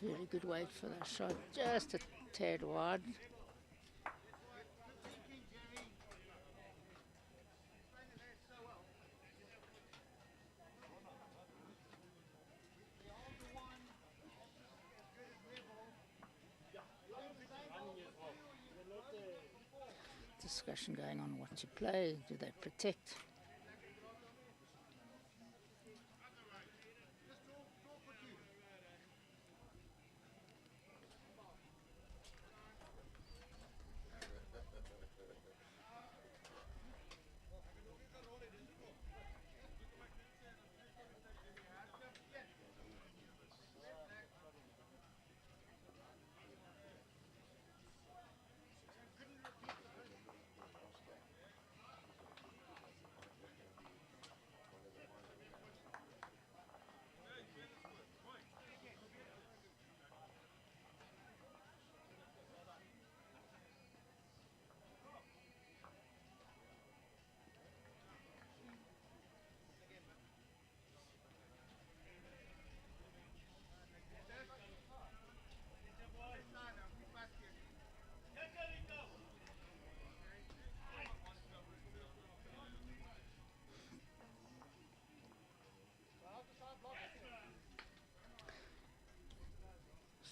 Very good weight for that shot. Just a tad wide. Discussion going on what to play. Do they protect?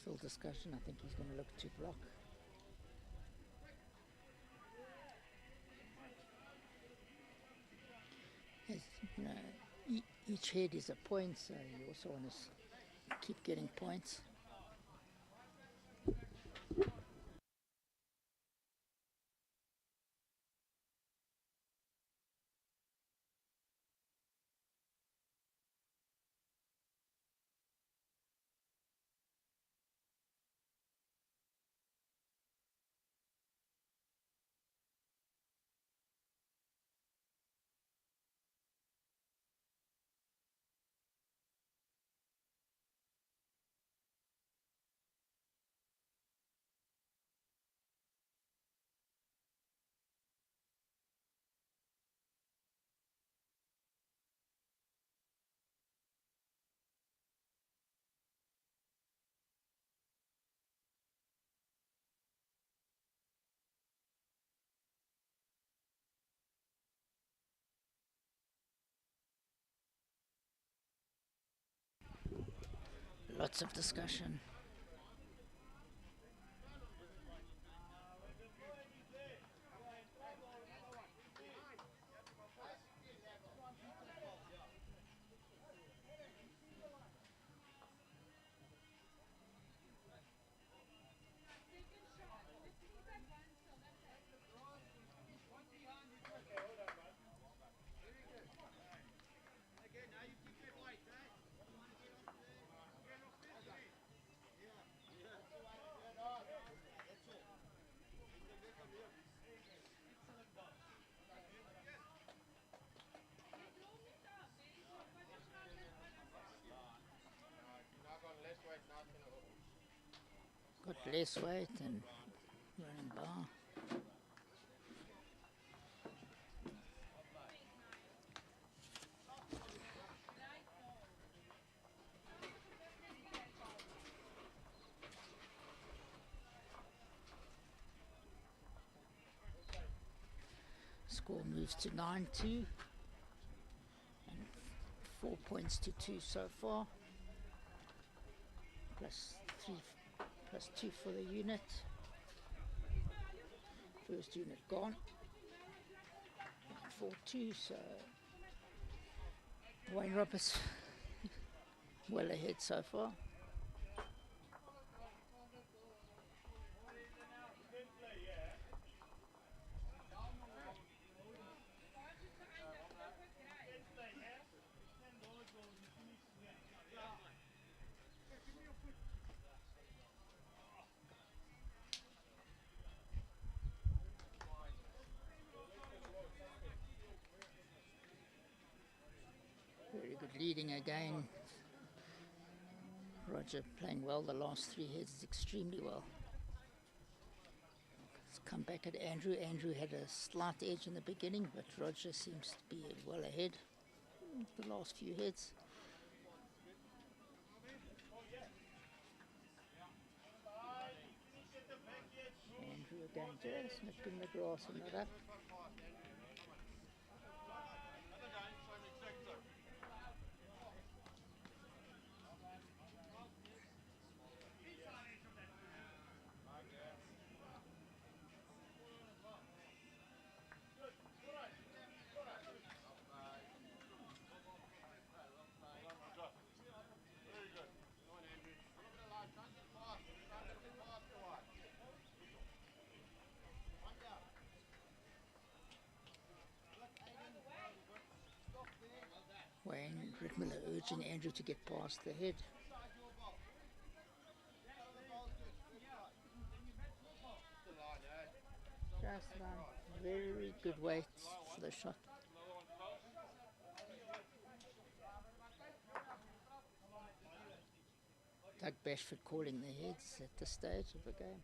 Still discussion. I think he's going to look to block. As, you know, each head is a point, so you also want to keep getting points. Lots of discussion. Got less weight and running bar. Score moves to 9-2 and 4 points to 2 so far. Plus 2 for the unit. First unit gone. 4-2, so Wayne Roberts well ahead so far. Very good leading again. Roger playing well the last 3 heads, extremely well. Let's come back at Andrew. Andrew had a slight edge in the beginning, but Roger seems to be well ahead the last few heads. just nipping the grass and that up. Wayne Ritmiller urging Andrew to get past the head. Just one very good weight for the shot. Doug Bashford calling the heads at this stage of the game.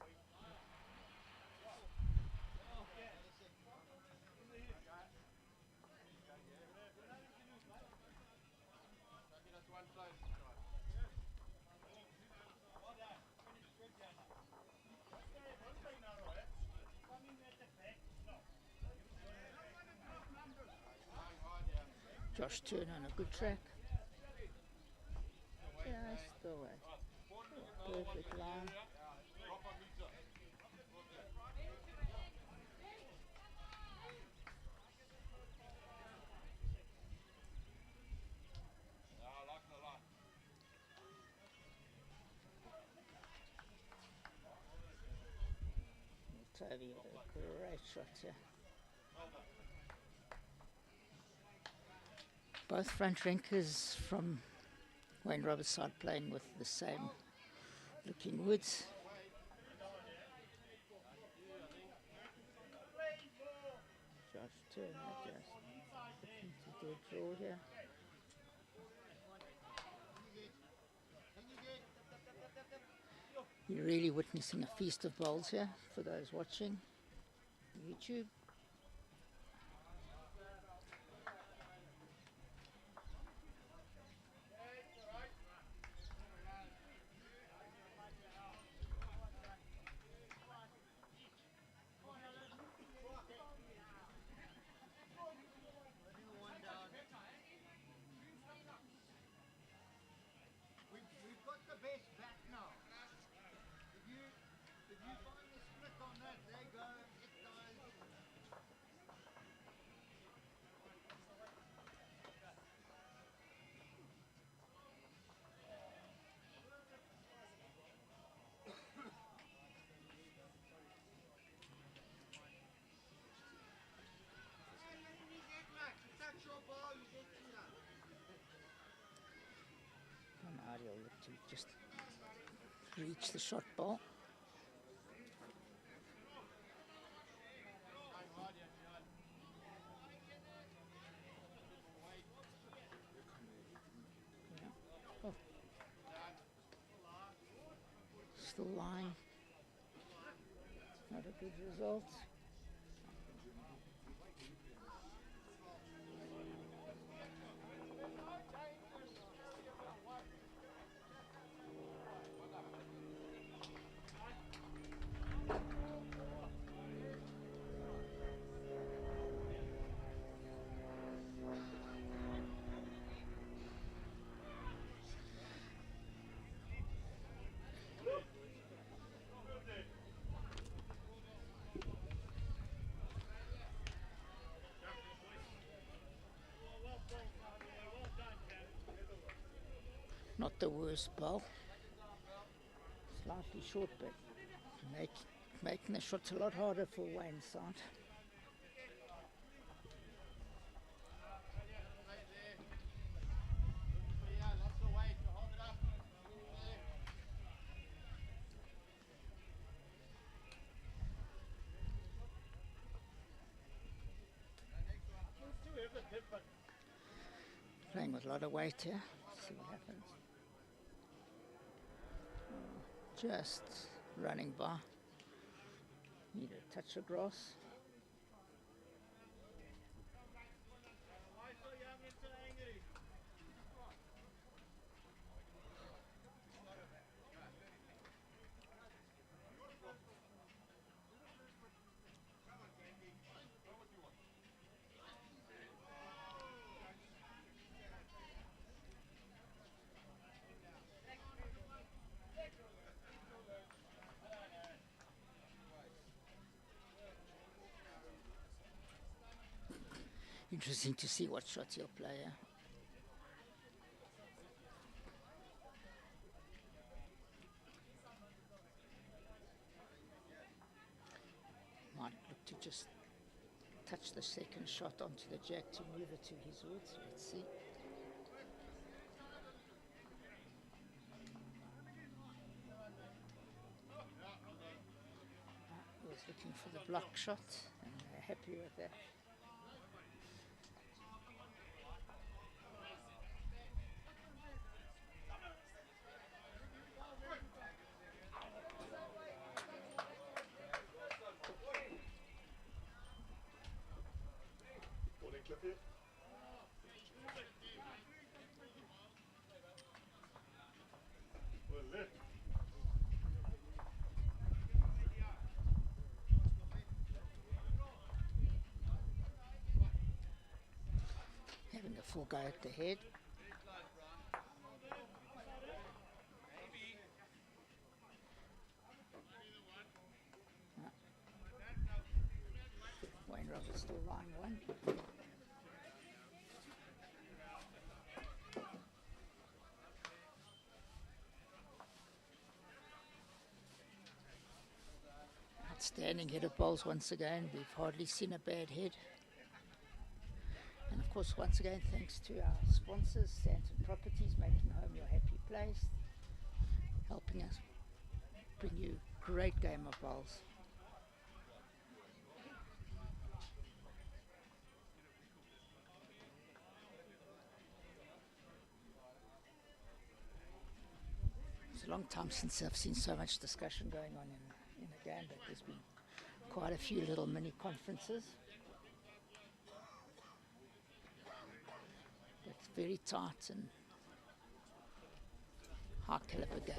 Josh Turner on a good track. Just the way. Perfect line. Toby with a great shot here. Both front rankers from Wayne Roberts' side playing with the same looking woods. Josh Turner just looking to do a draw here. You're really witnessing a feast of bowls here for those watching YouTube. Mario looked to just reach the shot ball. Yeah. Oh. Still lying. Not a good result. Not the worst ball. Slightly short, but making the shots a lot harder for Wayne's side. Playing with a lot of weight here. See what happens. Just running by. Need a touch of grass. Interesting to see what shots he'll play. Yeah? Might look to just touch the second shot onto the jack to move it to his woods. Let's see. He was looking for the block shot, and they're happy with that. Having a full go at the head. Wayne Roberts still line one. Outstanding head of bowls once again. We've hardly seen a bad head. And of course, once again, thanks to our sponsors, Stanton Properties, making home your happy place, helping us bring you a great game of bowls. It's a long time since I've seen so much discussion going on in a game, but there's been quite a few little mini conferences. It's very tight and high caliber game.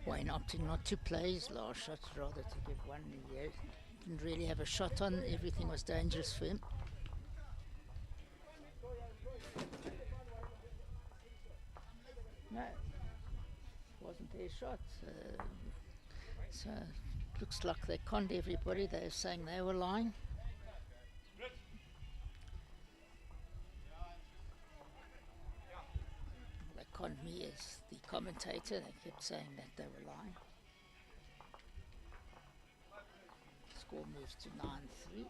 Wayne opting not to play his last shot, rather to give one. He didn't really have a shot on. Everything was dangerous for him. No, wasn't their shot. So looks like they conned everybody. They're saying they were lying. They conned me as the commentator. They kept saying that they were lying. Score moves to 9-3.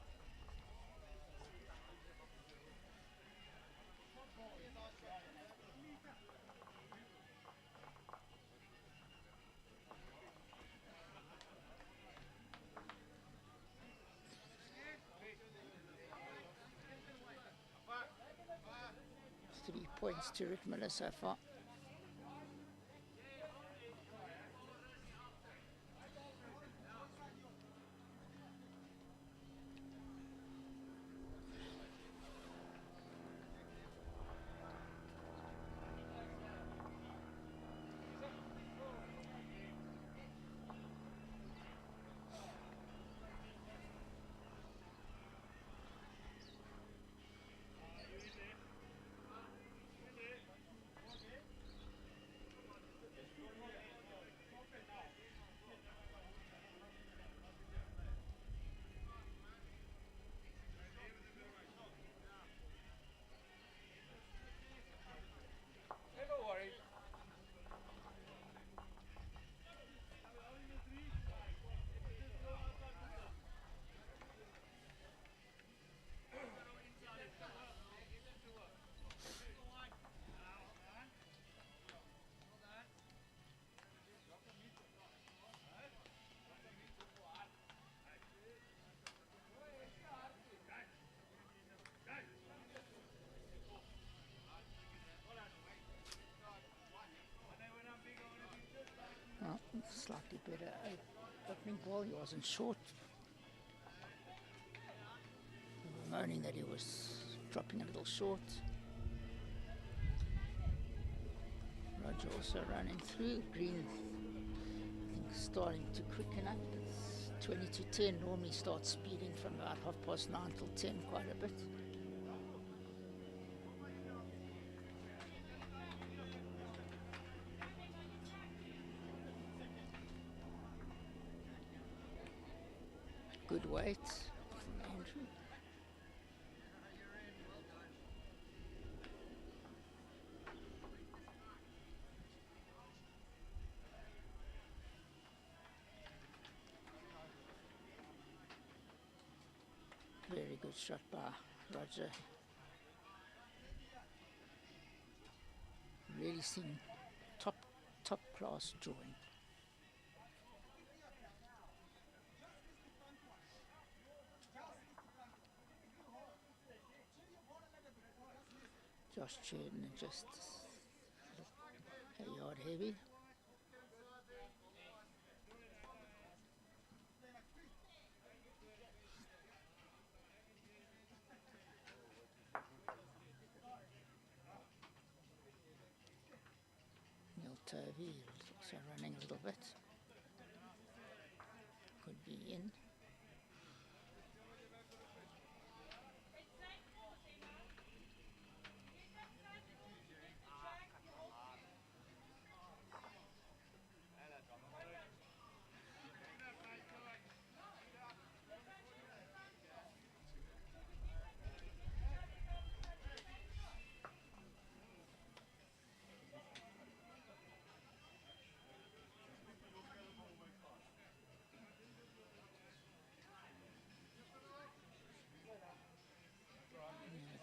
Points to Rick Miller so far. well. He wasn't short. We were moaning that he was dropping a little short. Roger also running through. Green, I think, starting to quicken up. It's 20 to 10. Normally starts speeding from about 9:30 till 10 quite a bit. Good weight from Andrew. Very good shot by Roger. Really seen top class drawing. Josh Cherden just a yard heavy. Neil Tovey also running a little bit. Could be in.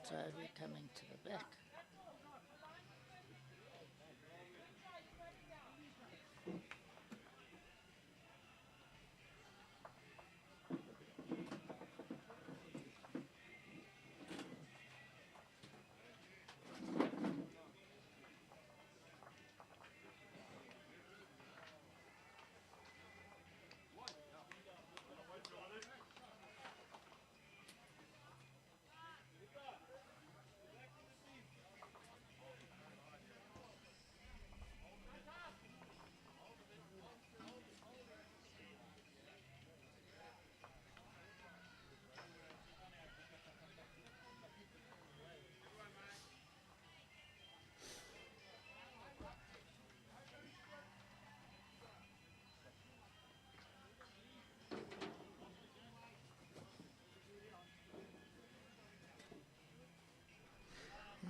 Tovey coming to the back.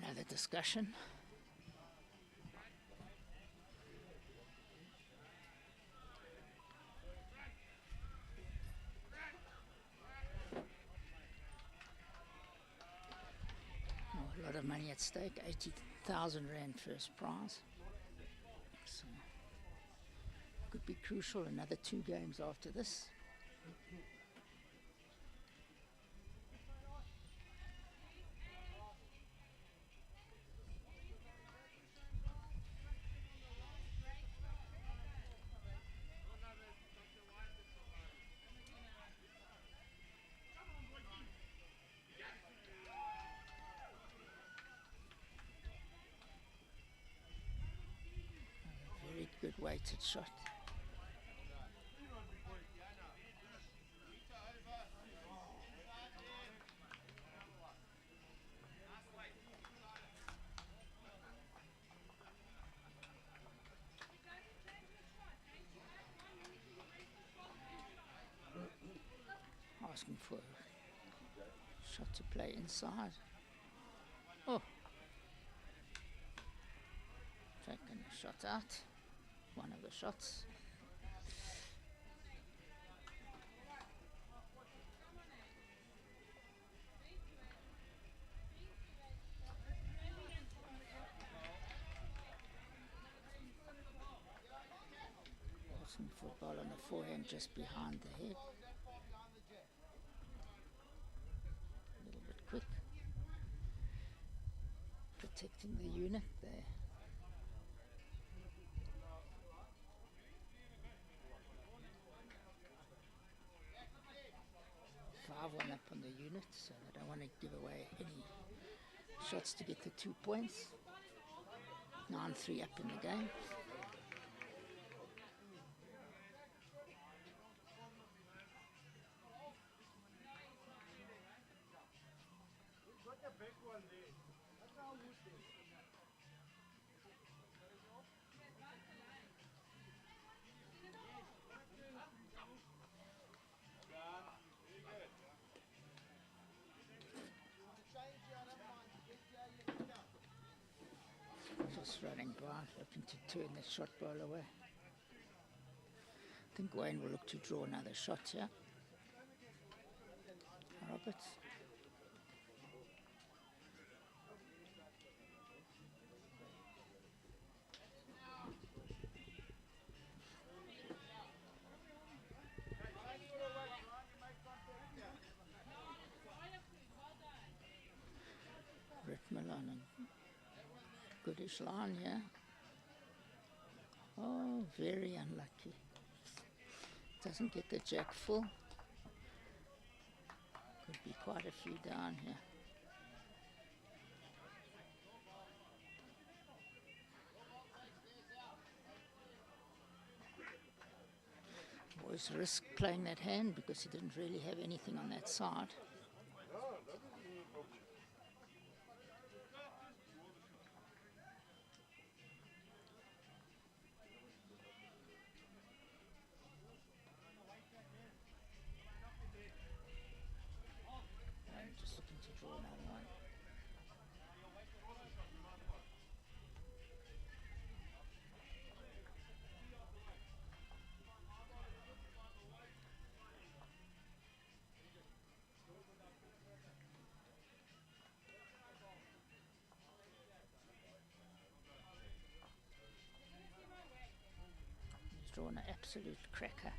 Another discussion. Oh, a lot of money at stake, 80,000 Rand first prize. So, could be crucial, another 2 games after this. Very good weighted shot. Asking for a shot to play inside. Oh, taking a shot out. One of the shots. Asking for a ball on the forehand just behind the head. A little bit quick. Protecting the unit there. up on the unit, so they don't want to give away any shots to get the 2 points. 9-3 up in the game. Just running by, looking to turn the shot ball away. I think Wayne will look to draw another shot here. Roberts. Ritmel on a goodish line here. Oh, very unlucky. Doesn't get the jack full. Could be quite a few down here. Boys risk playing that hand because he didn't really have anything on that side. Just looking to draw another one. He's drawn an absolute cracker.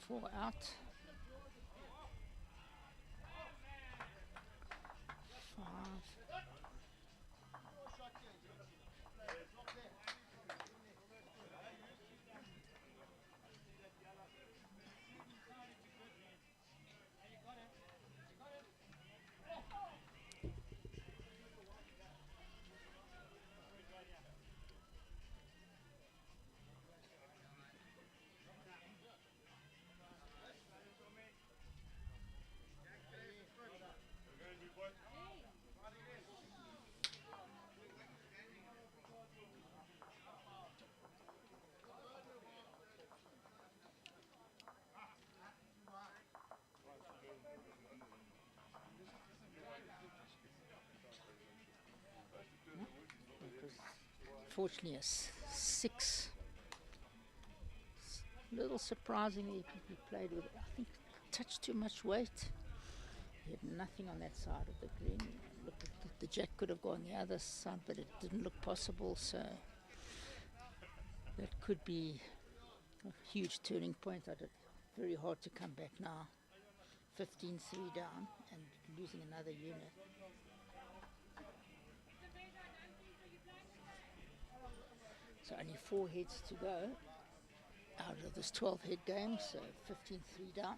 4 out. 5. Fortunately, a 6. A little surprisingly, he played with, I think, a touch too much weight. He had nothing on that side of the green. Look, the jack could have gone the other side, but it didn't look possible. So that could be a huge turning point. Very hard to come back now. 15-3 down and losing another unit. So only 4 heads to go out of this 12-head game, so 15-3 down.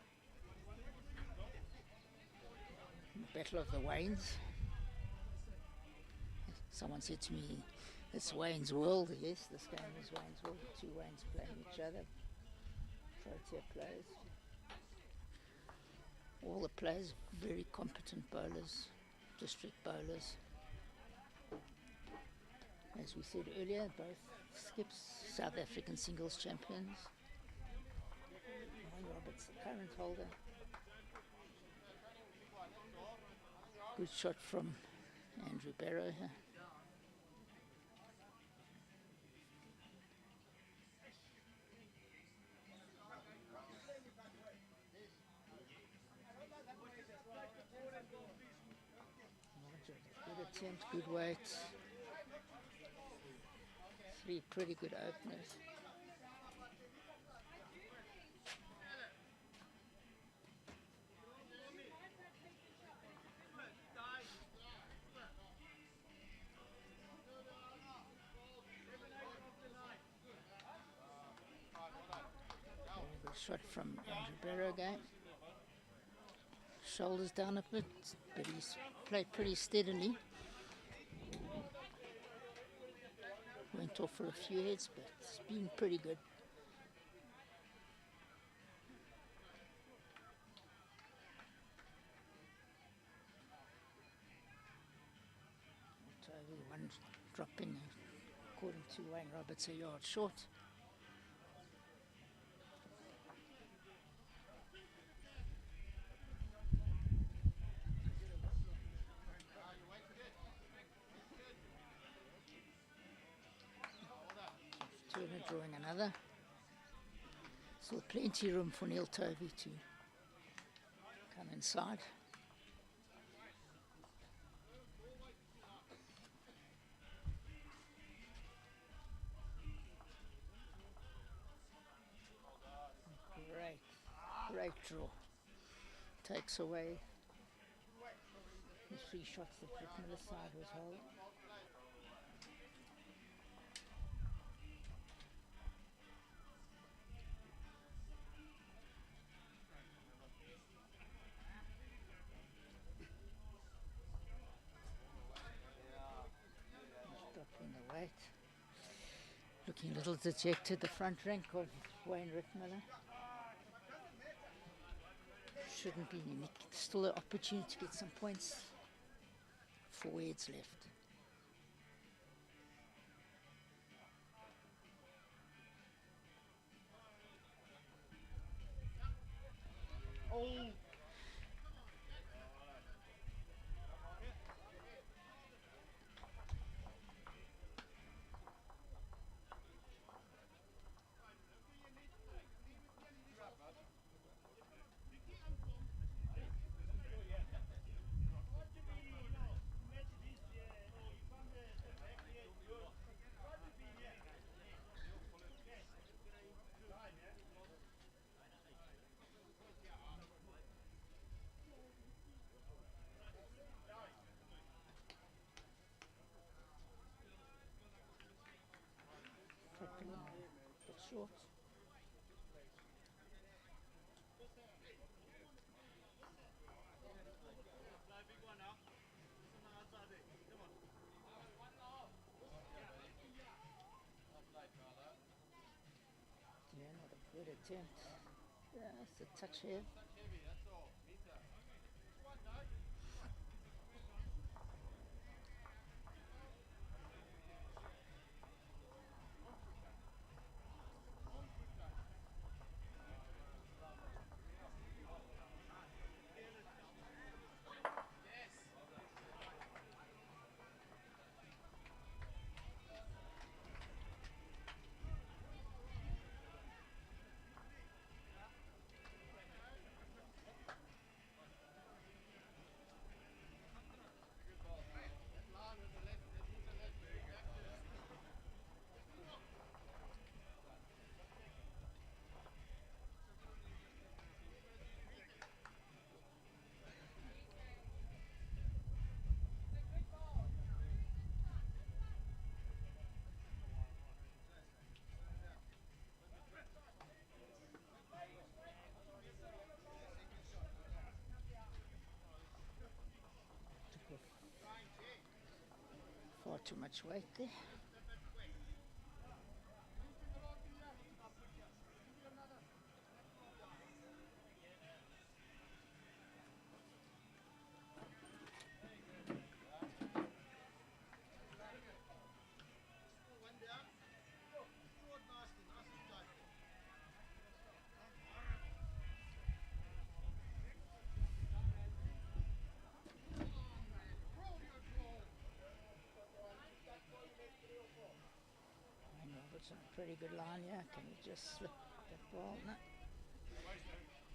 The Battle of the Waynes. Someone said to me, it's Wayne's World. Yes, this game is Wayne's World. 2 Waynes playing each other. Protea players. All the players, very competent bowlers, district bowlers. As we said earlier, both skips, South African singles champions. Wayne Roberts, the current holder. Good shot from Andrew Barrow here. Good attempt, good weight. 3 pretty good openers. shot from Andrew Barrow again. Shoulders down a bit, but he's played pretty steadily. Went off for a few heads, but it's been pretty good. Tovey, one dropping, according to Wayne Roberts, a yard short. Turner drawing another. Still plenty room for Neil Tovey to come inside. Great draw. Takes away the 3 shots that Rick Miller's side was holding. Weight. Looking a little dejected, the front rank of Wayne Rittmiller. Shouldn't be unique. Still an opportunity to get some points. 4 heads left. Oh. Short. Yeah, not a good attempt. Yeah, it's a touch here. Far too much weight there. It's on a pretty good line, yeah. Can you just slip that ball? No.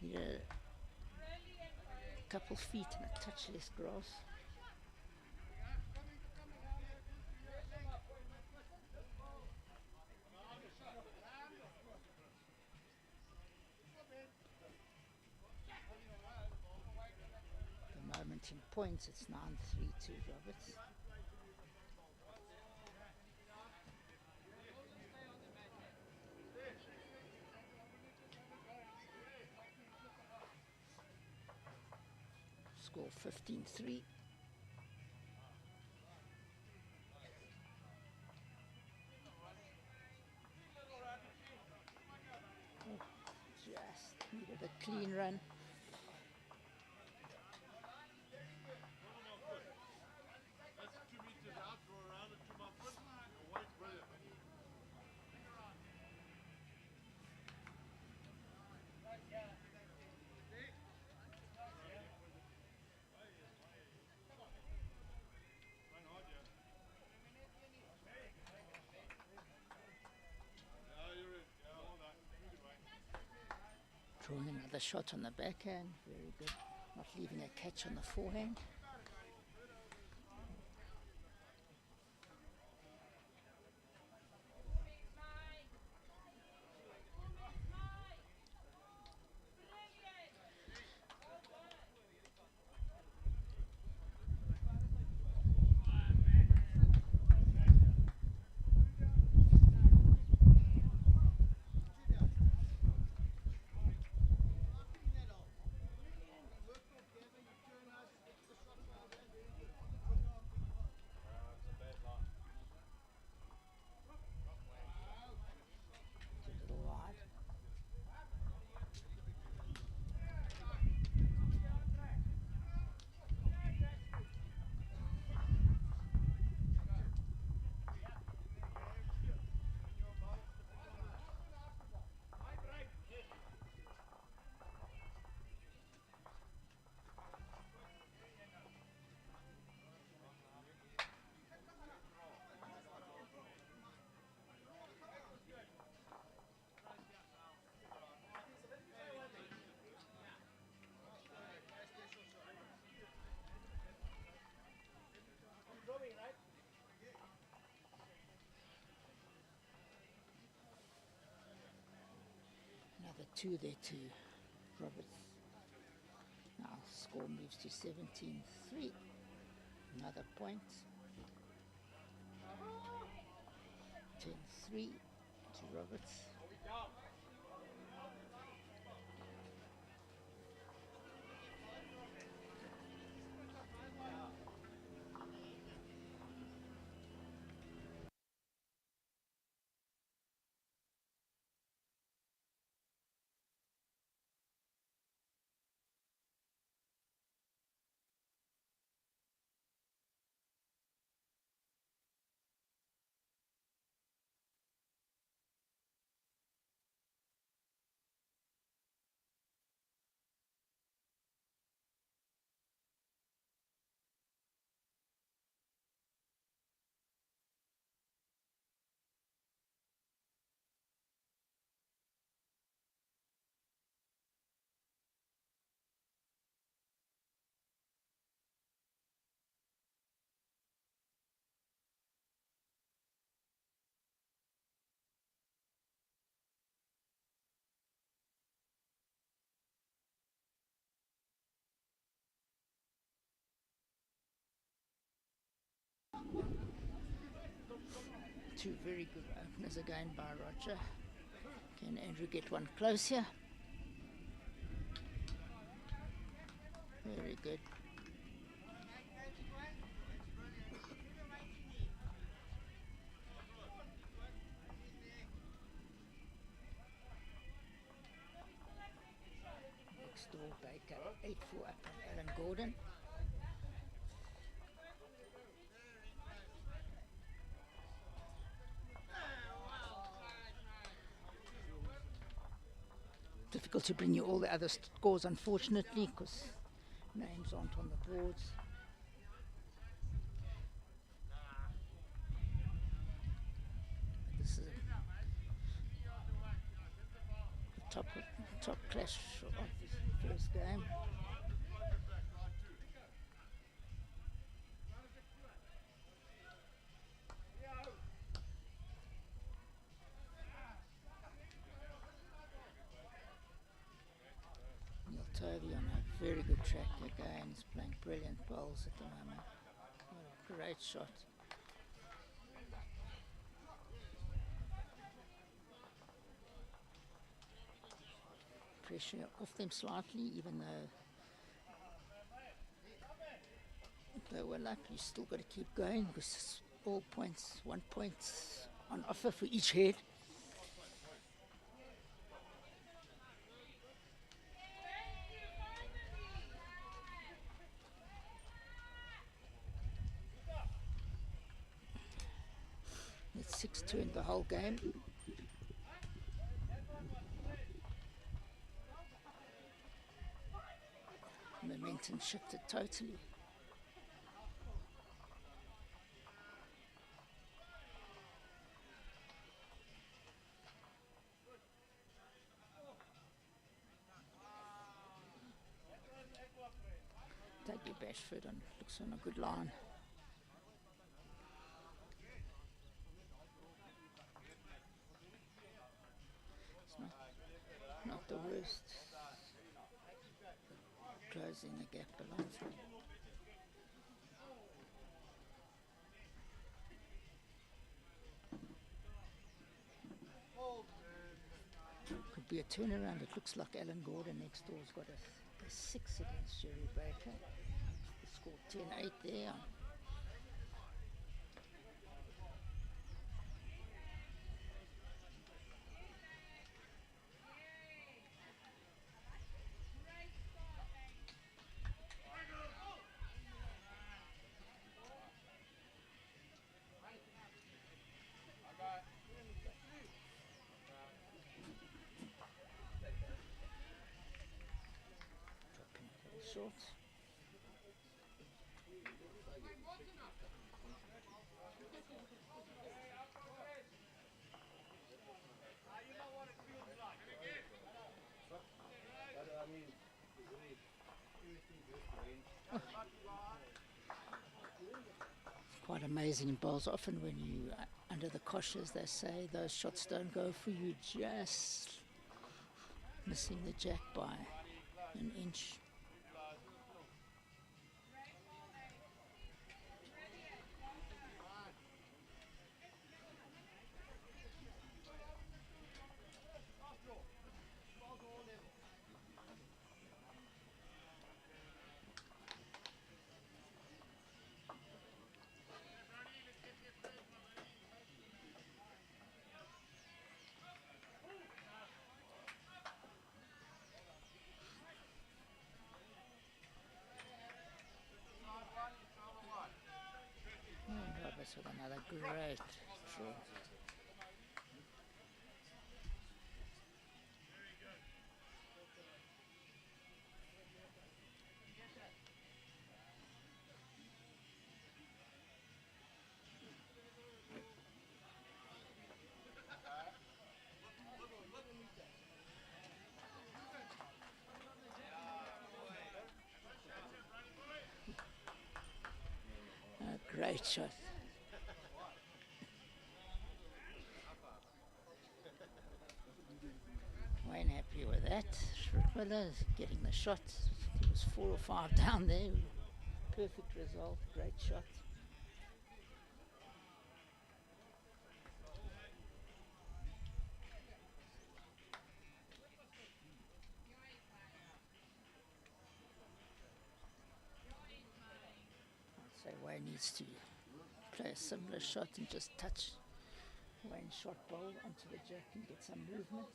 Need a couple feet and a touch less grass. At the moment in points, it's 9-3 to Roberts. Score 15-3. Just needed a clean run. Drawing another shot on the backhand, very good. Not leaving a catch on the forehand. A little wide. Another 2 there to Roberts. Now score moves to 17-3. Another point. 10-3 to Roberts. Two very good openers again by Roger. Can Andrew get one close here? Very good. Next door Baker, 8-4 up on Alan Gordon. Difficult to bring you all the other scores, unfortunately, because names aren't on the boards. This is a top clash of the first game. Toby on a very good track again. He's playing brilliant bowls at the moment. What a great shot. Pressure off them slightly, even though They were like, you still got to keep going because it's all points, 1 point on offer for each head. It's 6-2 in the whole game. Momentum shifted totally. Dougie Bashford looks on a good line. It's not the worst. Closing the gap a lot. Could be a turnaround. It looks like Alan Gordon next door's got a 6 against Jerry Baker. He scored 10-8 there. Short. Quite amazing in bowls. Often when you under the cosh, as they say, those shots don't go for you, just missing the jack by an inch. Roberts with another great draw. Great shot. Wayne happy with that. Schrittmiller getting the shot. It was 4 or 5 down there. Perfect result. Great shot. I'd say Wayne needs to play a similar shot and just touch Wayne's shot bowl onto the jack and get some movement.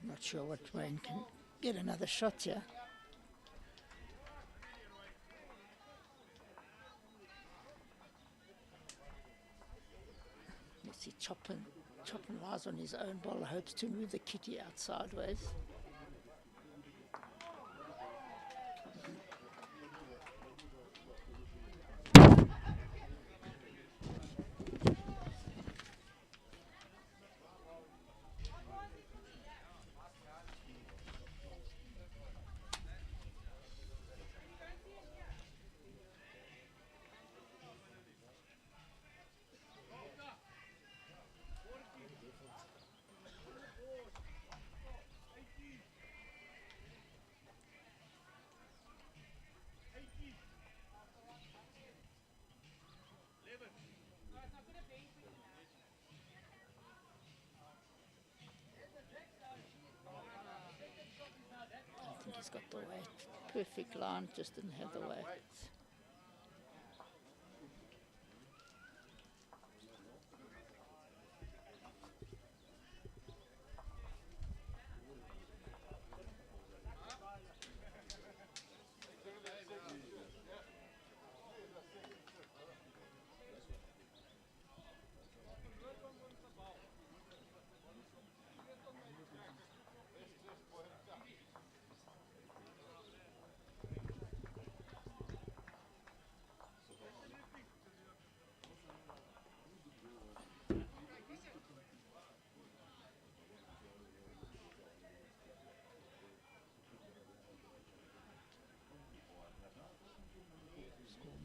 Not sure what Wayne can get another shot here. Let's see, chopping lies on his own ball, hopes to move the kitty out sideways. I think he's got the weight. Perfect line, just didn't have the weight.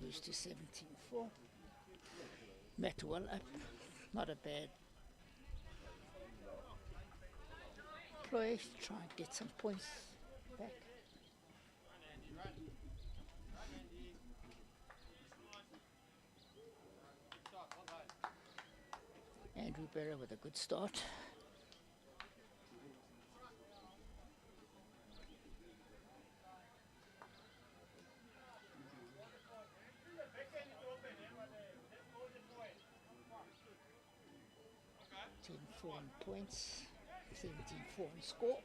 Moves to 17-4. Matt well up, not a bad ploy to try and get some points back. Andrew Berra with a good start. Points, 17-4 in score.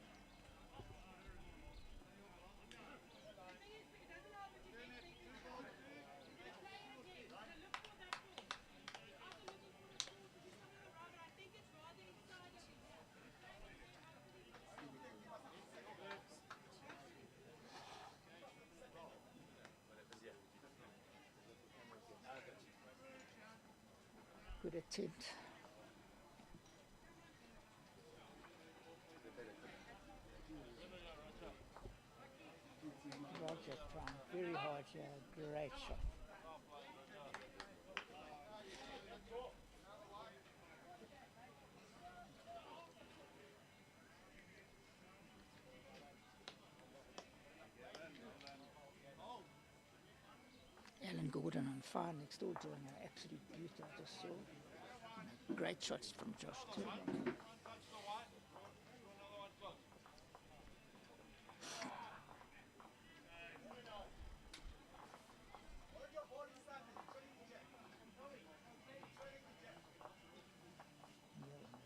Good attempt. Roger trying very hard here, great shot. Alan Gordon on fire next door doing an absolute beauty, I just saw. Great shots from Josh too.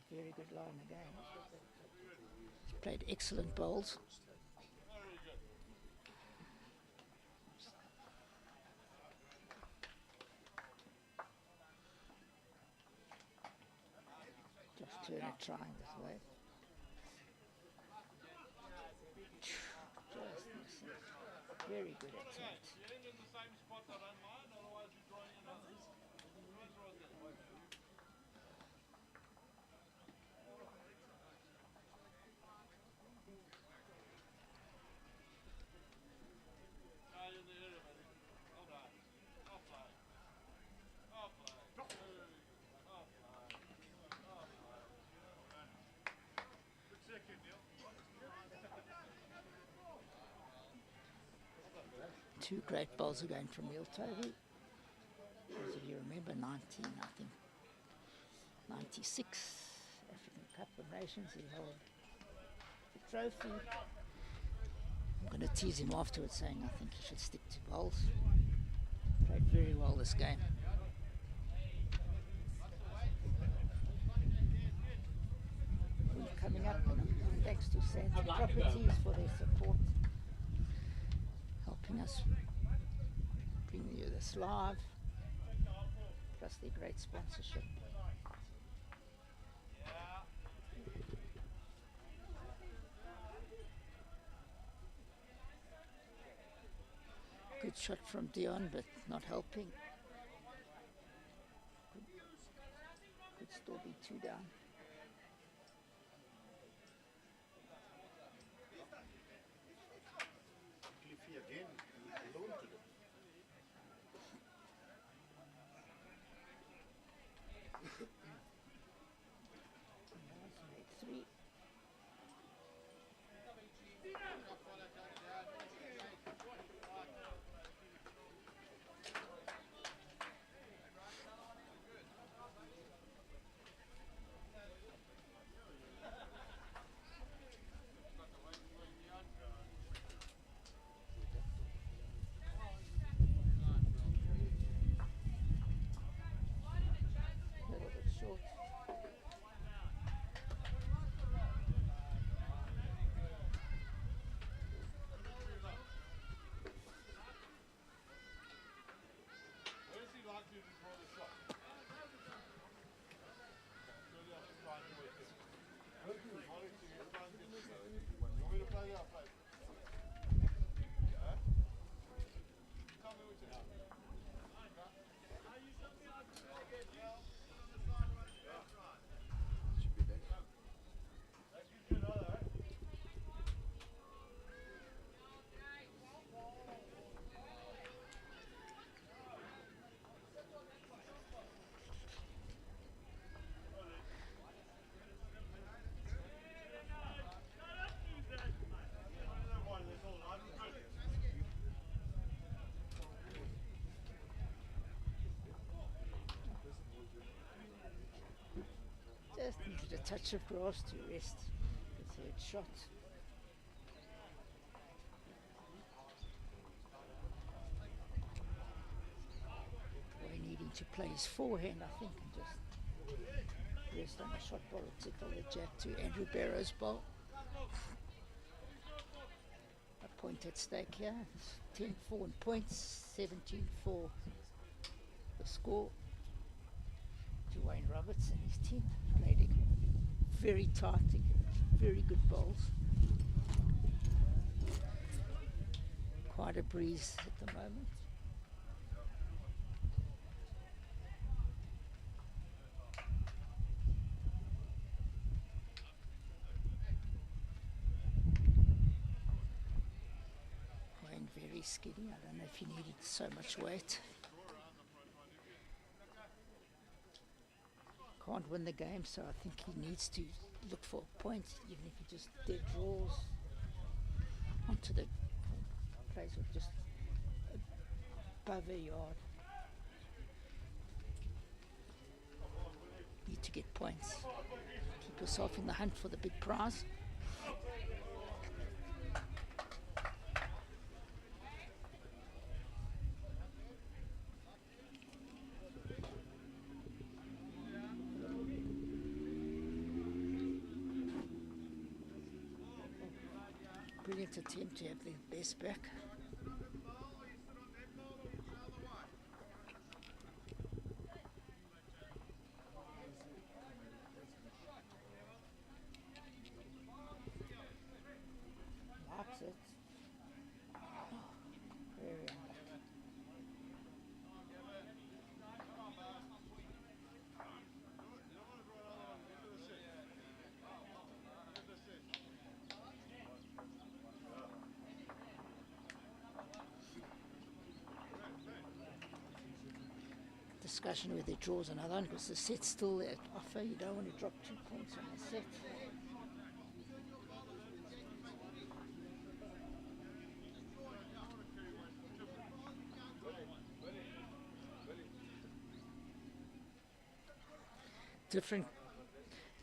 Very good line again. He's played excellent bowls. Just Turner trying this way. Just missing. Very good attempt. Two great bowls again from Neil Tovey. As if you remember, 96 African Cup of Nations, he held the trophy. I'm going to tease him afterwards, saying I think he should stick to bowls. Played very well this game. We're coming up, and thanks. thanks to Santa Properties for their support, helping us bring you this live, plus their great sponsorship. Good shot from Dion, but not helping. Could still be 2 down. Just needed a touch of grass to rest. The third shot. Boy needing to play his forehand, I think, and just rest on the shot ball and tickle the jab to Andrew Barrow's ball. A point at stake here. 10-4 in points, 17-4 the score. Wayne Roberts and his team played it very tight, very good bowls. Quite a breeze at the moment. Wayne very skinny. I don't know if he needed so much weight. Can't win the game, so I think he needs to look for a point, even if he just dead draws onto the place with just above a yard. Need to get points. Keep yourself in the hunt for the big prize. Brilliant attempt to have the best back. Likes it. Very unlucky. Discussion whether it draws another one because the set's still at offer. You don't want to drop 2 points on the set. Different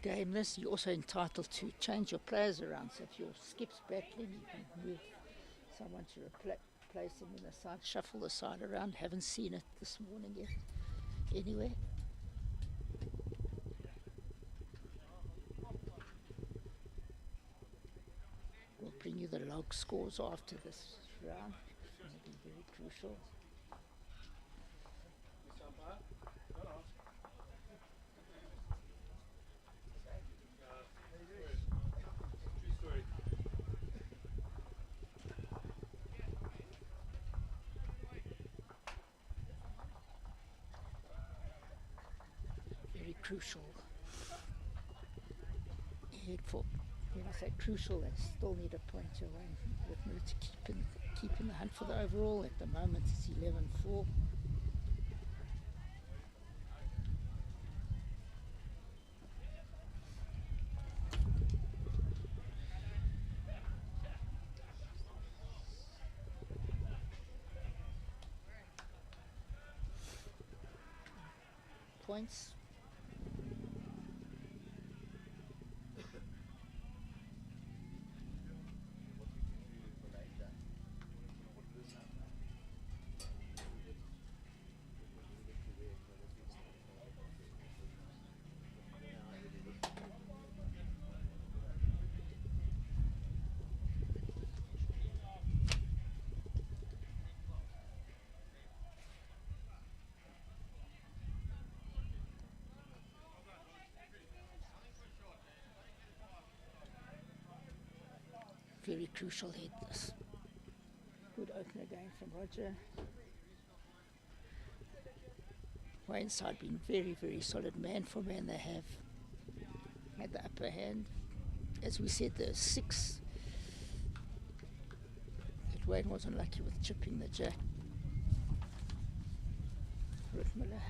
game this. You're also entitled to change your players around. So if your skip's battling, you can move someone to replace him in the side, shuffle the side around. Haven't seen it this morning yet. Anyway, the log scores after this round. It's going to be very crucial. Very crucial. Head for, when I say crucial, they still need a point away with me to keep in the hunt for the overall. At the moment it's 11-4. Points. Very crucial head this. Good opener again from Roger. Morningside been very, very solid man for man. They have had the upper hand. As we said, the 6. But Wayne wasn't lucky with chipping the jack. Rittmiller.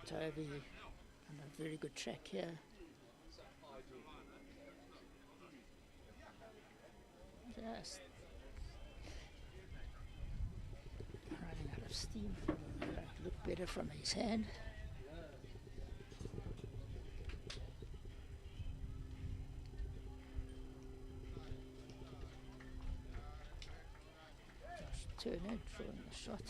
Toby on a very good track here. Just running out of steam. Look better from his hand. Josh Turner drawing the shot.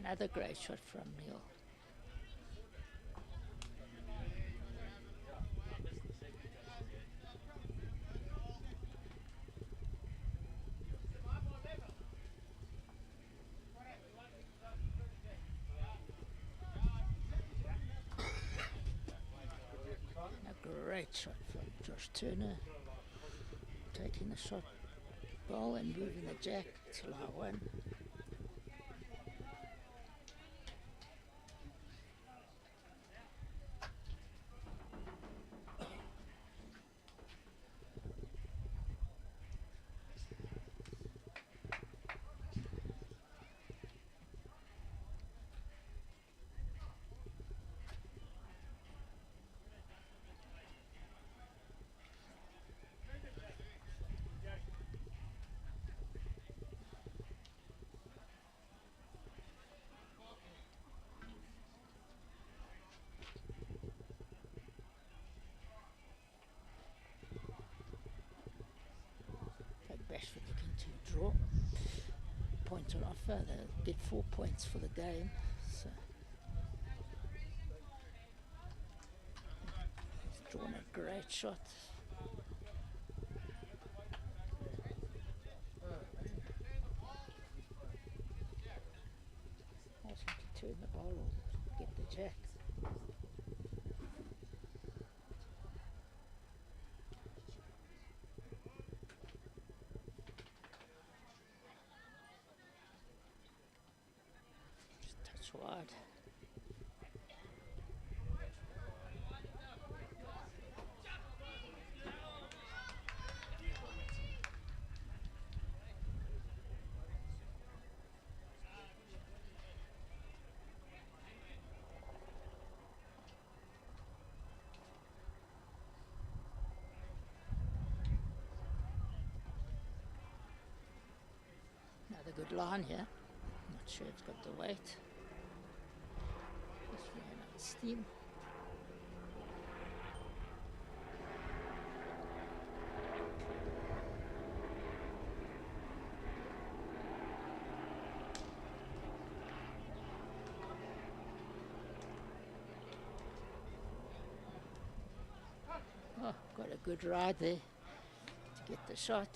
Another great shot from Neil. A great shot from Josh Turner. Taking the shot ball and moving the jack to line 1. Bashford looking to draw. Point on offer. They'll get 4 points for the game. So he's drawn a great shot. Ask him to turn the ball or get the jack. That's wide. Another good line here. Not sure it's got the weight. Just ran out of steam. Oh, got a good ride there to get the shot.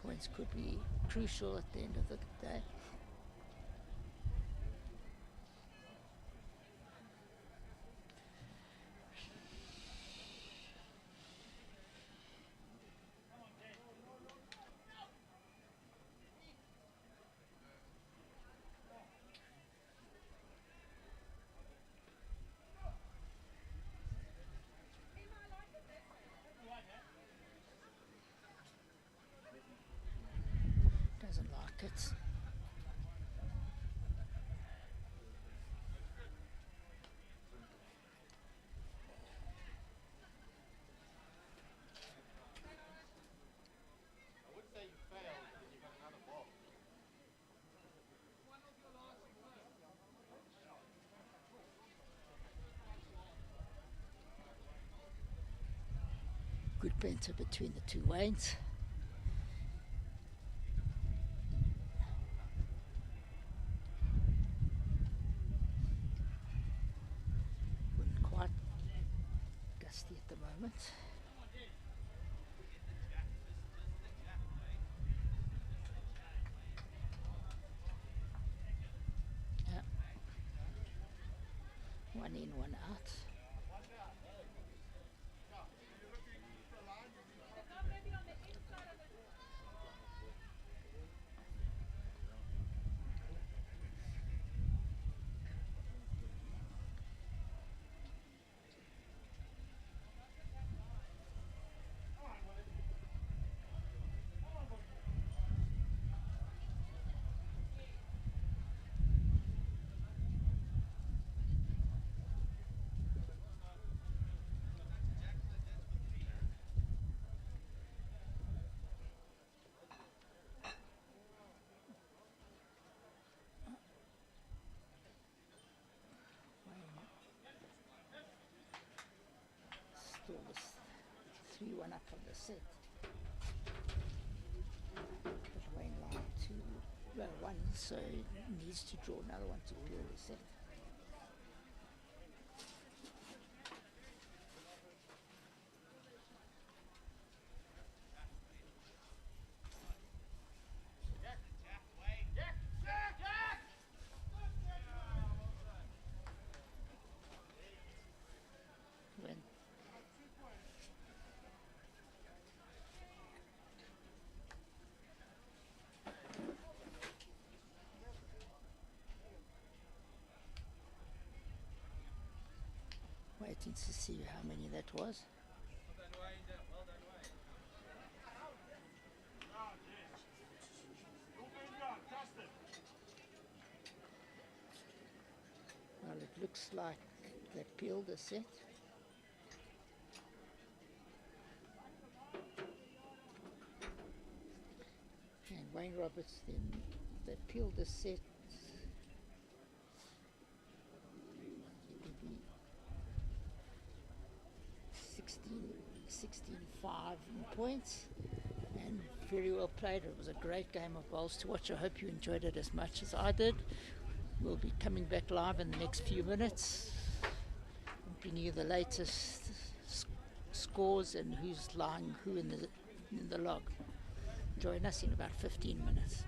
Points could be crucial at the end of the day. Doesn't like it. Good banter between the two Waynes. Wouldn't quite gusty at the moment. Yeah. One in, one out. Still was 3-1 up on the set. But Wayne line 2-1, so he needs to draw another one to clear the set. When waiting to see how many that was. Well, it looks like they peeled the set. And Wayne Roberts then, they peeled the set. It would be 16-5 in points, and very well played. It was a great game of bowls to watch. I hope you enjoyed it as much as I did. We'll be coming back live in the next few minutes and bringing you the latest scores and who's lying who in the log. Join us in about 15 minutes.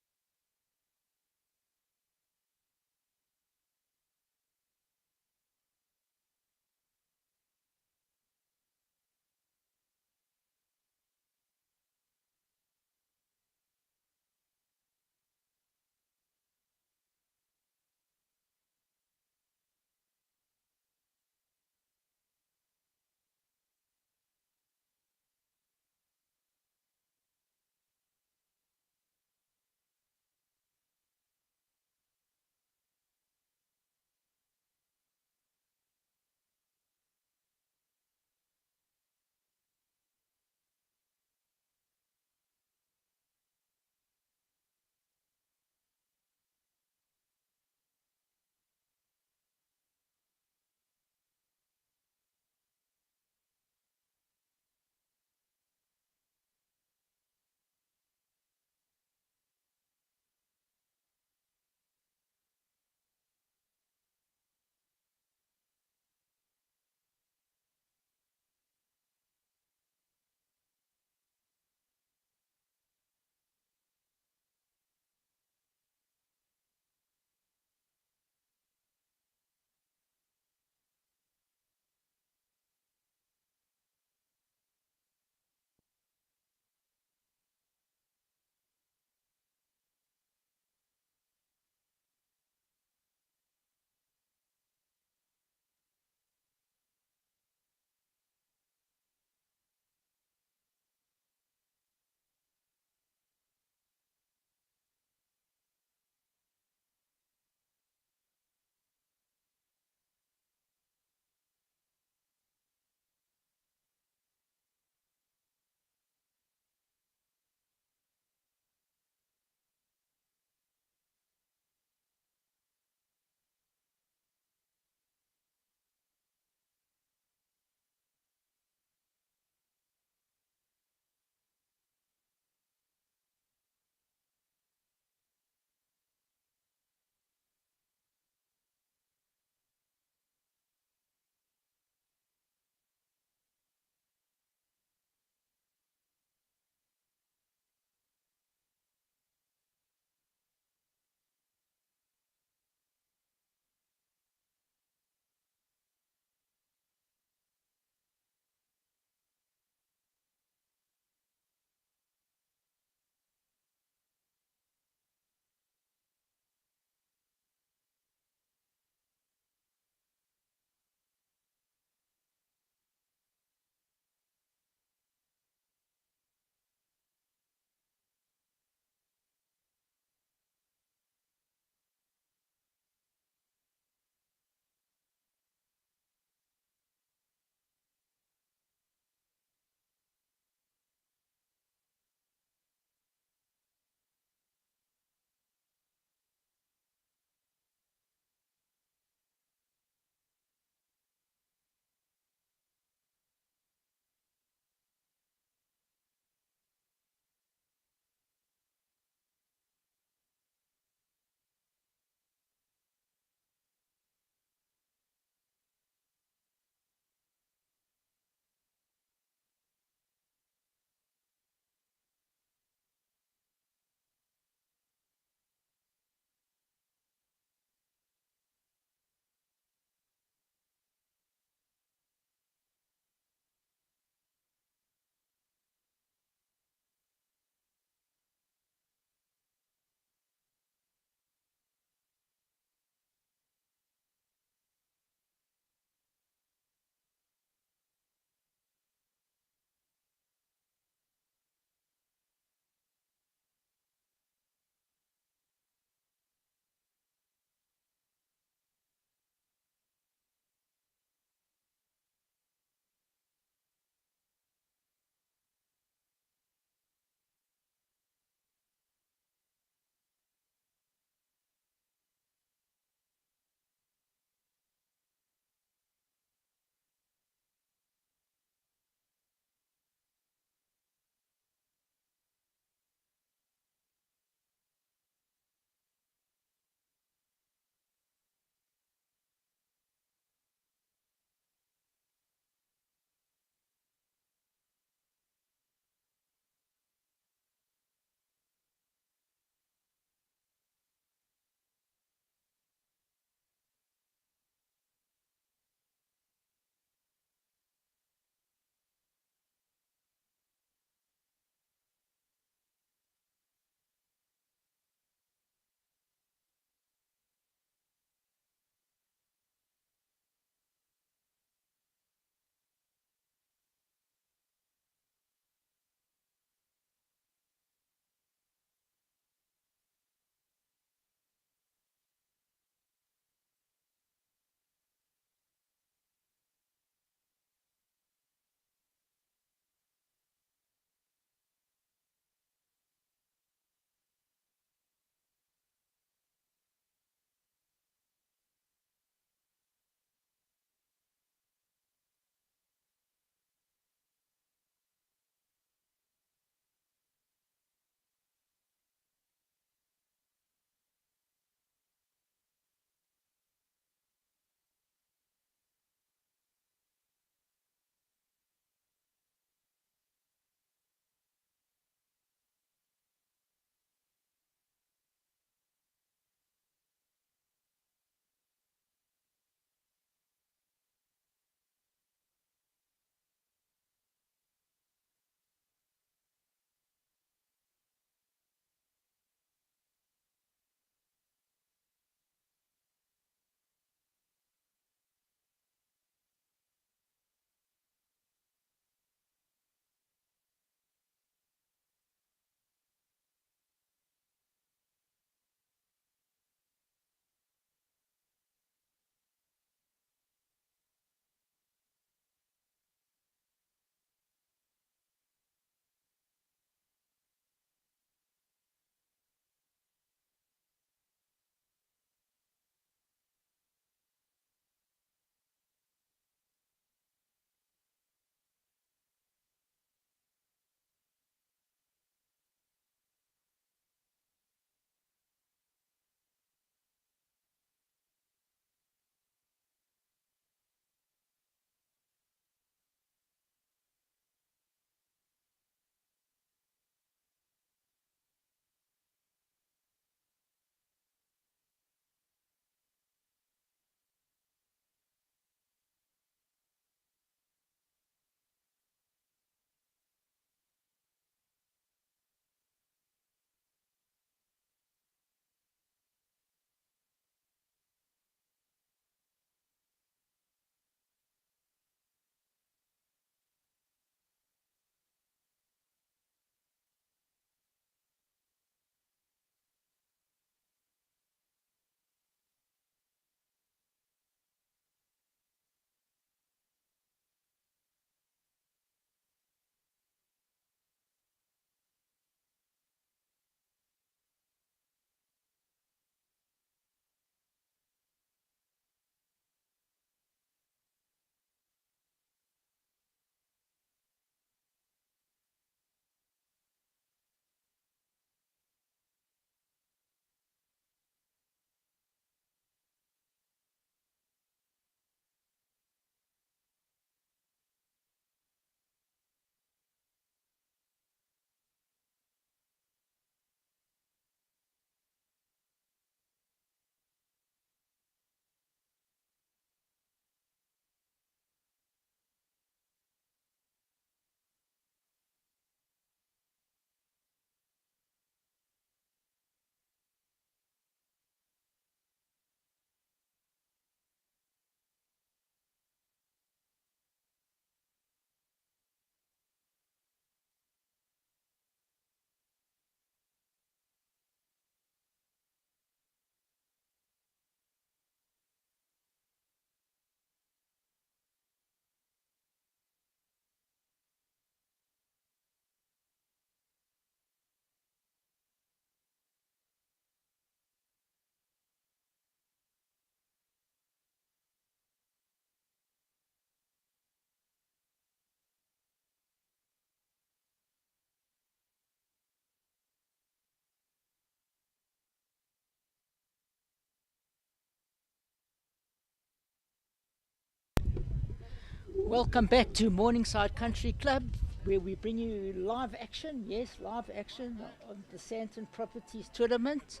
Welcome back to Morningside Country Club, where we bring you live action, yes, live action on the Santon Properties Tournament,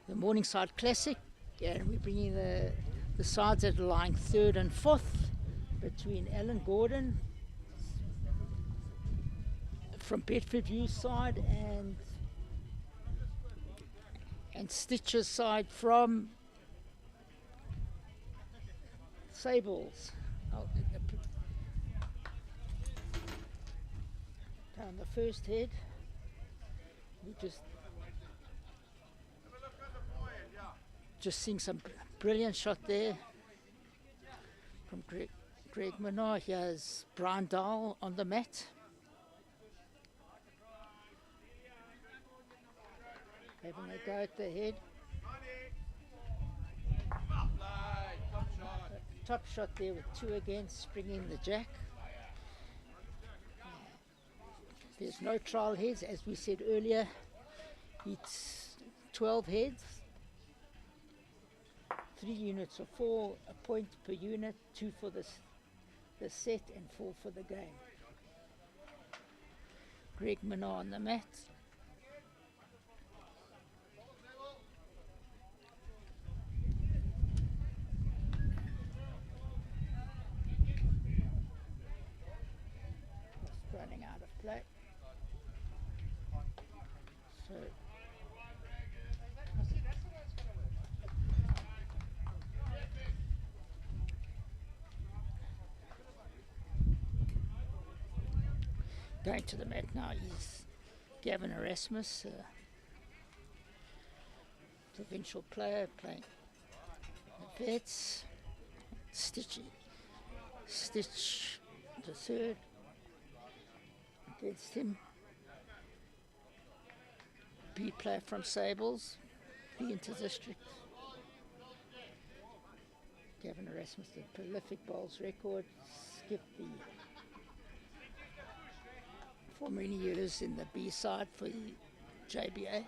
the Morningside Classic, and we bring you the sides that are lying third and fourth between Alan Gordon from Bedford View side and Stitcher's side from Sables. Down the first head, we just seeing some brilliant shot there from Greg Menard. Here's Brian Dahl on the mat. Having a go at the head. Top shot there with two against, bringing the jack. There's no trial heads, as we said earlier. It's 12 heads, 3 units of 4, a point per unit, 2 for the set and 4 for the game. Greg Menard on the mat. Just running out of play. So going to the mat now is Gavin Erasmus, provincial player playing the vets. Stitch the third against him. B player from Sables, the Inter-District. Gavin Erasmus, the prolific bowls record, skipped the for many years in the B side for the JBA.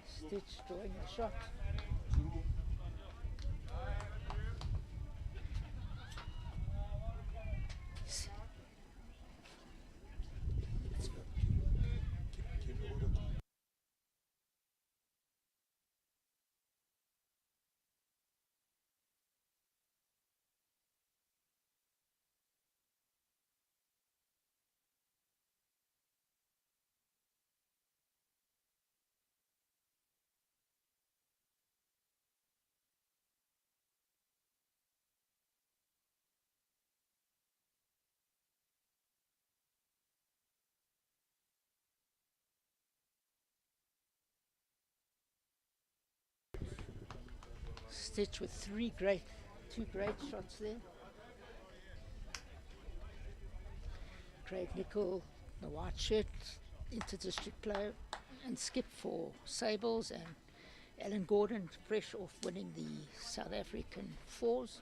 Stitch drawing a shot. Stitch with two great shots there. Craig Nicol, the white shirt, Inter-District player, and Skip for Sables, and Alan Gordon, fresh off winning the South African fours.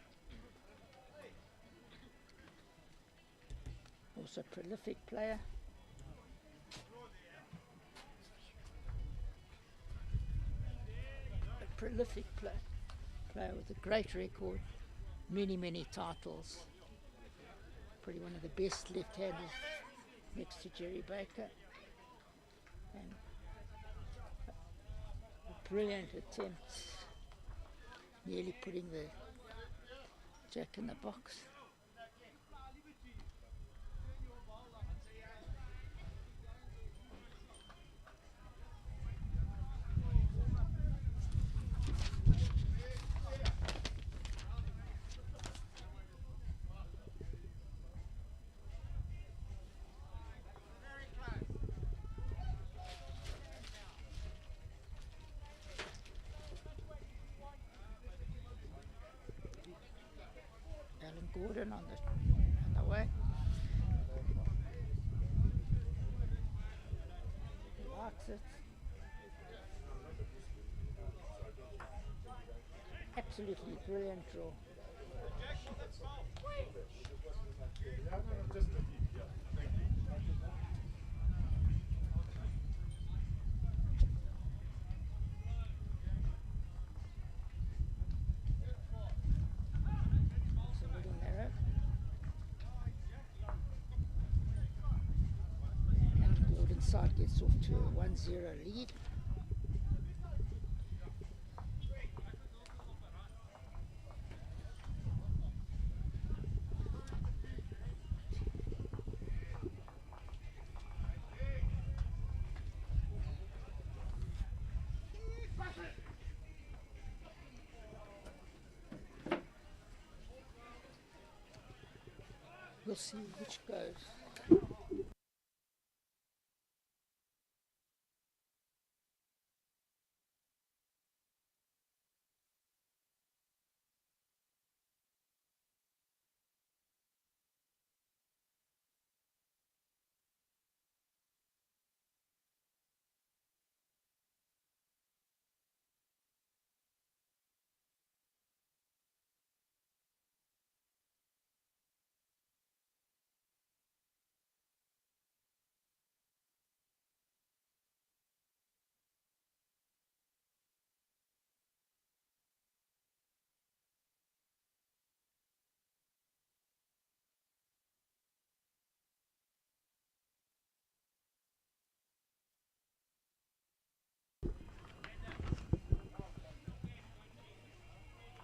Also a prolific player. A prolific player with a great record, many titles. Probably one of the best left-handers next to Jerry Baker. And a brilliant attempt, nearly putting the jack in the box. Gordon on the way. He likes it. Absolutely brilliant draw. It's a little narrow. And Gordon side gets off to a 1-0 lead. We'll see which goes.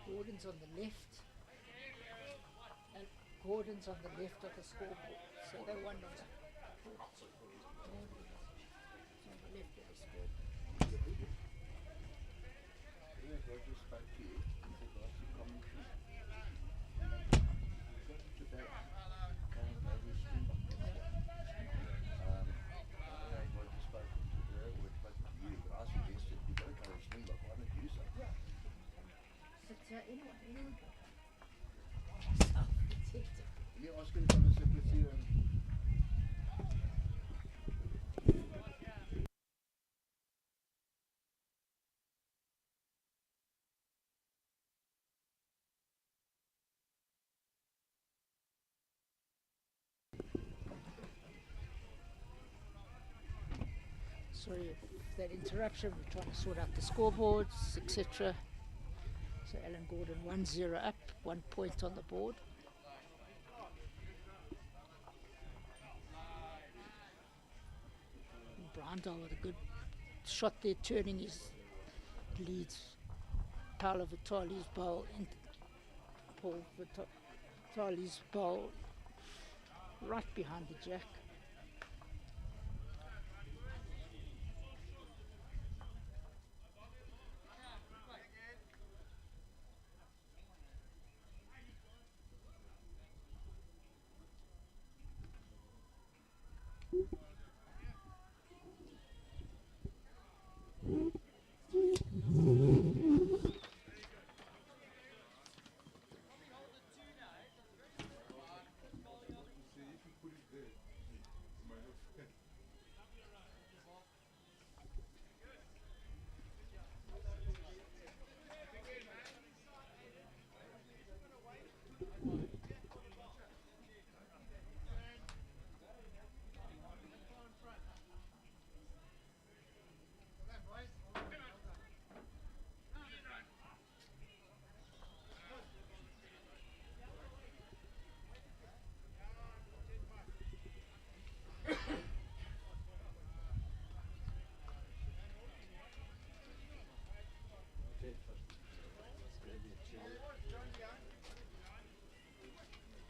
Gordon's on the left, and Gordon's on the left of the scoreboard, so they won on the left of the scoreboard. Anyone. Yeah, I was going to come and sit with you and Sorry for that interruption. We're trying to sort out the scoreboards, etc. So Alan Gordon 1-0 up, 1 point on the board. Brandal with a good shot there, turning his leads. Paolo Vitali's bowl, Paul Vitali's bowl, right behind the jack.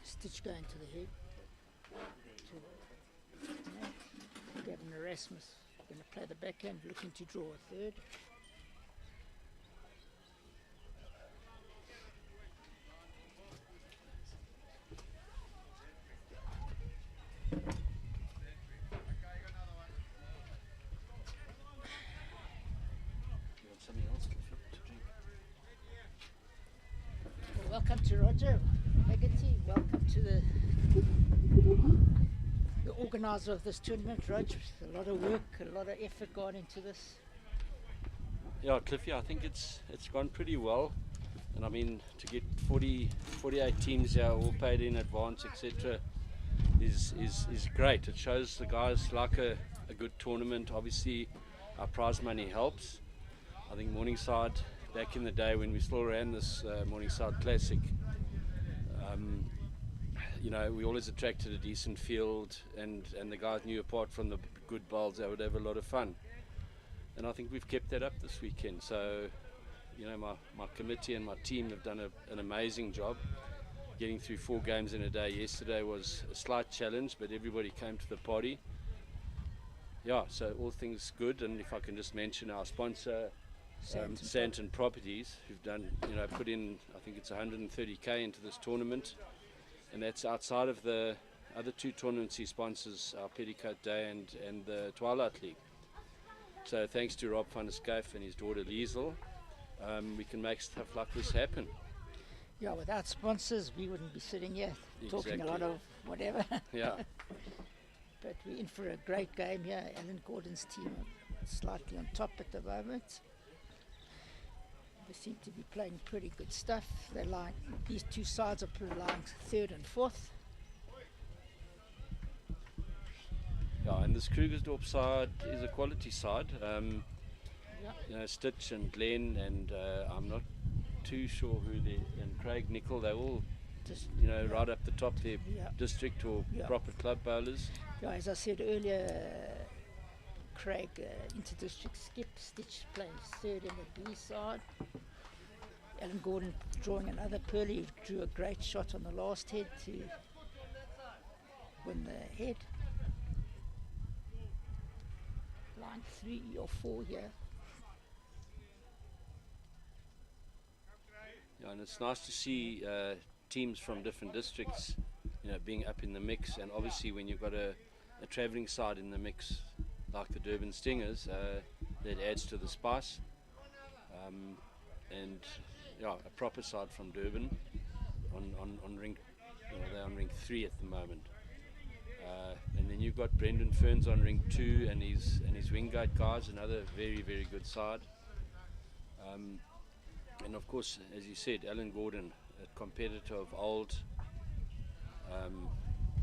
Stitch going to the head. Gavin Erasmus going to play the backhand, looking to draw a third. Well, welcome to Roger Haggerty. Welcome to the organizer of this tournament, Roger. A lot of work, a lot of effort gone into this. Yeah, Cliffy, I think it's gone pretty well. And I mean, to get 48 teams here, all paid in advance, etc., is great. It shows the guys like a good tournament. Obviously, our prize money helps. I think Morningside, back in the day when we still ran this Morningside Classic, you know, we always attracted a decent field, and the guys knew apart from the good bowls, they would have a lot of fun. And I think we've kept that up this weekend. So, you know, my committee and my team have done an amazing job getting through 4 games in a day. Yesterday was a slight challenge, but everybody came to the party. Yeah, so all things good. And if I can just mention our sponsor, Santon Properties, who've done, you know, put in, I think it's 130k into this tournament, and that's outside of the other 2 tournaments he sponsors, our Petticoat Day and the Twilight League. So thanks to Rob van der Schyff and his daughter Liesel, we can make stuff like this happen. Yeah, without sponsors, we wouldn't be sitting here talking a lot of whatever. Yeah. But we're in for a great game here. Alan Gordon's team are slightly on top at the moment. They seem to be playing pretty good stuff. They're like, these 2 sides are lying 3rd and 4th. Yeah, and this Krugersdorp side is a quality side. You know, Stitch and Glenn, and I'm not too sure who they, and Craig Nicol, they're all just, you know, right up the top there, district or proper club bowlers. Yeah, as I said earlier, Craig, inter-district skip, Stitch playing 3rd in the B side. Alan Gordon drawing another pearly, drew a great shot on the last head to win the head. Line 3 or 4 here. Yeah, and it's nice to see teams from different districts, you know, being up in the mix. And obviously, when you've got a travelling side in the mix, like the Durban Stingers, that adds to the spice. And yeah, a proper side from Durban on ring, you know, they're on ring 3 at the moment. And then you've got Brendan Ferns on ring 2 and his Wingate guys, another very, very good side. And of course, as you said, Alan Gordon, a competitor of old,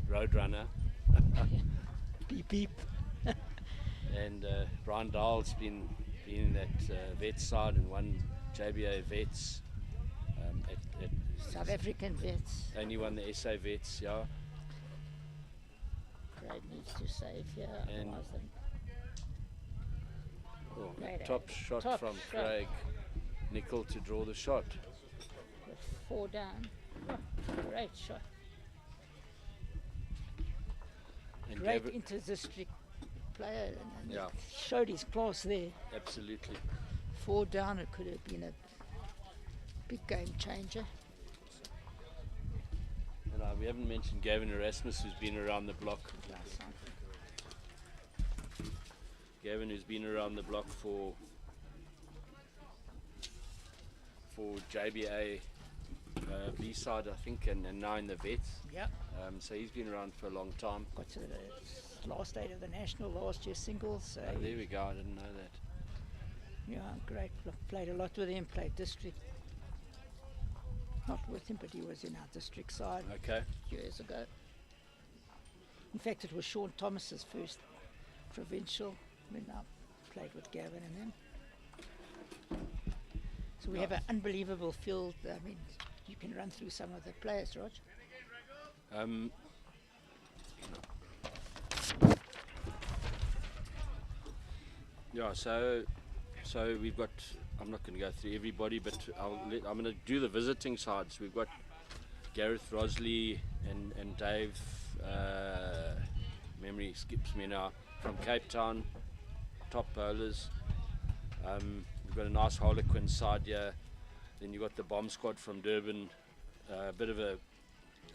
Roadrunner. Beep beep. And Brian Dahl's been in that vets side and won JBA vets. At South African vets. only won the SA vets, yeah. Craig needs to save here. And Great top age. shot Top from shot. Craig Nicol to draw the shot. With 4 down. Oh, great shot. And Great Gavin, inter-district player, and Yeah. he showed his class there. absolutely. 4 down, it could have been a big game changer. And we haven't mentioned Gavin Erasmus, who's been around the block. Last time. Gavin, who's been around the block for JBA B-side, I think, and now in the vets. Yeah. So he's been around for a long time. Got to the last 8 of the national last year singles. So There we go, I didn't know that. yeah, great. Played a lot with him. Played district. Not with him, but he was in our district side Okay. years ago. In fact, it was Sean Thomas's first provincial when I played with Gavin and them. So we have an unbelievable field. I mean, you can run through some of the players, Rog. Yeah, so we've got, I'm not going to go through everybody, but I'm going to do the visiting sides. We've got Gareth Rosley and Dave, memory skips me now, from Cape Town, top bowlers. We've got a nice Harlequin side here. Then you've got the bomb squad from Durban,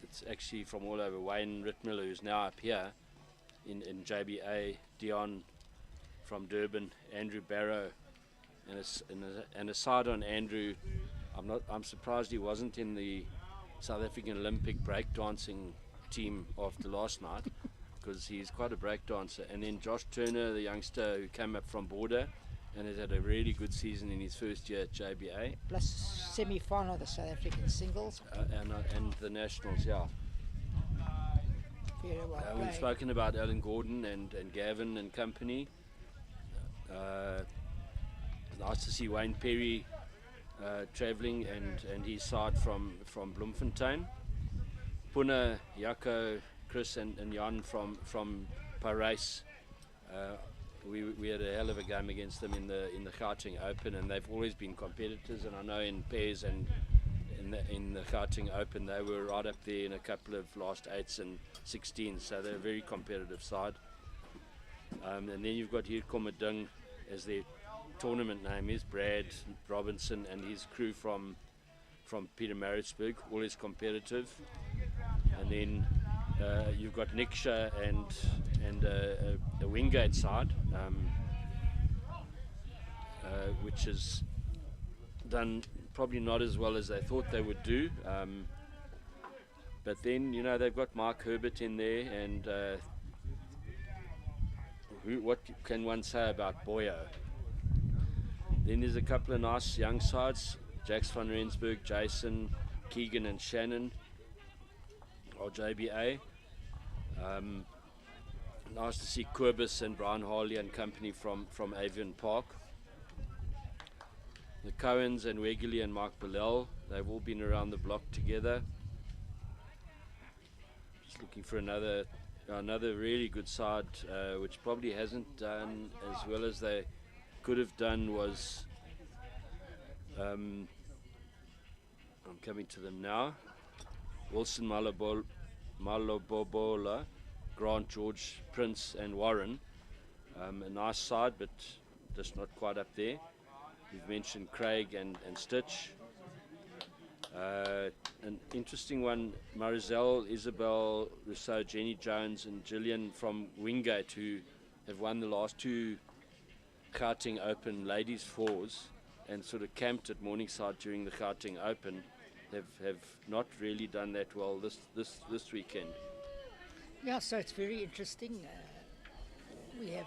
it's actually from all over. Wayne Ritmiller, who's now up here in JBA, Dion from Durban, Andrew Barrow, and a side on Andrew. I'm surprised he wasn't in the South African Olympic breakdancing team after last night, because he's quite a breakdancer. And then Josh Turner, the youngster who came up from Border, and has had a really good season in his first year at JBA Plus semi-final of the South African singles. and the nationals. Yeah, Very well we've played. spoken about Alan Gordon and Gavin and company. Nice to see Wayne Perry travelling and his side from Bloemfontein. Puna, Jaco, Chris and Jan from Paris. We had a hell of a game against them in the Gauteng Open, and they've always been competitors. And I know in pairs and in the Gauteng Open they were right up there in a couple of last 8s and 16s, so they're a very competitive side. And then you've got here Komadung as their tournament name is, Brad Robinson and his crew from Pietermaritzburg, always competitive. And then you've got Niksha and a Wingate side, which has done probably not as well as they thought they would do. But then, you know, they've got Mark Herbert in there, and what can one say about Boyo? Then there's a couple of nice young sides, Jax van Rensburg, Jason, Keegan and Shannon, or JBA. Nice to see Corbus and Brian Harley and company from Avian Park. The Cohens and Wegley and Mark Bellel, they've all been around the block together. Just looking for another really good side, which probably hasn't done as well as they could have done was, I'm coming to them now, Wilson Malobobola, Grant, George, Prince and Warren. A nice side, but just not quite up there. We've mentioned Craig and Stitch. An interesting one, Marizelle, Isabel, Rousseau, Jenny Jones and Gillian from Wingate, who have won the last 2 Gauteng Open ladies fours and sort of camped at Morningside during the Gauteng Open, have not really done that well this weekend. Yeah, so it's very interesting. We have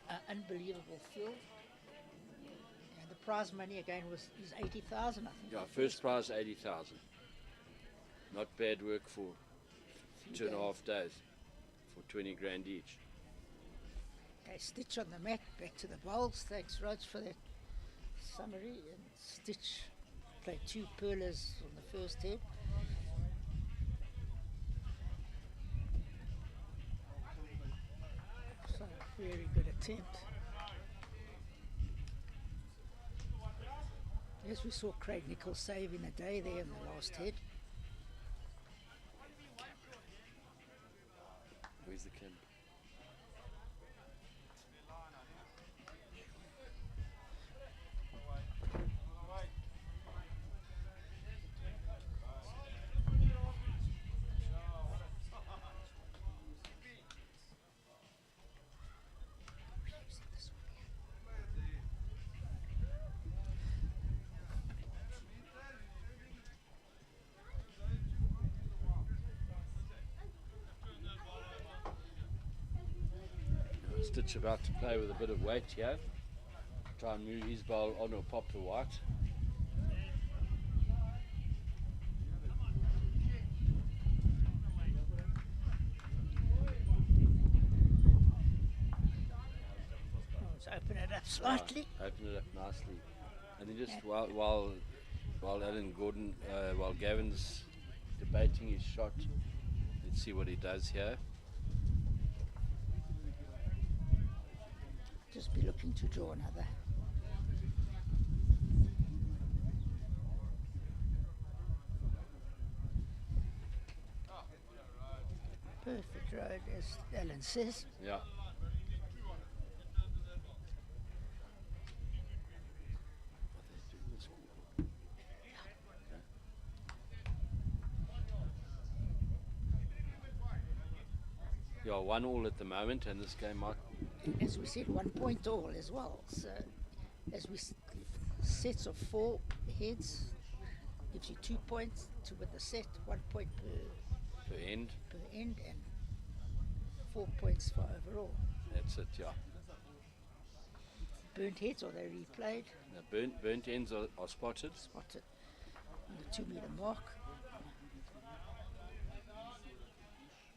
an unbelievable field. And the prize money again is 80,000, I think. Yeah, first prize 80,000. Not bad work for 2.5 days for 20 grand each. Okay, Stitch on the mat, back to the bowls. Thanks, Rog, for that summary. And Stitch played 2 pearlers on the first head. So, very good attempt. Yes, we saw Craig Nichols save in a day there in the last head. Where's the camera? Stitch about to play with a bit of weight here. Try and move his bowl on or pop the white. Let's open it up slightly. Open it up nicely. And then just while Alan Gordon, while Gavin's debating his shot, let's see what he does here. Just be looking to draw another. Perfect road, as Alan says. Yeah. Yeah, 1-1 at the moment, and this game might. As we said, 1 point all as well. So, as we sets of 4 heads gives you 2 points to win the set, 1 point per end, and 4 points for overall. That's it, yeah. burnt heads, or they replayed? The burnt ends are spotted. Spotted. On the 2 meter mark.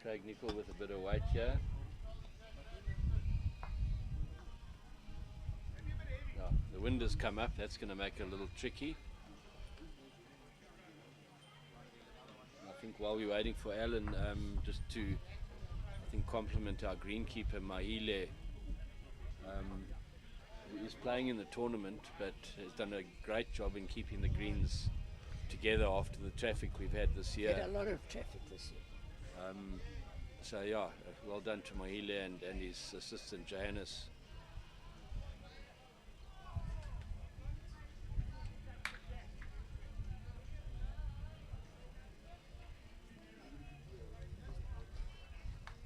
Craig Nickel with a bit of weight here. The wind has come up, that's going to make it a little tricky. I think while we're waiting for Alan, just to compliment our greenkeeper Mahile. He's playing in the tournament, but has done a great job in keeping the greens together after the traffic we've had this year. Had a lot of traffic this year. So yeah, well done to Mahile and his assistant Johannes.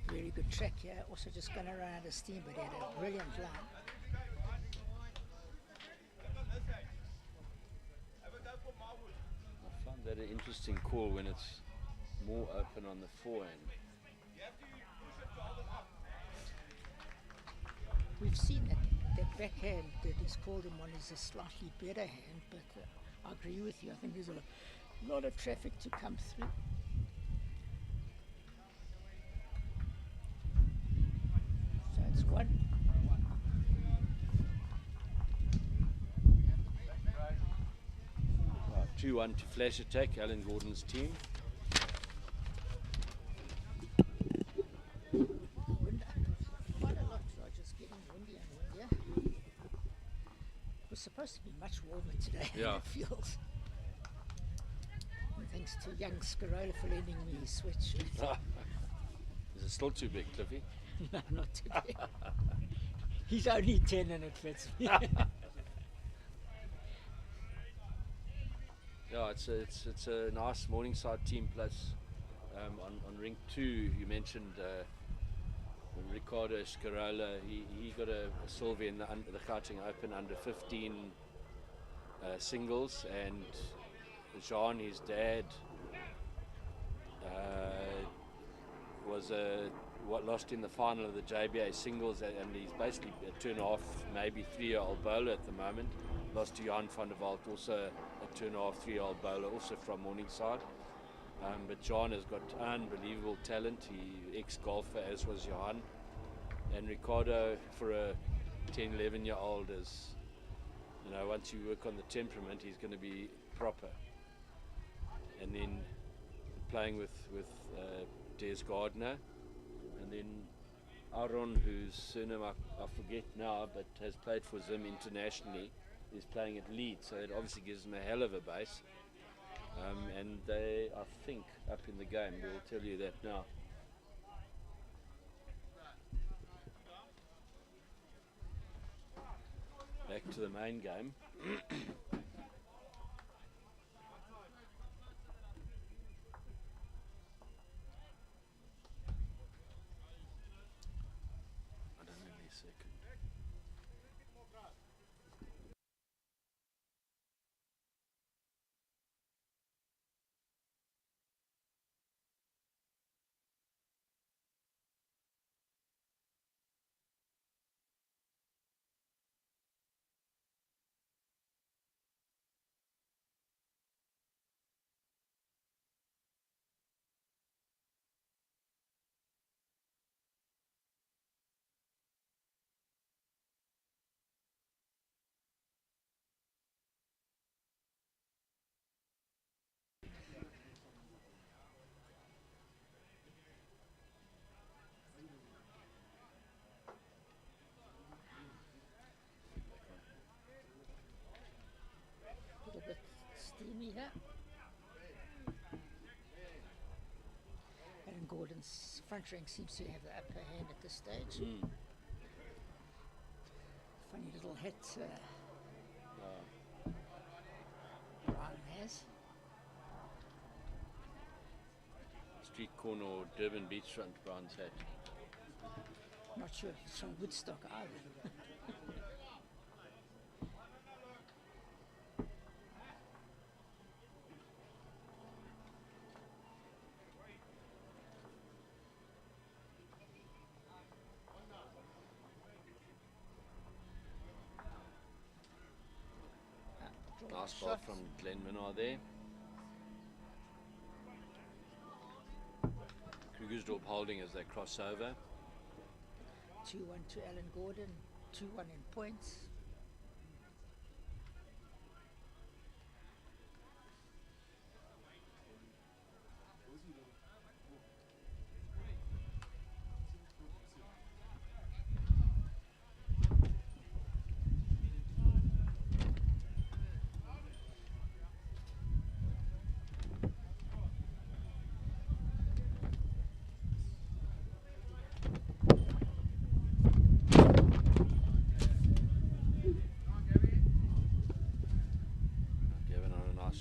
Very good track here. Also just gone around a steam, but he had a brilliant line. I found that an interesting call when it's more open on the forehand. We've seen that backhand that he's called him on is a slightly better hand, but I agree with you. I think there's a lot of traffic to come through. So it's 1. 2-1 to Flash Attack, Alan Gordon's team. Wind up quite a lot, Roger's getting windier and windier. It was supposed to be much warmer today in the fields. And thanks to young Scarola for lending me his sweatshirt. Is it still too big, Cliffy? No, not today. He's only 10 and it fits me. Yeah, it's a nice Morningside team. Plus on ring 2 you mentioned Ricardo Scarola. He got a silver in the Gauteng Open under 15 singles, and Jean, his dad, was lost in the final of the JBA singles, and he's basically a 2.5, maybe 3-year-old bowler at the moment. Lost to Jan van der Walt, also a 2.5, 3-year-old bowler, also from Morningside. But John has got unbelievable talent. He ex-golfer, as was Johan. And Ricardo, for a 10, 11-year-old, is, once you work on the temperament, he's going to be proper. And then playing with Des Gardner, and then Aaron, whose surname I forget now, but has played for Zim internationally, is playing at Leeds, so it obviously gives them a hell of a base. And they, I think, up in the game. We'll tell you that now. Back to the main game. Steamy here. And Gordon's front rank seems to have the upper hand at this stage. Funny little hat Brown has. Street corner or Durban beachfront Brown's hat. Not sure if it's from Woodstock either. Nice ball from Glenn Minnar there. Krugersdorp holding as they cross over. 2-1 to Alan Gordon, 2-1 in points.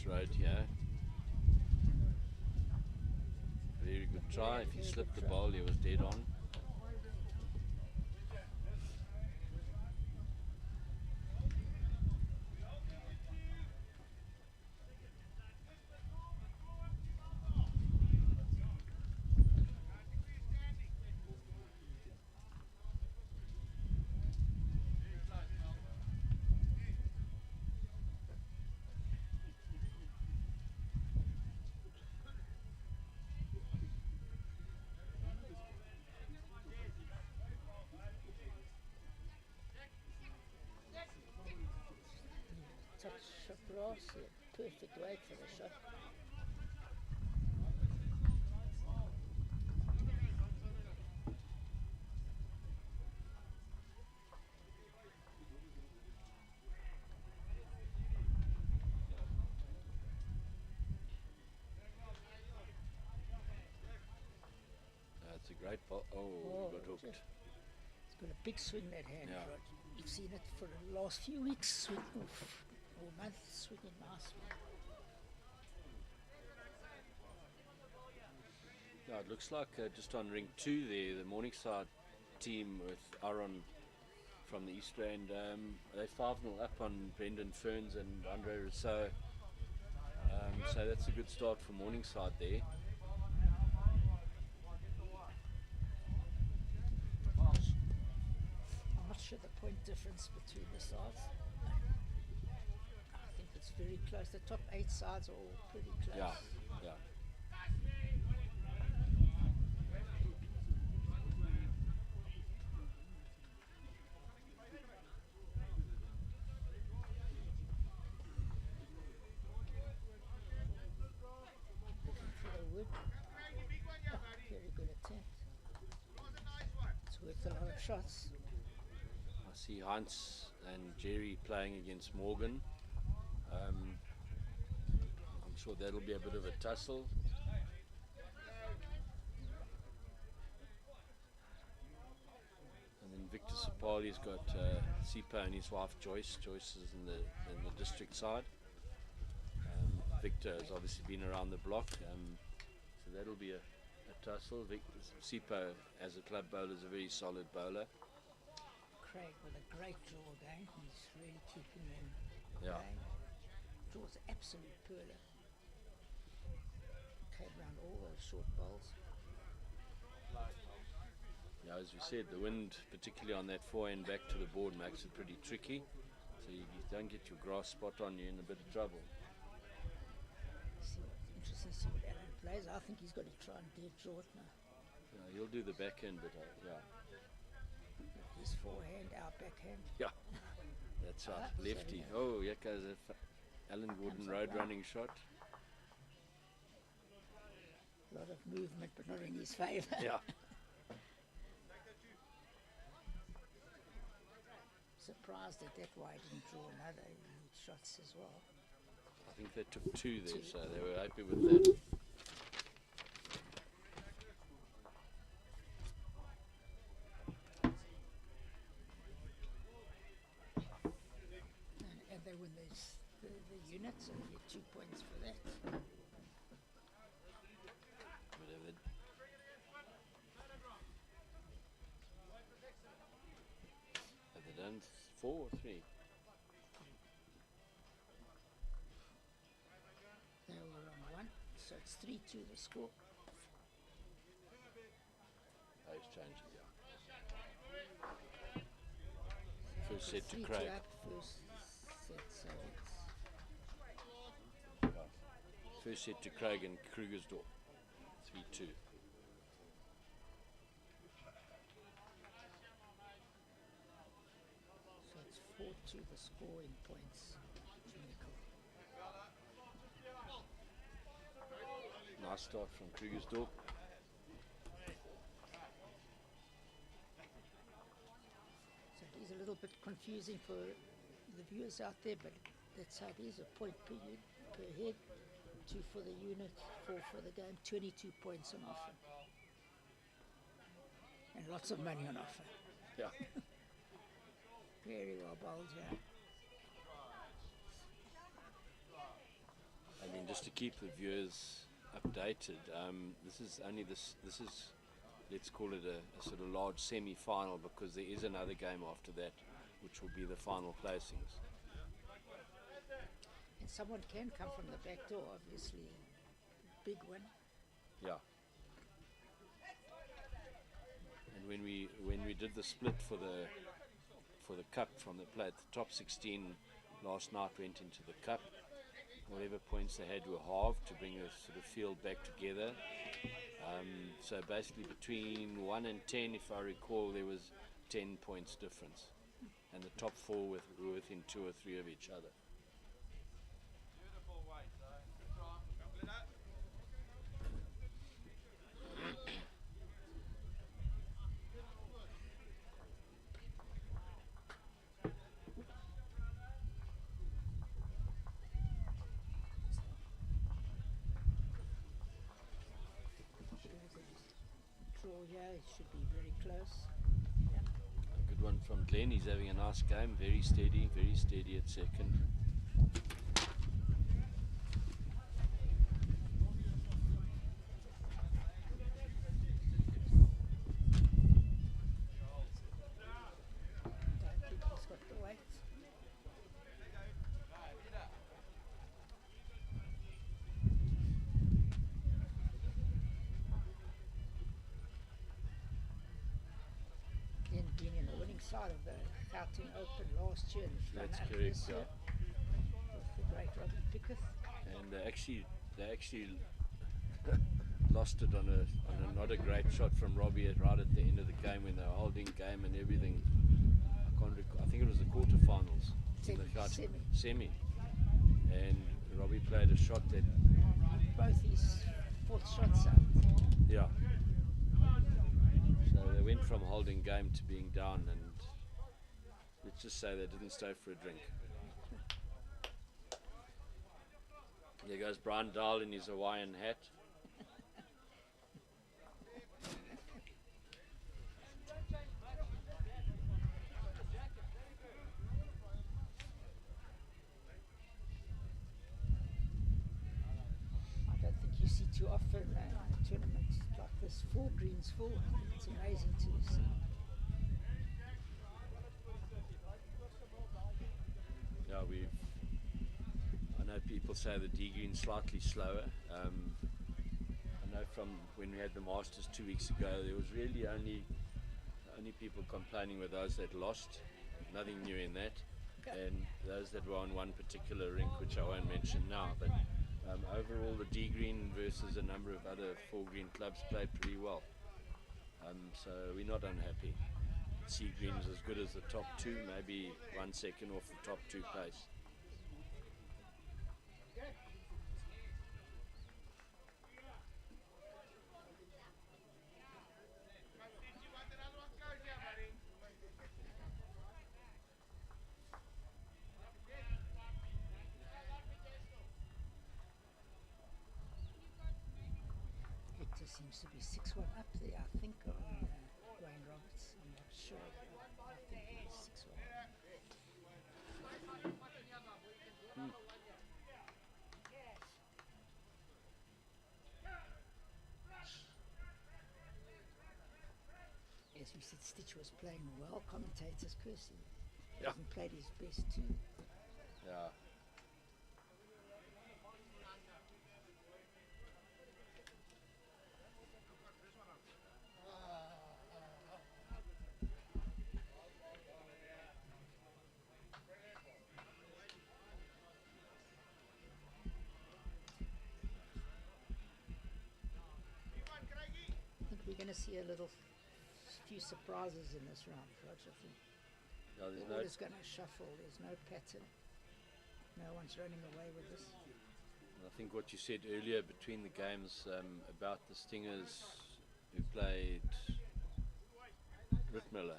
Road here. Very good try. If he slipped the ball, he was dead on. Touch across, perfect weight for the shot. That's a great ball. Oh, got hooked. It's got a big swing, that hand. Yeah. Rod. You've seen it for the last few weeks, swing, or months, swinging nicely. Yeah, it looks like just on ring 2 there, the Morningside team with Aaron from the East Rand, they're 5-0 up on Brendan Ferns and Andre Rousseau. So that's a good start for Morningside there. I'm not sure the point difference between the sides. I think it's very close. The top 8 sides are all pretty close. Yeah, yeah. Looking for the wood. Oh, very good attempt. It's worth a lot of shots. I see Heinz and Jerry playing against Morgan. I'm sure that'll be a bit of a tussle. And then Victor Sapali's got Sipa and his wife Joyce. Joyce is in the district side. Victor has obviously been around the block, so that'll be a tussle. Sipa, as a club bowler, is a very solid bowler. Craig with a great draw again. He's really keeping them Yeah. going. Draws absolute perler. Came around all those short bowls. Yeah, as we said, the wind, particularly on that forehand back to the board, makes it pretty tricky. So you don't get your grass spot on, you're in a bit of trouble. Interesting to see what Alan plays. I think he's got to try and dead draw it now. Yeah, he'll do the backhand, but yeah. His forehand, our backhand. Yeah, that's right. Ah, Lefty. so, Oh, here goes Alan Gordon Comes up road well. running shot. A lot of movement, but not in his favour. Yeah. Surprised that wide didn't draw another. He needs shots as well. I think they took 2 there, so they were happy with that. And they win the units, and you get 2 points for that. Whatever. Have they done 4 or 3? They were on 1, so it's 3-2 the score. Oh, he's changed it, yeah. First set to 3-2 Craig. up, first set, so it's First set to Craig and Krugersdorp, 3-2. So it's 4-2 the scoring points. Michael. Nice start from Krugersdorp. So it is a little bit confusing for the viewers out there, but that's how it is. A point per head, 2 for the unit, 4 for the game, 22 points on offer. And lots of money on offer. Yeah. Very well bowled, yeah. I mean, just to keep the viewers updated, this is let's call it a sort of large semi-final, because there is another game after that, which will be the final placings. And someone can come from the back door, obviously. Big one. Yeah. And when we did the split for the cup from the play, the top 16 last night went into the cup. Whatever points they had were halved to bring the sort of field back together. So basically between 1 and 10, if I recall, there was 10 points difference. And the top 4 were within 2 or 3 of each other. Yeah, it should be very close. Yeah. A good one from Glenn. He's having a nice game. Very steady at second. Don't think he's got the weight. Being in the winning side of the Gauteng Open last year. That's correct, yeah. With the great Robbie Pickett. And they actually lost it on a not a great shot from Robbie right at the end of the game when they were holding game and everything. I think it was the quarterfinals. Semi. And Robbie played a shot that Both his fourth shots out. yeah. So they went from holding game to being down, and let's just say they didn't stay for a drink. There goes Brian Dahl in his Hawaiian hat. I don't think you see too often tournaments like this, 4 greens full. It's amazing to see. Yeah, I know people say the D green's slightly slower. I know from when we had the Masters 2 weeks ago, there was really only people complaining were those that lost. Nothing new in that. And those that were on one particular rink, which I won't mention now, but overall the D green versus a number of other 4 green clubs played pretty well. So we're not unhappy. C green's as good as the top 2, maybe 1 second off the top 2 pace. Seems to be 6-1 up there, I think, on Wayne Roberts. I'm not sure. I think it is 6-1. As we said, Stitch was playing well. Commentators curse him. He hasn't played his best too. Yeah. going to see a few surprises in this round, Roger. I think No, the order's going to shuffle. There's no pattern. No one's running away with this. I think what you said earlier between the games about the Stingers who played Ritmiller,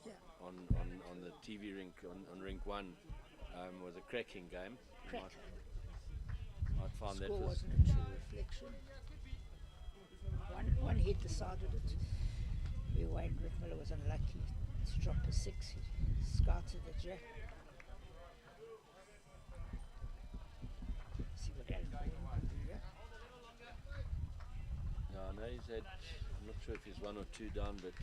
Yeah. on the TV rink on rink 1 was a cracking game. Crack. I'd find The that score was wasn't a true reflection. One hit decided it. Where Wayne Ritmiller was unlucky to drop a 6. He scouted the jack. See what Alan Gordon can do there. I know he's had, I'm not sure if he's 1 or 2 down, but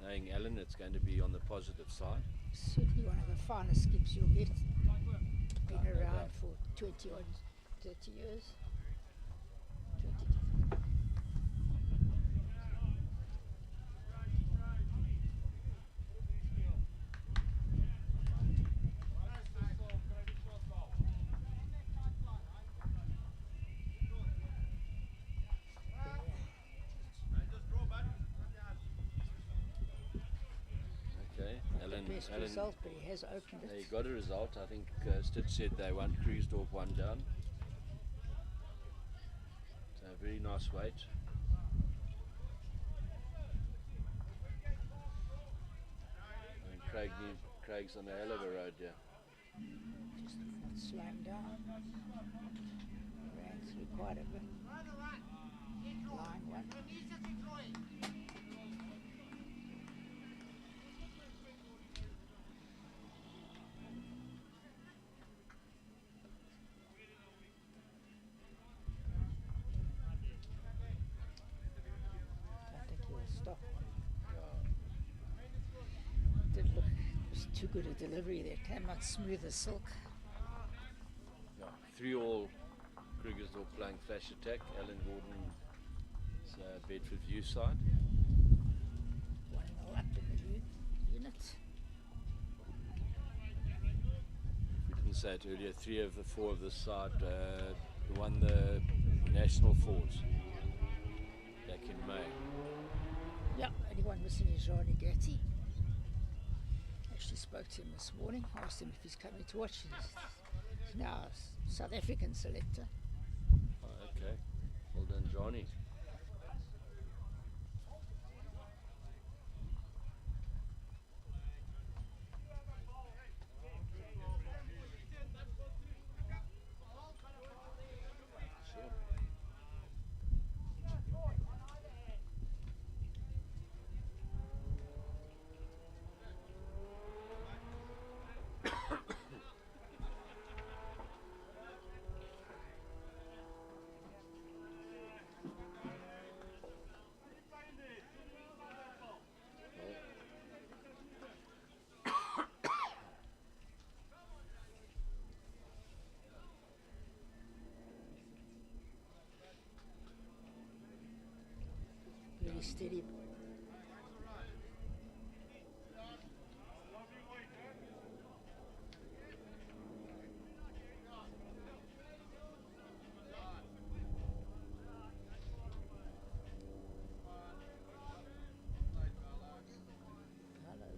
knowing Alan, it's going to be on the positive side. Certainly one of the finest skips you'll get. Been around for 20 or 30 years. 20 to Okay, Alan, best result, but he has opened he it. got a result. I think Stitch said they won cruised off 1 down. So very nice weight. And Craig's on a hell of a road, yeah. Just not slowing down. Ran through quite a bit. Line 1. I think he'll stop. Didn't look, it was too good a delivery there. Came out smooth as silk. Yeah, 3 all. Krugersdorp playing flash attack. Alan Gordon's Bedford View side. 1-0 up in the unit. We didn't say it earlier. 3 of the 4 of this side won the National Fours back in May. Yeah, anyone missing is Johnny Gatti. Actually spoke to him this morning, asked him if he's coming to watch. He's now a South African selector. Oh, okay. Well done, Johnny. Very steady.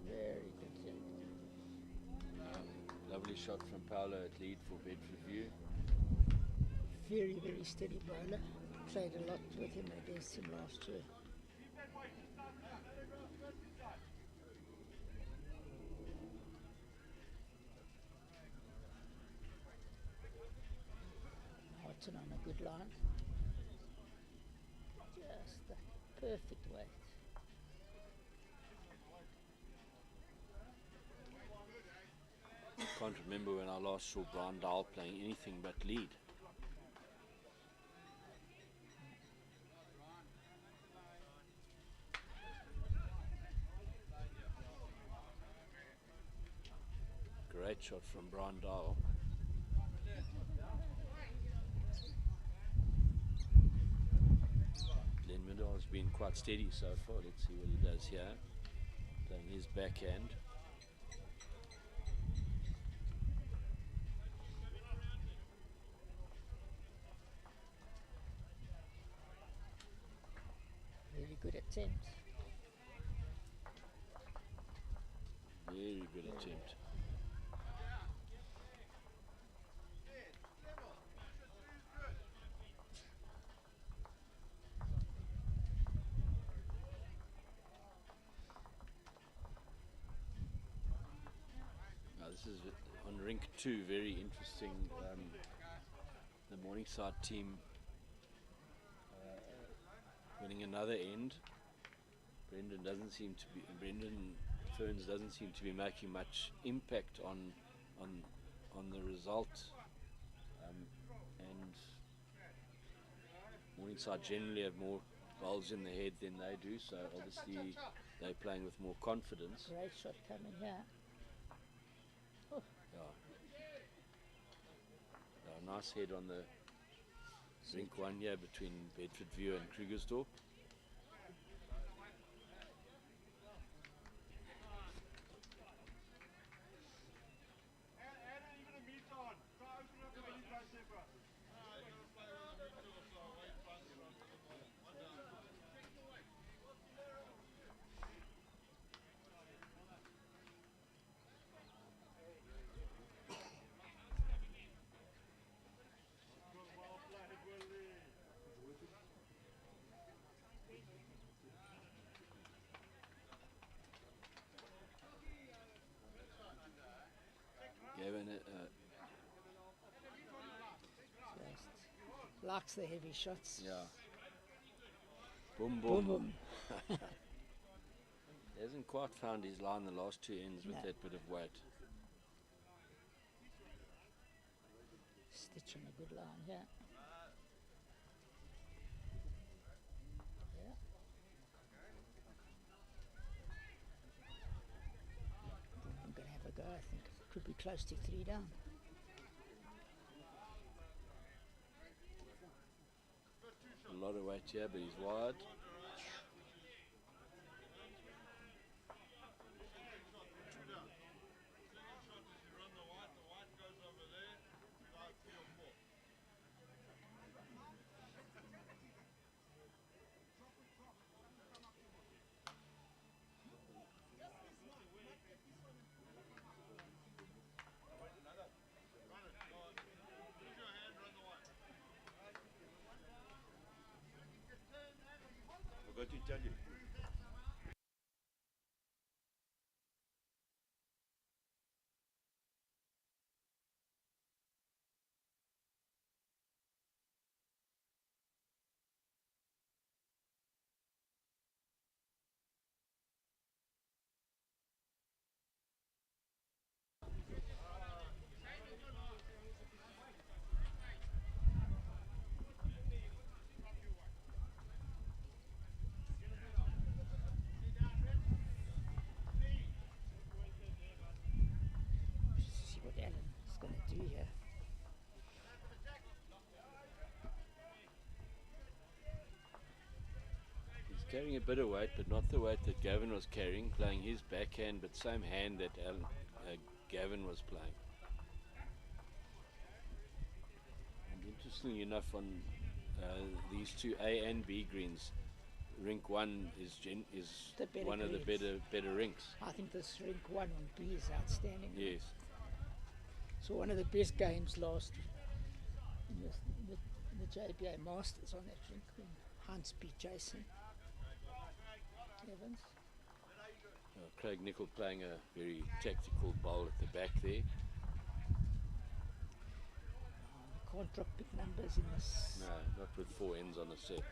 Very good. Lovely shot from Paolo at lead for Bedford View. Very, very steady bowler. Played a lot with him and against him last year. Horton on a good line. Just the perfect weight. Can't remember when I last saw Brian Dahl playing anything but lead. Great shot from Brian Dahl. Glenn Middle has been quite steady so far. Let's see what he does here. Playing his backhand. Very good attempt. Very good attempt. Now this is on rink 2, very interesting. The Morningside team winning another end. Brendan Ferns doesn't seem to be making much impact on the result, and Morningside generally have more bowls in the head than they do, so obviously they're playing with more confidence. Great shot coming here. Oh. Yeah, nice head on the rink 1 here between Bedford View and Krugersdorp. Gavin Just likes the heavy shots. yeah. Boom, Boom, boom. boom. He hasn't quite found his line the last 2 ends with No. that bit of weight. Stitch on a good line here. Yeah. I'm going to have a go, I think. Could be close to 3 down. A lot of weight here, but he's wide. Forgot to tell you. See what Alan is going to do here. He's carrying a bit of weight, but not the weight that Gavin was carrying, playing his backhand, but same hand that Gavin was playing. And interestingly enough, on these 2 A and B greens, rink 1 is The better one of the greens. better rinks. I think this rink 1 on B is outstanding. Yes. So one of the best games last in the JBA Masters on that rink when Hans beat Jason Evans. Craig Nicol playing a very tactical bowl at the back there. You can't drop big numbers in this. No, not with 4 ends on a set.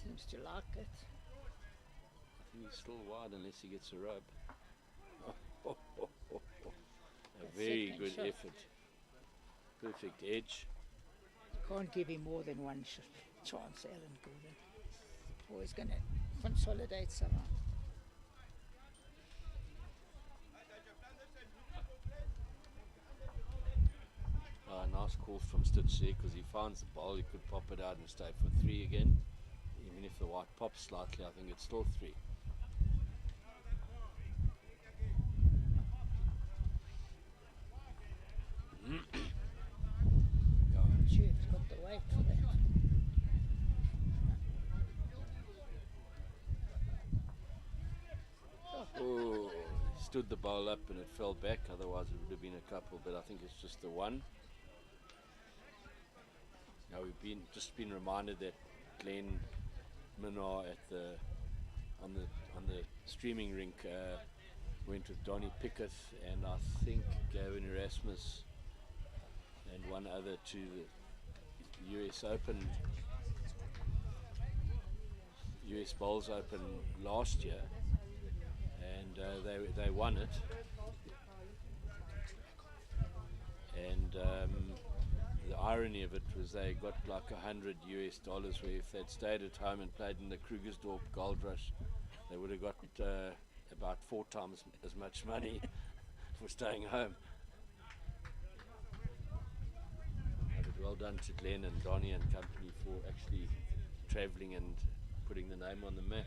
Seems to like it. I think he's still wide unless he gets a rub. A very second good shot. effort. Perfect edge. Can't give him more than one chance, Alan Gordon. Or he's going to consolidate somehow. Nice call from Stitch there because he finds the ball, he could pop it out and stay for 3 again. Even if the white pops slightly, I think it's still 3. Sure, he's got the weight for that. Oh, stood the bowl up and it fell back. Otherwise, it would have been a couple. But I think it's just the one. Now we've just been reminded that Glenn Minar on the streaming rink went with Donnie Pickett and I think Gavin Erasmus and one other to the US Open, US Bowls Open last year, and they won it. And the irony of it was they got like $100 US, where if they'd stayed at home and played in the Krugersdorp Gold Rush, they would have got about 4 times as much money for staying home. But well done to Glenn and Donnie and company for actually travelling and putting the name on the map.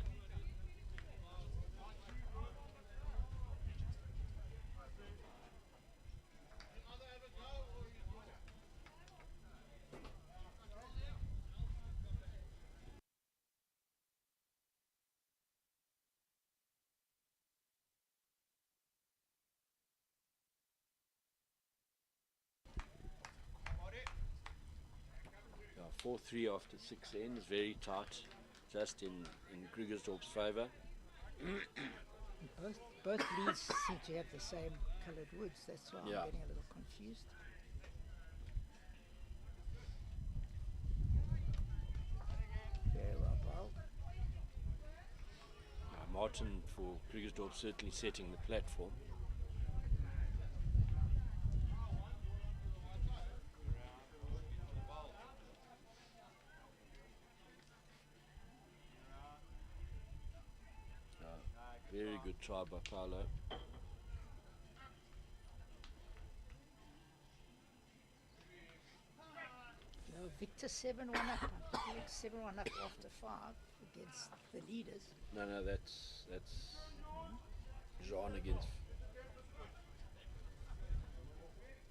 Yeah, 4-3 after 6 ends, very tight, just in Krugersdorp's favour. Both leads seem to have the same coloured woods. That's why Yeah. I'm getting a little confused. Very well bowled. Martin for Krugersdorp certainly setting the platform. Very good try by Paolo. No, Victor 7-1 up. 7-1 up after 5 against the leaders. No, that's Jean against.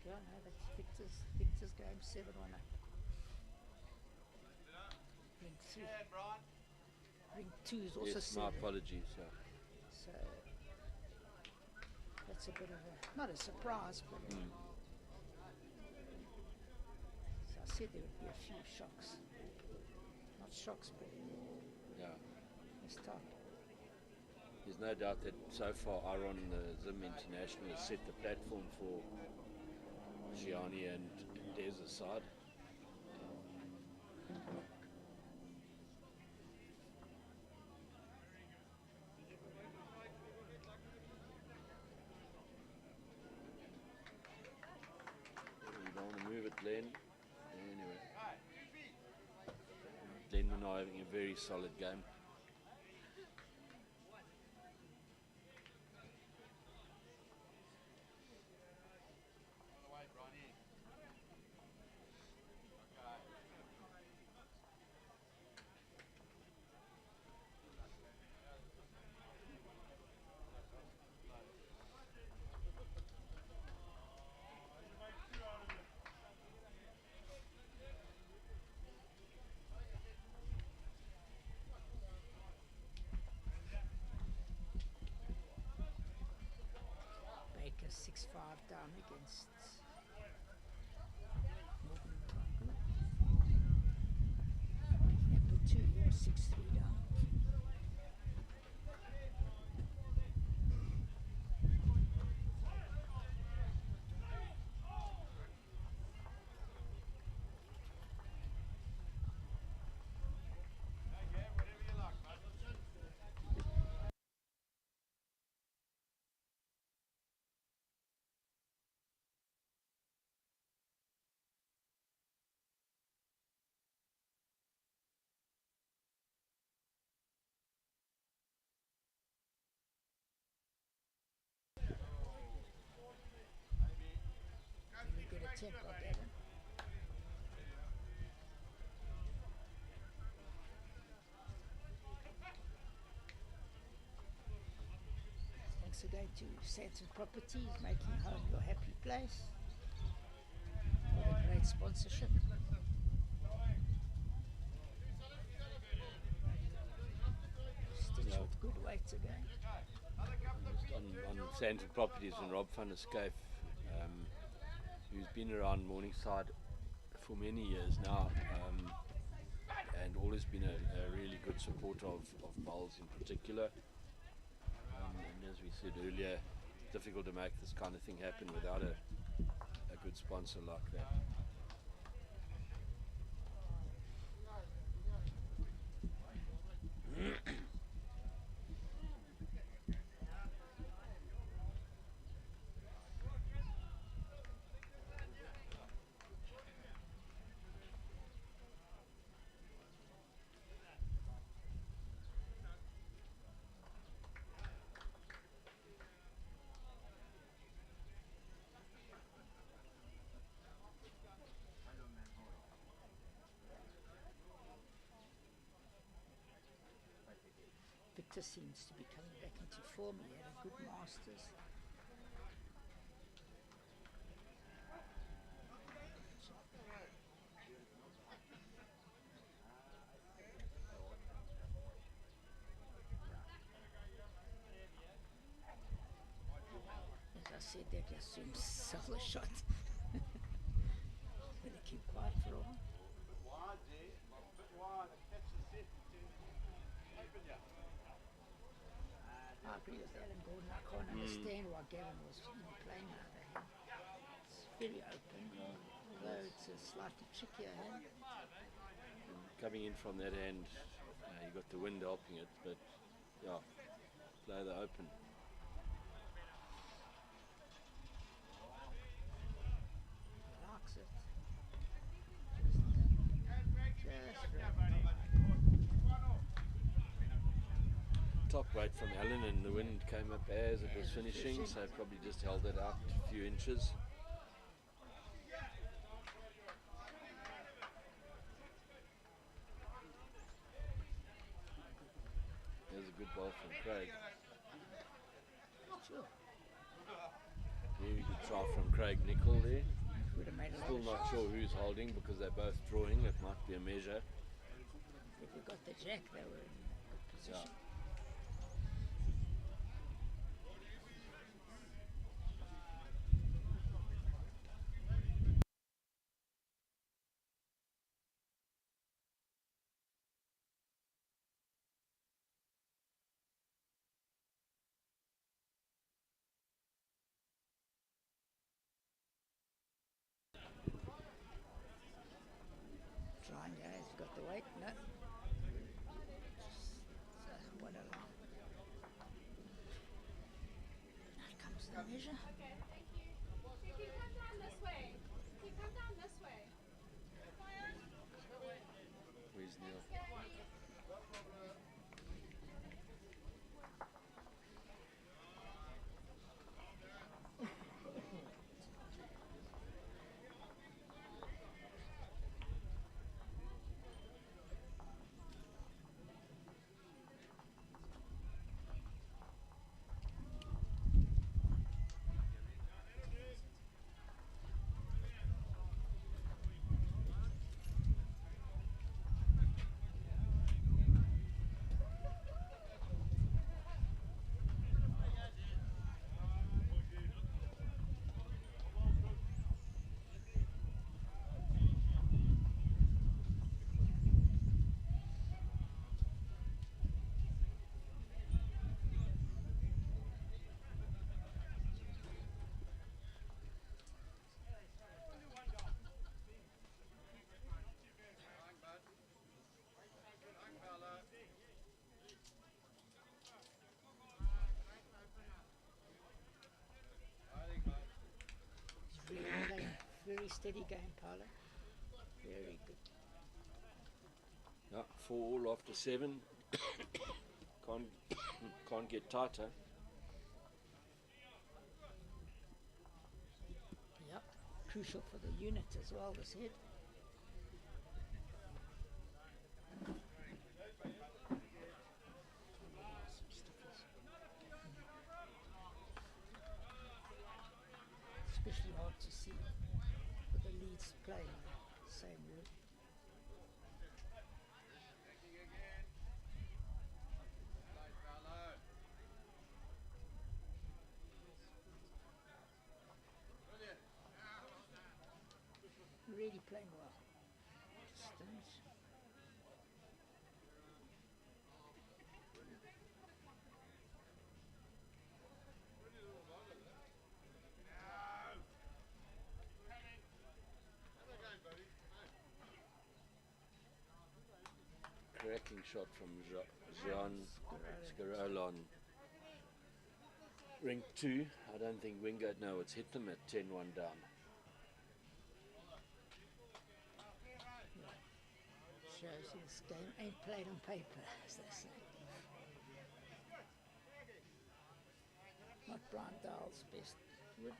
Yeah, no, that's Victor's game 7-1 up. Ring 3. Ring 2 is also Yes, 7. my apologies. Yeah. So that's a bit of a, not a surprise, but so I said there would be a few shocks. Not shocks, but Yeah. it's tough. There's no doubt that so far Aaron, the Zim International, has set the platform for Gianni and Dez's side. You don't want to move it, Glenn. Anyway. Glenn and I having a very solid game. Baker 6-5 down against number 2, you're 6-3 down. Really good attempt by Gavin. Thanks again to Santon Properties, making home your happy place. What a great sponsorship. Stitch with good weight again. on Sandton Properties and Rob van der Scaife, who's been around Morningside for many years now, and always been a really good supporter of bowls in particular. And as we said earlier, difficult to make this kind of thing happen without a good sponsor like that. Victor seems to be coming back into form. He had a good Masters. As I said, they just soon sell the shot. Better keep quiet for a while. I agree with Alan Gordon. I can't understand why Gavin was playing out of hand. It's very open, although it's a slightly trickier hand. Coming in from that end, you got the wind helping it, but yeah, play the open. Likes it. Top weight from Alan, and the wind came up as it was finishing, so probably just held it out a few inches. There's a good ball from Craig. Sure. Very good try from Craig Nicol there. Would have made a lot Still of not shots. sure who's holding because they're both drawing. It might be a measure. If we got the jack, they were in a good position. Trying, yeah, he's got the weight, no. What a line. Now comes the measure. Okay, thank you. You can come down this way. You can come down this way. Where's Neil? Very steady game, Paolo. Very good. Yeah, 4 all after 7. Can't get tighter. Yep. Crucial for the unit as well, this head. Especially hard to see with the leads playing the same room. playing well. Distance. Cracking shot from Jean Scarola on ring 2. I don't think Wingard know it's hit them at 10-1 down. Shows this game ain't played on paper, as they say. Not Brian Dowell's best wood.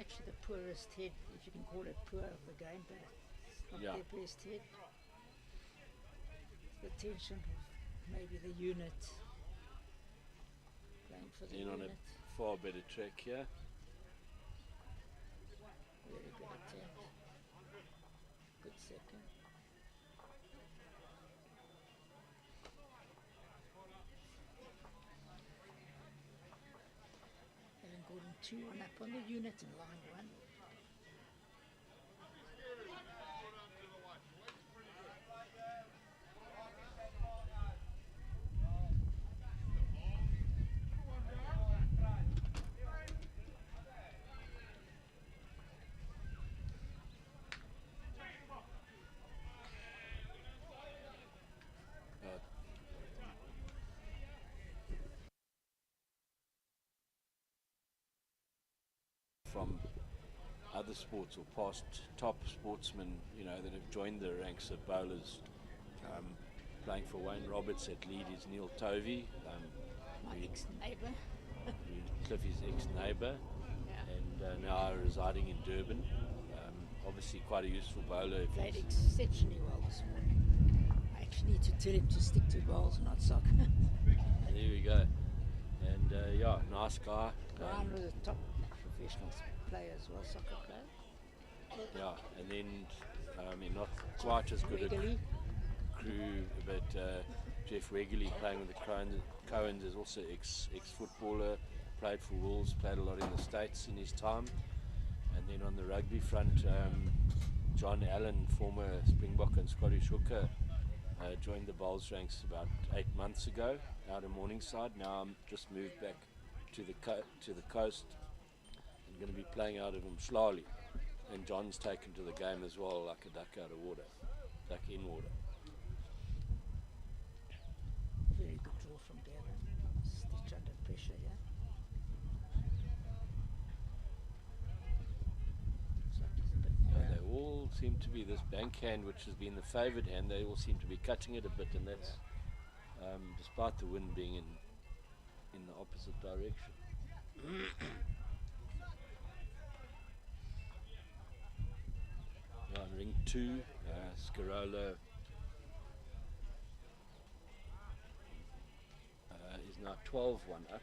Actually, the poorest head, if you can call it poor, of the game, but it's not Yeah. their best head. The tension of maybe the unit playing for the In on unit. a far better track here. Very good attempt. Good second. Ellen Gordon 2 and up on the unit in line 1. From other sports or past top sportsmen, you know, that have joined the ranks of bowlers. Playing for Wayne Roberts at lead is Neil Tovey, My ex-neighbour. Cliffy's ex-neighbour, Yeah. and now residing in Durban. Obviously quite a useful bowler. If Played he's- exceptionally well this morning. I actually need to tell him to stick to bowls, not soccer. There we go. And yeah, nice guy. Brian was a top professional player as well, soccer player. Yeah, and then not quite as good a Regularly. crew, but Jeff Wegley playing with the Cohens is also ex-footballer, played for Wolves, played a lot in the States in his time. And then on the rugby front, John Allen, former Springbok and Scottish hooker, joined the bowls ranks about 8 months ago out of Morningside. Now I'm just moved back to the coast. I'm going to be playing out of Umhlali, and John's taken to the game as well, like a duck out of water, duck in water. Very good draw from Gavin. Stitch under pressure, yeah. Looks like he's a bit They all seem to be this bank hand, which has been the favoured hand. They all seem to be cutting it a bit, and that's despite the wind being in the opposite direction. Yeah, ring 2, Scarola is now 12-1 up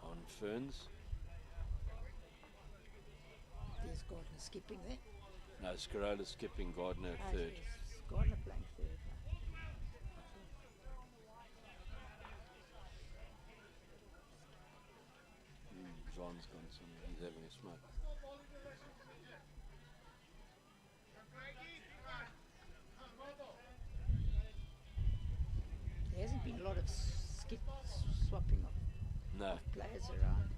on Ferns. There's Gardner skipping there. No, Scarola skipping, Gardner third. Yes, Gardner playing third. John's gone somewhere, he's having a smoke. There hasn't been a lot of swapping of No, players around.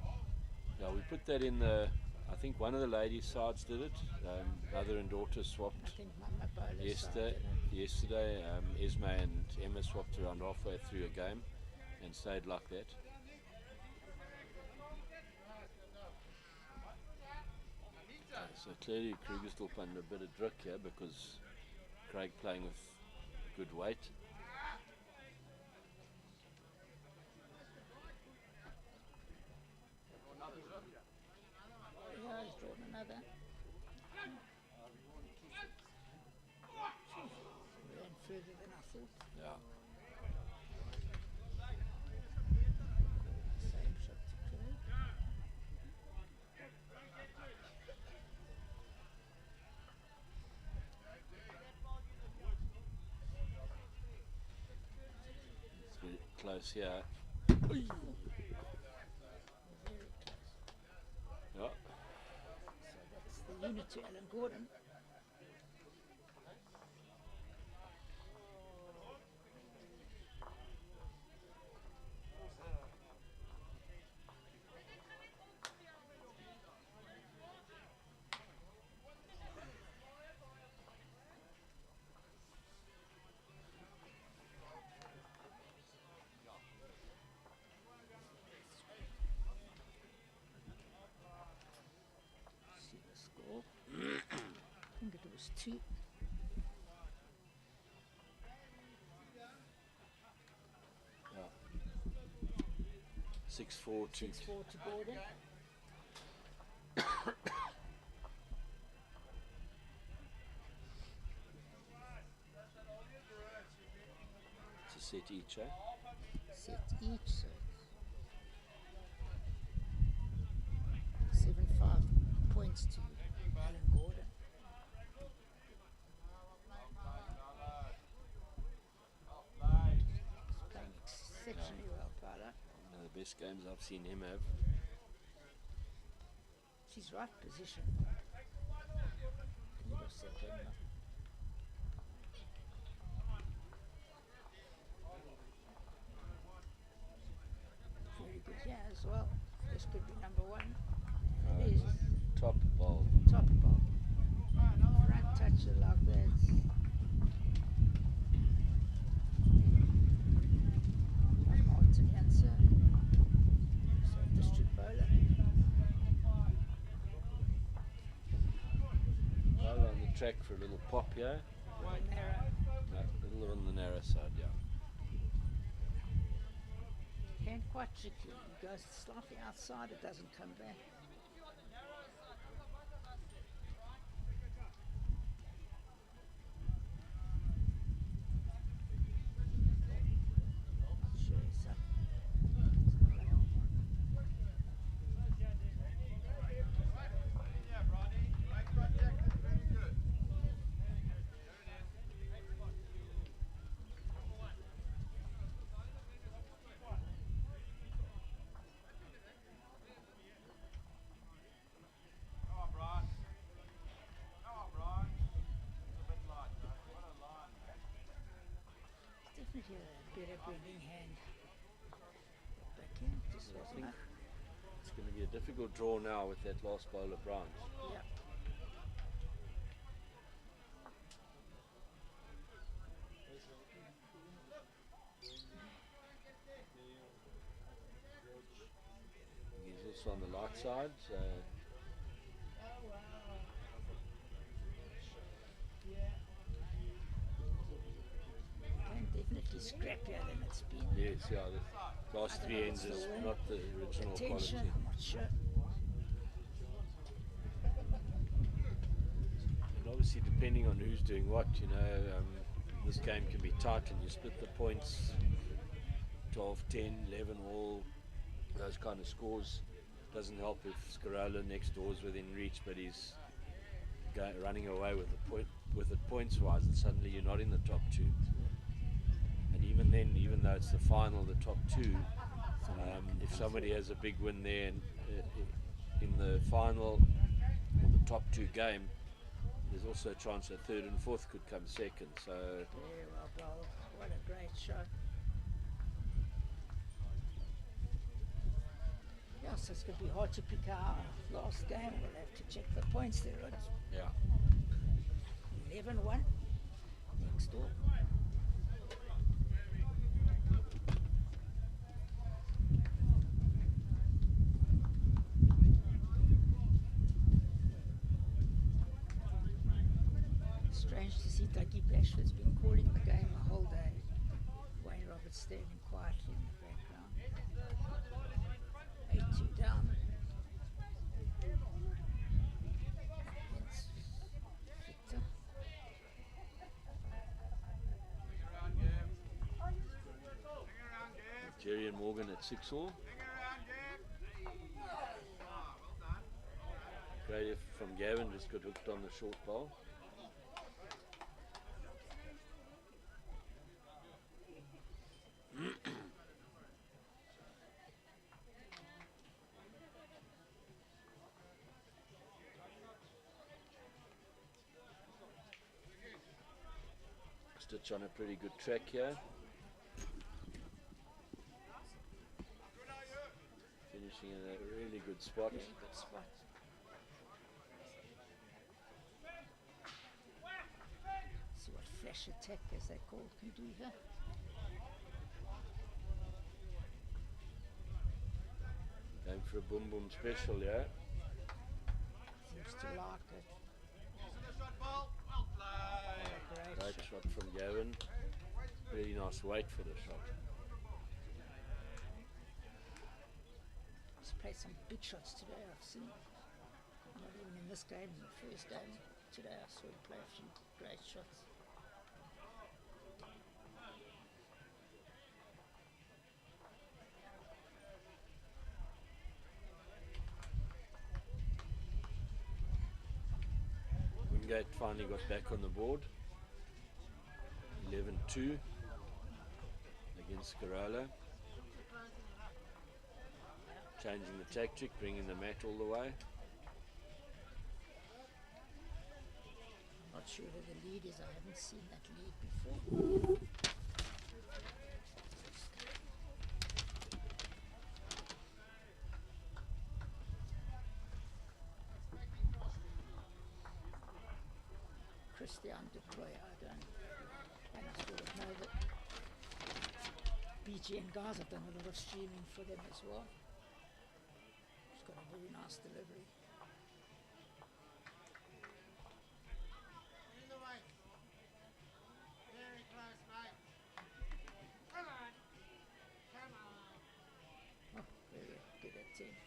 yeah, we put that in the, I think one of the ladies' sides did it. Mother and daughter I swapped think Mama Bowler yesterday. Esme and Emma swapped around halfway through a game and stayed like that. So clearly Kruger's still playing a bit of druk here because Craig playing with good weight. Yeah, he's drawn another. Ran further than I thought. Yeah. Same shot to Craig. It's very close here. Very close. Yeah. So that's the unit to Alan Gordon. See the score. I think it was 2. Yeah. 6-4 to 6-4 to Gordon. set each, eh? Set each, so 7-5 points to Alan Gordon. He's playing exceptionally well, Paolo. One of the best games I've seen him have. It's his right position. He'd have set him up. Very good, yeah, as well. This could be number 1. It is. Top ball. Top ball. Front toucher like that. Martin Jansen. So district bowler. Well on the track for a little pop here. Narrow. No, a little on the narrow side, yeah. And quite tricky. It goes slightly outside, it doesn't come back. Sure, it's up. Definitely a better bending hand. Back in, just I wasn't think enough. it's going to be a difficult draw now with that last bowler Brown. Yeah. He's also on the light side, so And definitely scrappier than it's been. yes, yeah, the last I don't 3 know ends what's is the word. not the original Attention, quality. I'm not sure. And obviously depending on who's doing what, you know, this game can be tight and you split the points 12, 10, 11 all, those kind of scores. Doesn't help if Scarola next door is within reach, but he's running away with it points wise, and suddenly you're not in the top 2. And even then, even though it's the final, the top 2, if somebody has a big win there in the final or the top 2 game, there's also a chance that 3rd and 4th could come second. So Very well bowled. What a great shot. Yeah, so it's going to be hard to pick our last game. We'll have to check the points there, right? yeah, 11-1 next door. Strange to see Dougie Bashford's been calling the game the whole day. Wayne Roberts standing quietly in the background. 8-2 down. Against Victor. Jerry and Morgan at 6-all. Great effort from Gavin, just got hooked on the short ball. Stitch on a pretty good track here. Finishing in a really good spot. Really good spot. See what flash attack, as they call, can do here. Going for a boom boom special, yeah. Seems to like it. Great shot from Gavin. Really nice weight for the shot. He's played some big shots today, I've seen. Not even in this game, in the first game today I saw him play a few great shots. Wingate finally got back on the board. 11-2 against Corolla. Changing the tactic, bringing the mat all the way. I'm not sure who the lead is, I haven't seen that lead before. Christian Deploy, I sort of know that BGN guys have done a lot of streaming for them as well. He's got a very nice delivery. Very close, mate. Come on. Come on. Oh, very good attempt.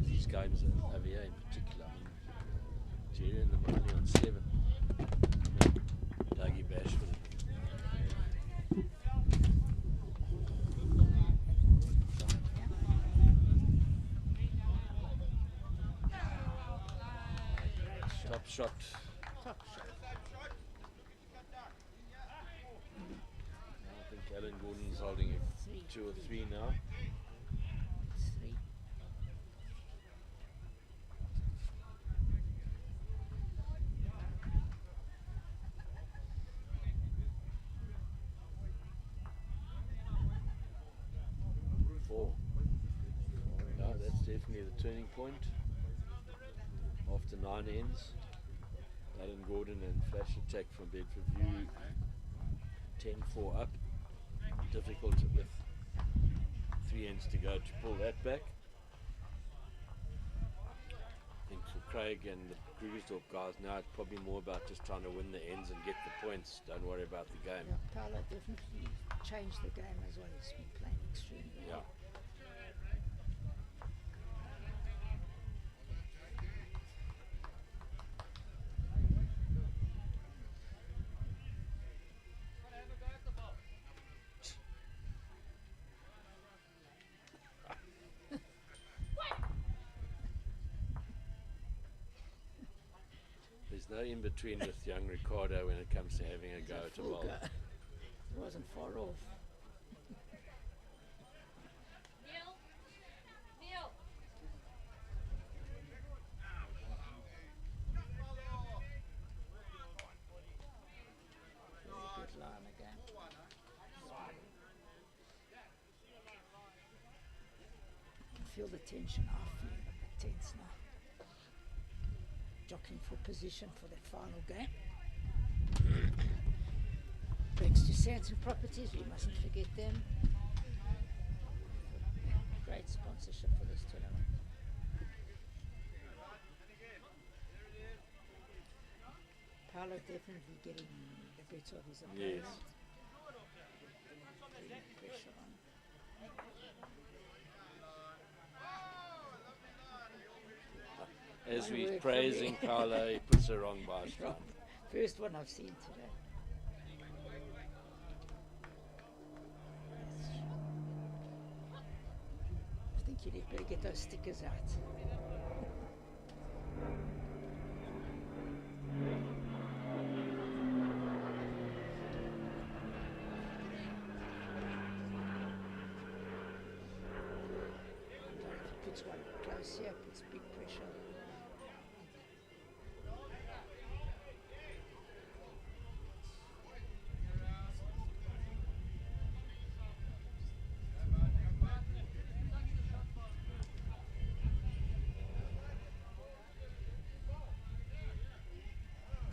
These games over here in particular, I mean, Jerry and them are only on 7. And then Dougie Bashford. Top shot. Top shot. I think Alan Gordon's holding a 2 or 3 now. 3. 4. Yeah, that's definitely the turning point. After 9 ends, Alan Gordon and Flash Attack from Bedford View 10-4 up. Difficult with 3 ends to go to pull that back. I think for Craig and the Krugersdorp guys now it's probably more about just trying to win the ends and get the points. Don't worry about the game. Yeah, Paolo definitely changed the game as well. He's been playing extremely well. There's no in between with young Ricardo when it comes to having a go at a ball. It wasn't far off. Neil. Neil. feel the tension. I feel a bit tense now. Jockeying for position for that final game. Thanks to Sands and Properties, we mustn't forget them. Great sponsorship for this tournament. Paolo definitely getting the better of his opponent. Yes. Putting pressure on. As One we're word praising from me. Paolo, he puts the wrong bars down. First one I've seen today. I think you'd better get those stickers out. If he puts one close here, puts big pressure.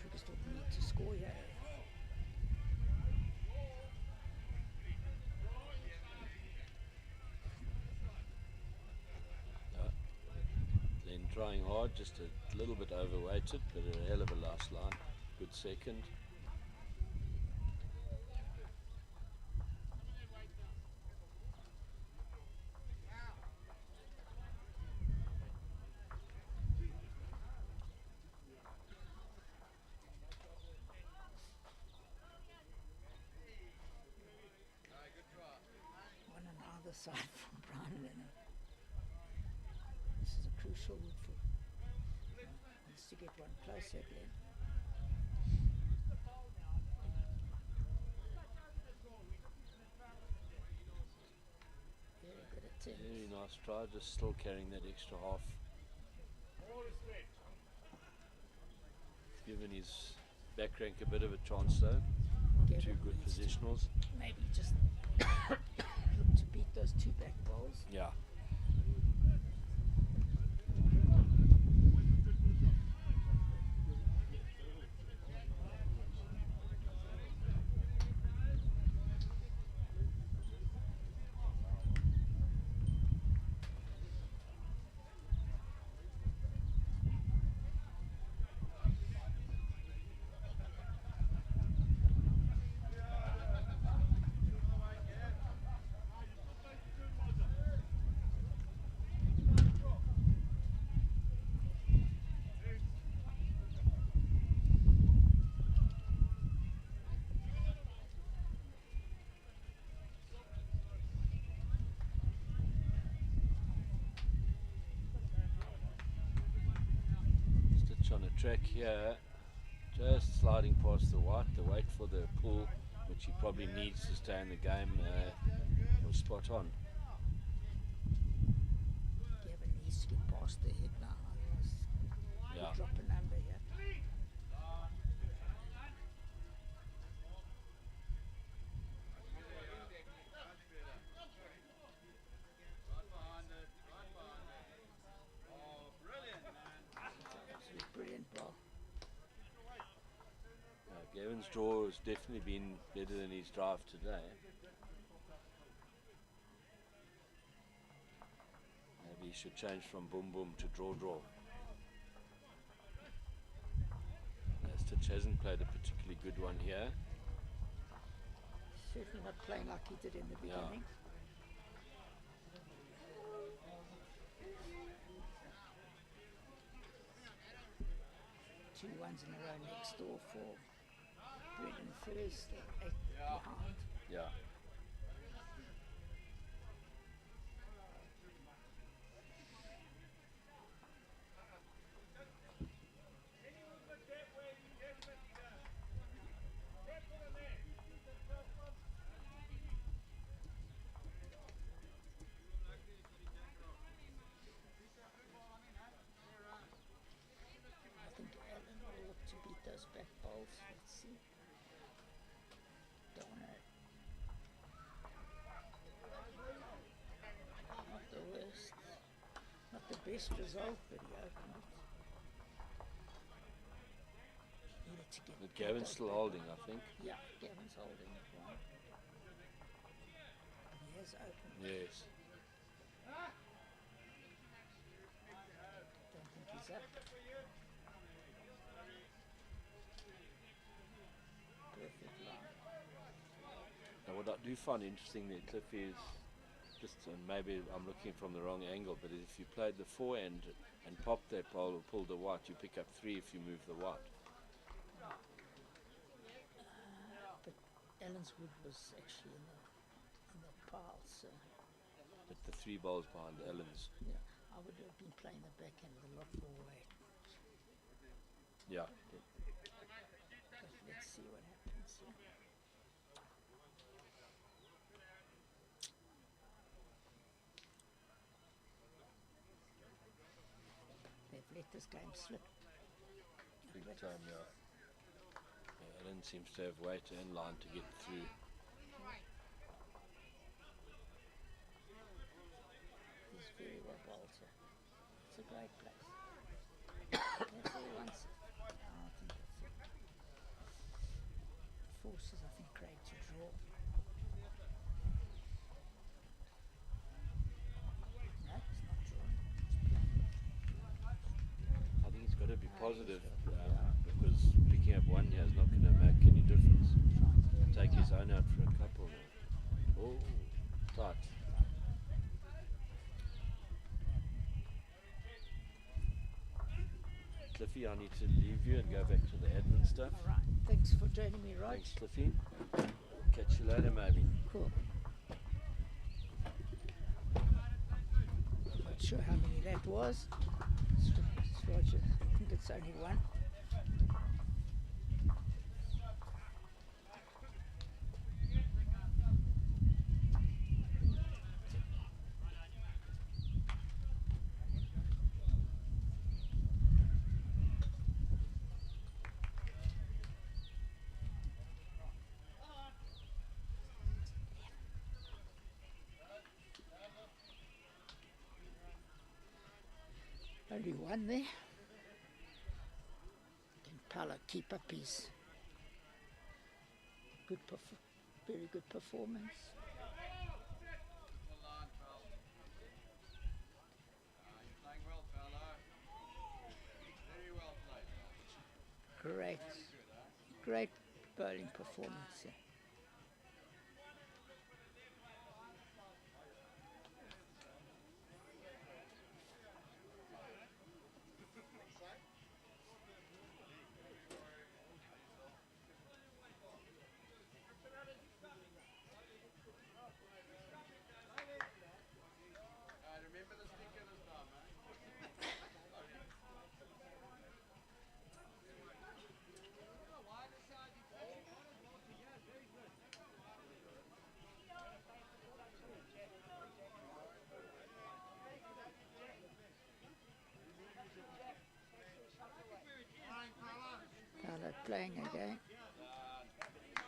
Crickets don't need to score here. Then trying hard, just a little bit overweighted, but a hell of a last line. Good second. One on either side from Brian Lennon. This is a crucial wood for wants to get one closer, Glenn. Very good attempt. Very nice try, just still carrying that extra half. Given his back rank a bit of a chance though. Gavin Two good needs to positionals. maybe just look to beat those two back bowls. Yeah. Stitch on a track here, just sliding past the white, the wait for the pull, which he probably needs to stay in the game, was spot on. Gavin needs to get past the head now. Otherwise, Yeah. he'll drop a number here. Absolute brilliant ball. Gavin's draw has definitely been better than his drive today. Maybe he should change from boom boom to draw draw. Stitch hasn't played a particularly good one here. Certainly not playing like he did in the Yeah. beginning. Two ones in a row next door for Brendan first, 8 behind. Yeah. I think Alan will look to beat those back bowls. Let's see. Don't want to best result, but he opened it. Needed to get But Gavin's that still back. holding, I think. Yeah, Gavin's holding it one. He has opened. Yes. Don't think he's up. Perfect line. Now, what I do find interesting there, Cliff, is just, and maybe I'm looking from the wrong angle, but if you played the forehand and popped that pole or pulled the white, you pick up 3 if you move the white. But Allenswood was actually in the pile, so But the 3 balls behind Ellen's. yeah, I would have been playing the backhand with a lot more weight. Yeah. But let's see what happens here. They've let this game slip. Big time, yeah. Ellen seems to have weight and line to get through. He's very well bowled here. It's a great place. That's all he wants. I think that's it. Forces, I think, Craig to draw. No, it's not drawing. I think he's got to be Ah, positive yeah. because picking up 1 here is not going to make any difference. Trying to do it Take now. his own out for a couple now. Oh, tight. Cliffy, I need to leave you and go back to the admin stuff. All right. Thanks for joining me, Raj. Thanks, Cliffy. Catch you later, maybe. Cool. Not sure how many that was. It's Roger. I think it's only one. Only one there. Can Pala keep up his very good performance? Great bowling performance here. Pala playing again.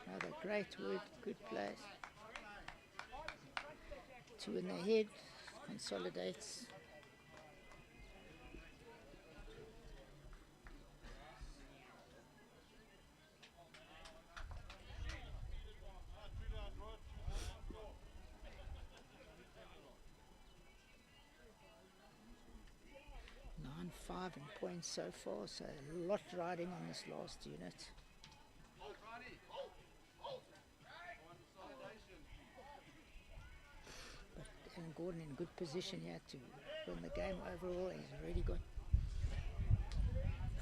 Another great word, good place. 2 in the head, consolidates. Five in points so far, so a lot riding on this last unit. But Alan Gordon in good position here to win the game overall. He's already got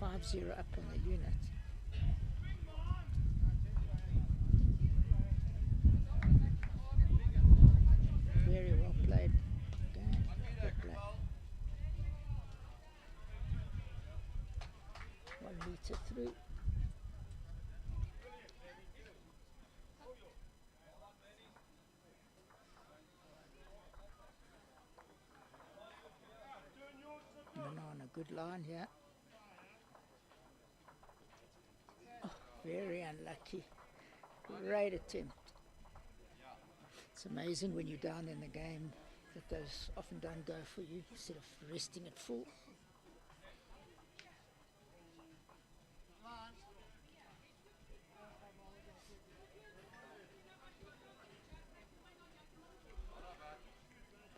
5-0 up on the unit. Very well played game. Good play. 1 meter through. Banana, good line here. Oh, very unlucky. Great attempt. It's amazing when you're down in the game, that those often don't go for you instead of resting it full.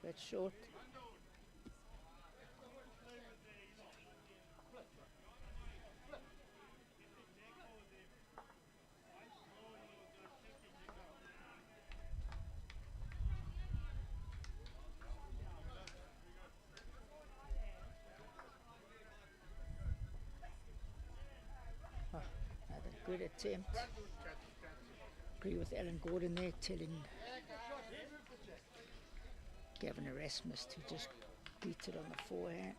That's short. Oh, another good attempt. Agree with Alan Gordon there, telling Gavin Erasmus to just beat it on the forehand.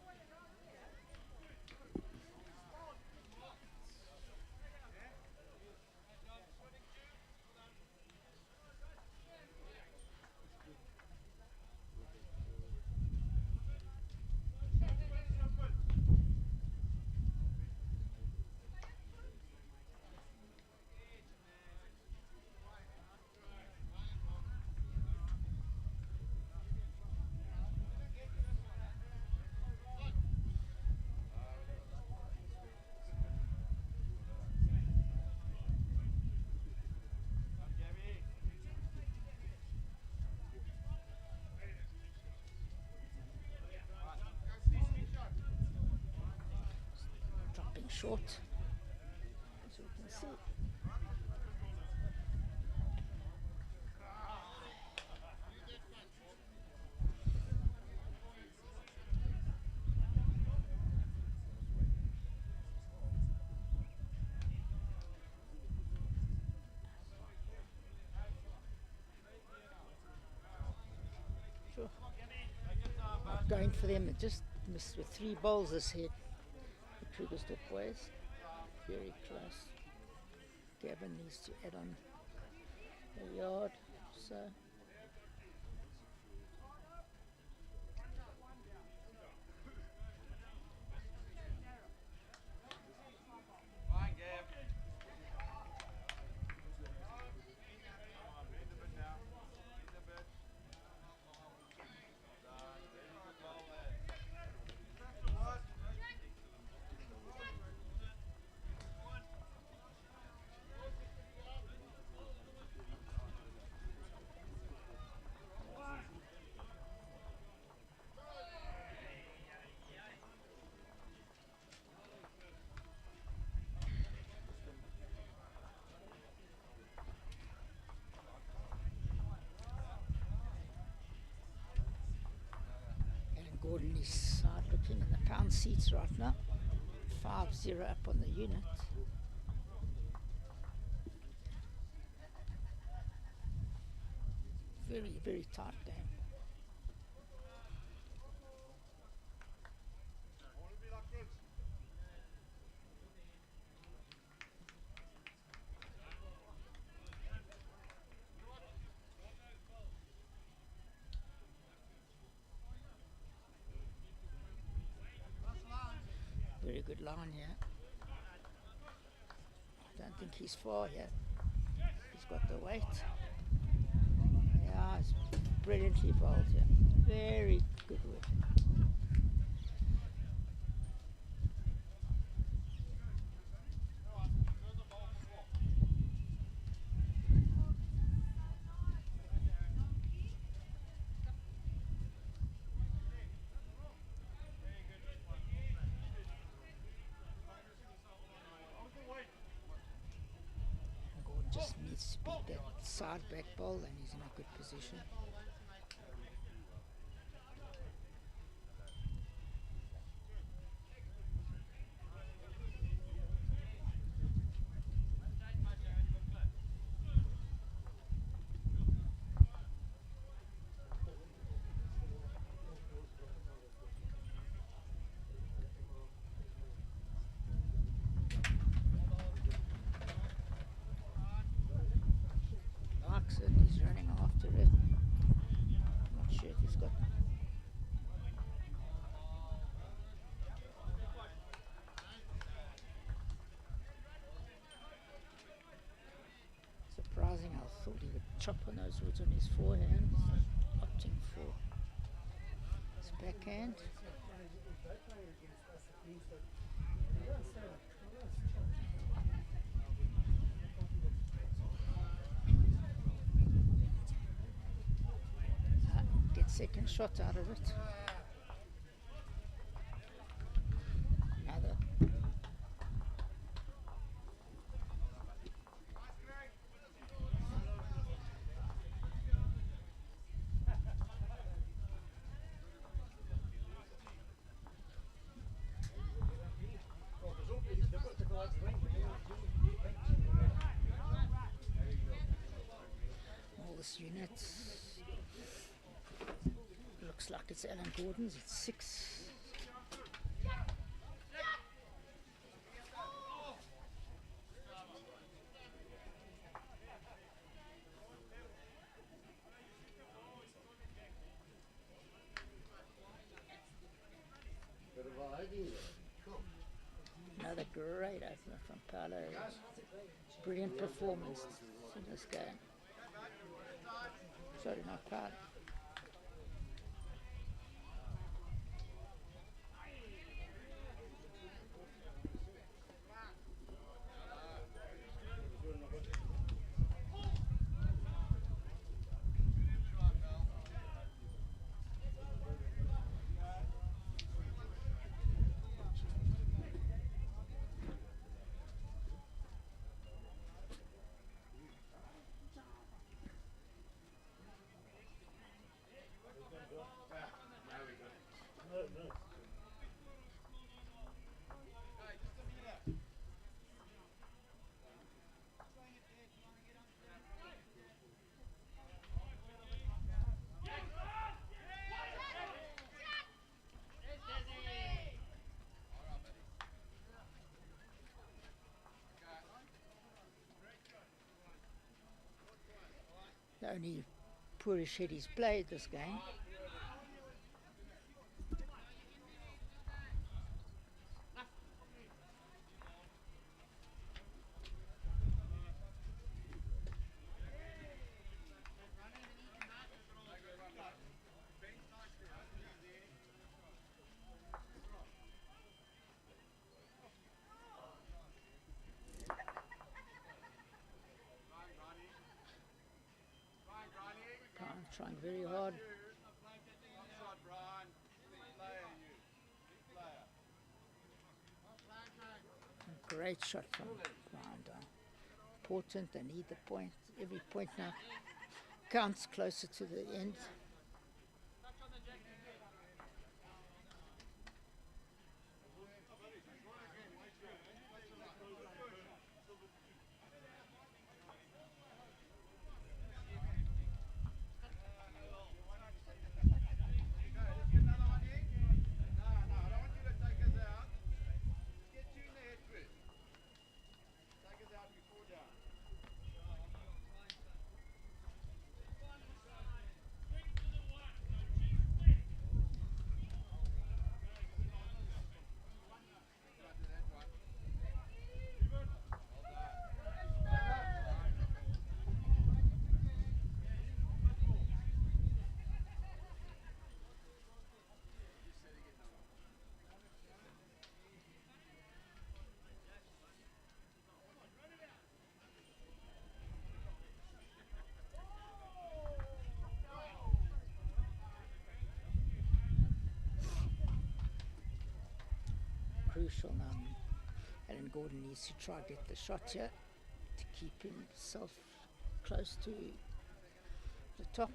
Dropping short, as we can see. Sure. Not going for them, it just missed with 3 balls this head. The Krugersdorp boys, very close. Gavin needs to add on a yard, so. Gordon is side looking in the pound seats right now. 5-0 up on the unit. Very, very tight game. Very good line here. I don't think he's far yet. He's got the weight. Yeah, it's brilliantly bowled here. Very good work. Just needs to beat that side back ball and he's in a good position. He's running after it. Not sure if he's got. Surprising, I thought he would chop on those woods on his forehand. Opting for backhand. Get second shot out of it. Another. All this unit looks like it's Alan Gordon's. It's 6. Another great opener from Paolo. Brilliant performance in this game. Sorry, not Paolo. Only poorish head he's played this game. Trying very hard. Great shot from Grinder. Important, they need the point. Every point now counts closer to the end. Crucial now. Alan Gordon needs to try to get the shot here to keep himself close to the top.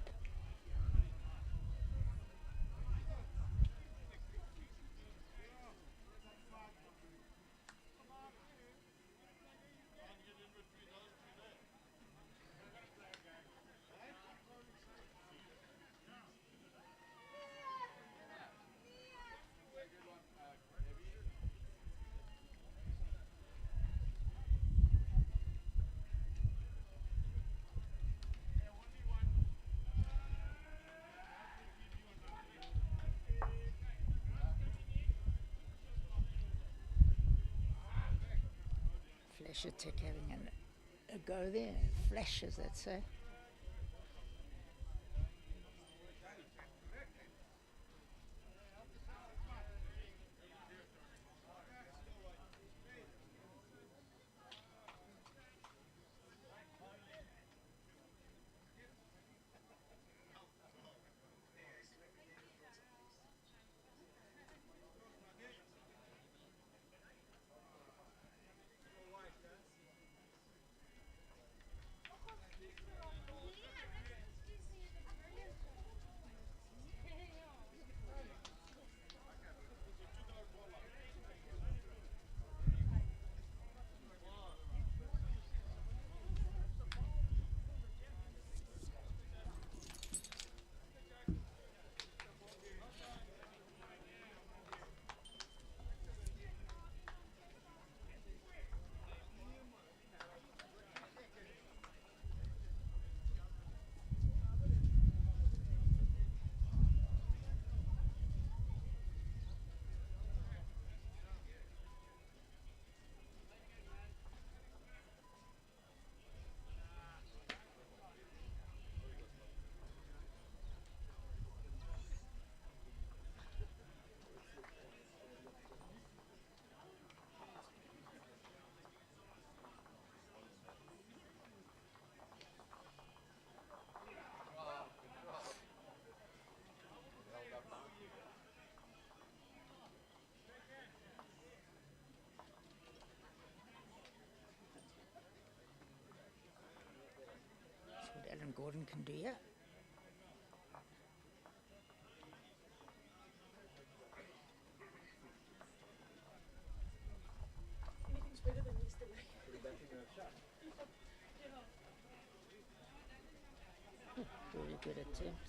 Flash attack having a go there. Flash, as they'd say. Gordon can do here. Anything's better than yesterday. Very good attempt.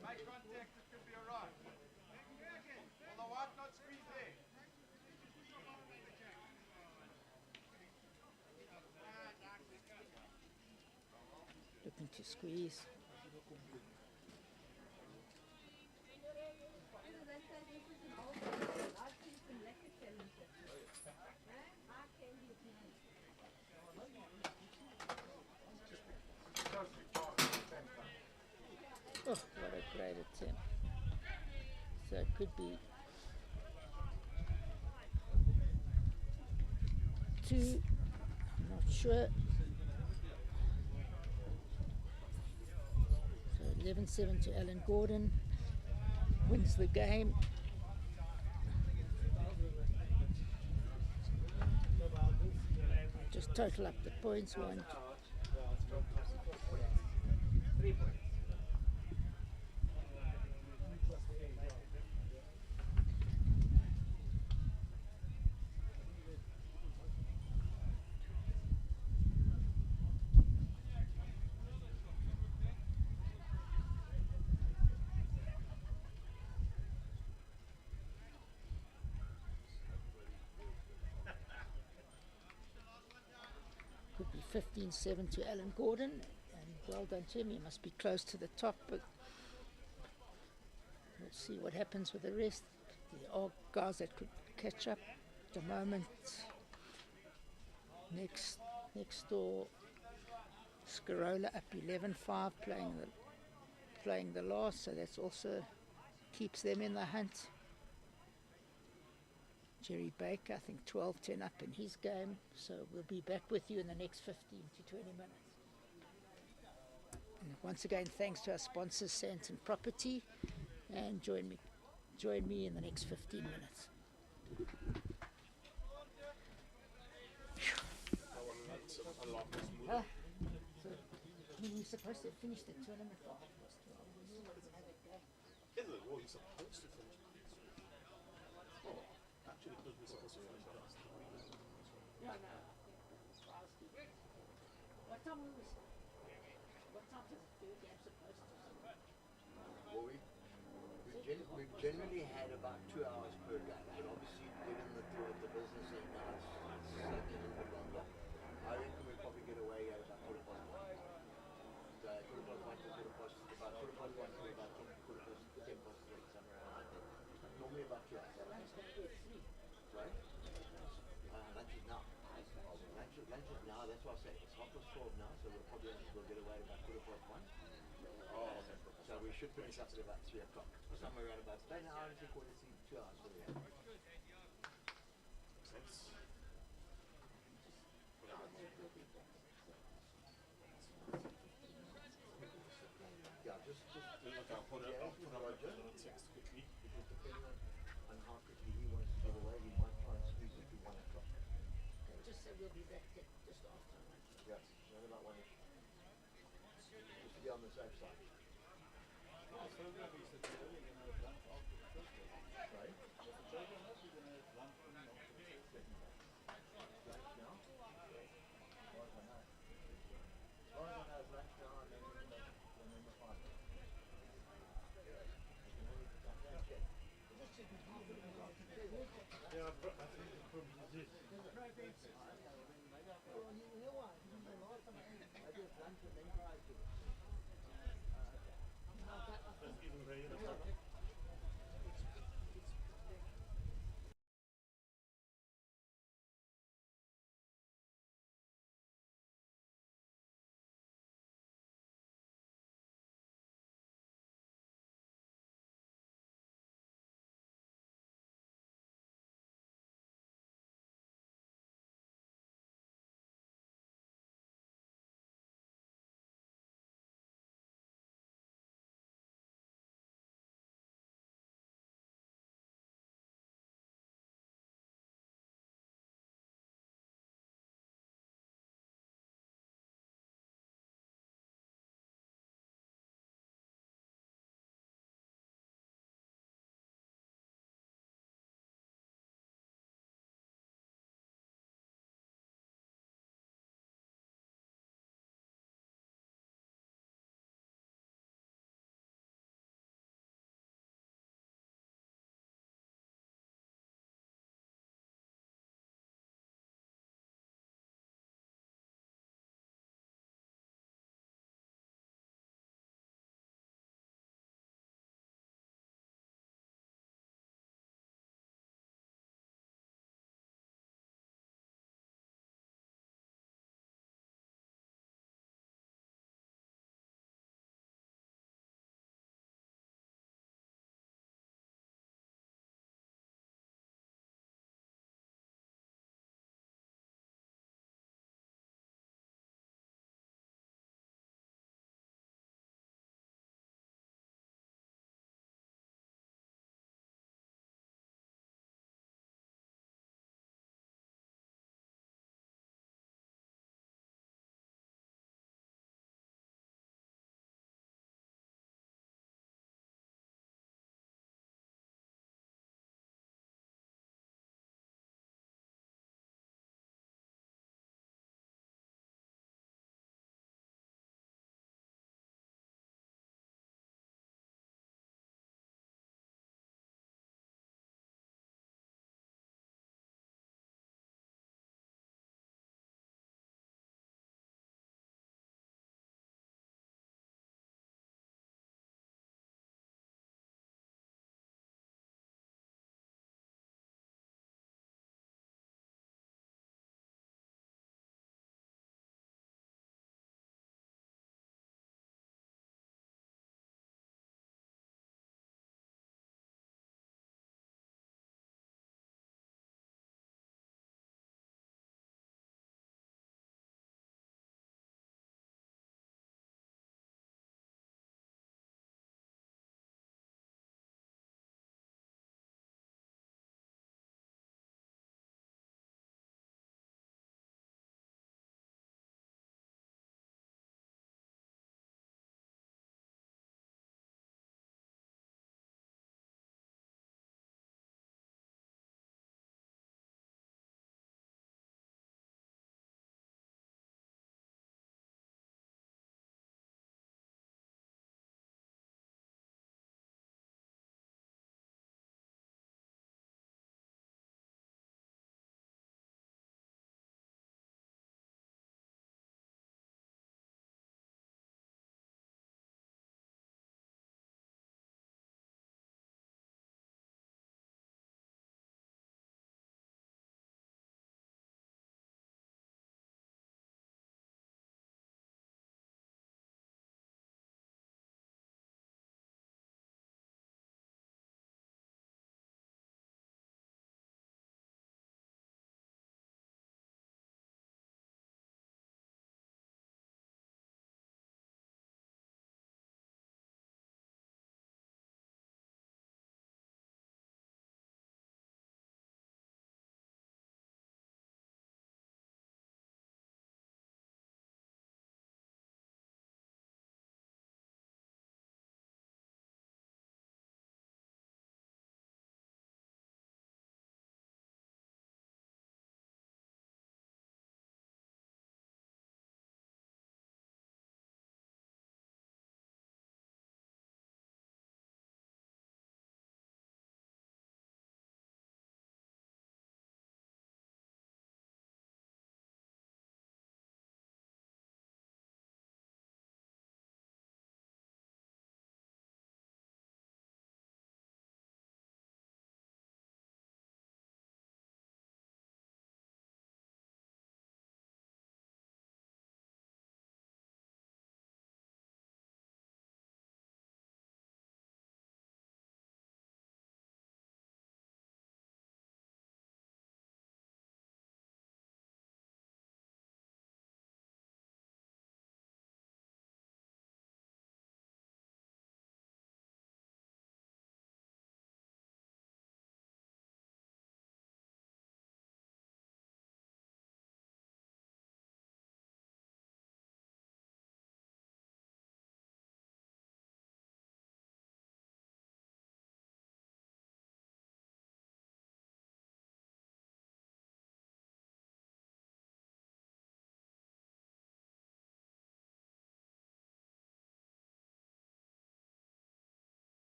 Make contact, it could be alright. Well, the white not squeeze there. Looking to squeeze. Oh, what a great attempt. So it could be 2, I'm not sure. So 11-7 to Alan Gordon. Wins the game. Just total up the points. 1, 3 points. could be 15-7 to Alan Gordon. And well done to him. He must be close to the top, but we'll see what happens with the rest. There are guys that could catch up at the moment. Next door, Scarola up 11-5, playing the last, so that's also keeps them in the hunt. Jerry Baker, I think 12-10 up in his game, so we'll be back with you in the next 15 to 20 minutes. And once again, thanks to our sponsors, Santon Property, and join me in the next 15 minutes. So, we're supposed to finish the tournament by 12:30. We knew we were going to have a game. Is it? Well, you're supposed to finish. Oh, actually, because we're supposed to finish last. No. What time does the third game supposed to start? Well, we've generally had about 2 hours per game, but obviously given the business and now it's taking a little bit longer, I reckon we'll probably get away at about 1:15. So 1:15 to 1:15, about 1:15 to about 10:10, somewhere around that. Normally about 2 hours. So lunch going to be at 3. Right? Lunch is now. Lunch is now, that's why I say it's 12:30 now, so we'll get away at about 1:15. Oh, okay. So we should finish up at about 3 o'clock. Somewhere around about an hour and 3/4, 2 hours. So yeah. Makes sense. Yeah, just Okay, I'll put it on text quickly. because depending on how quickly he wants to get away, he might try and squeeze it to 1 o'clock. Just say we'll be back just after lunch. Yeah, around about 1-ish. Just to be on the safe side.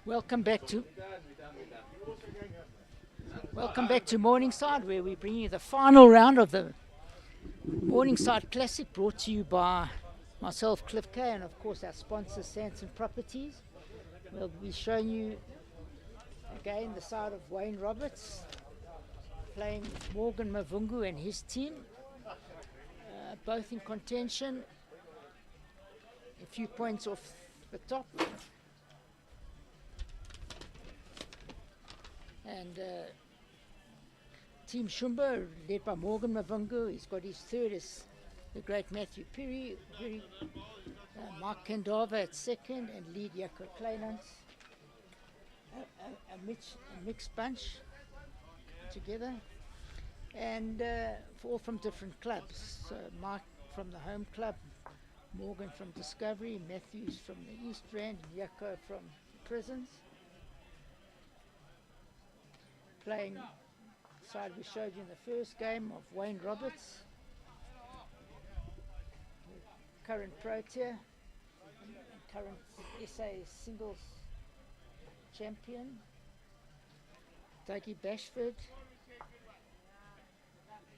Welcome back to Morningside, where we bring you the final round of the Morningside Classic, brought to you by myself, Cliff K, and of course our sponsor, Sanson Properties. We'll be showing you again the side of Wayne Roberts playing Morgan Mavungu and his team, both in contention, a few points off the top. And Team Shumba, led by Morgan Mavungu, he's got his third as the great Matthew Perry, Mark Kendava at second, and lead Jaco Kleinans. A mixed bunch together, and all from different clubs. So Mark from the home club, Morgan from Discovery, Matthews from the East Rand, and Jaco from Prisons. Playing side we showed you in the first game of Wayne Roberts, current pro tier and current SA singles champion, Dougie Bashford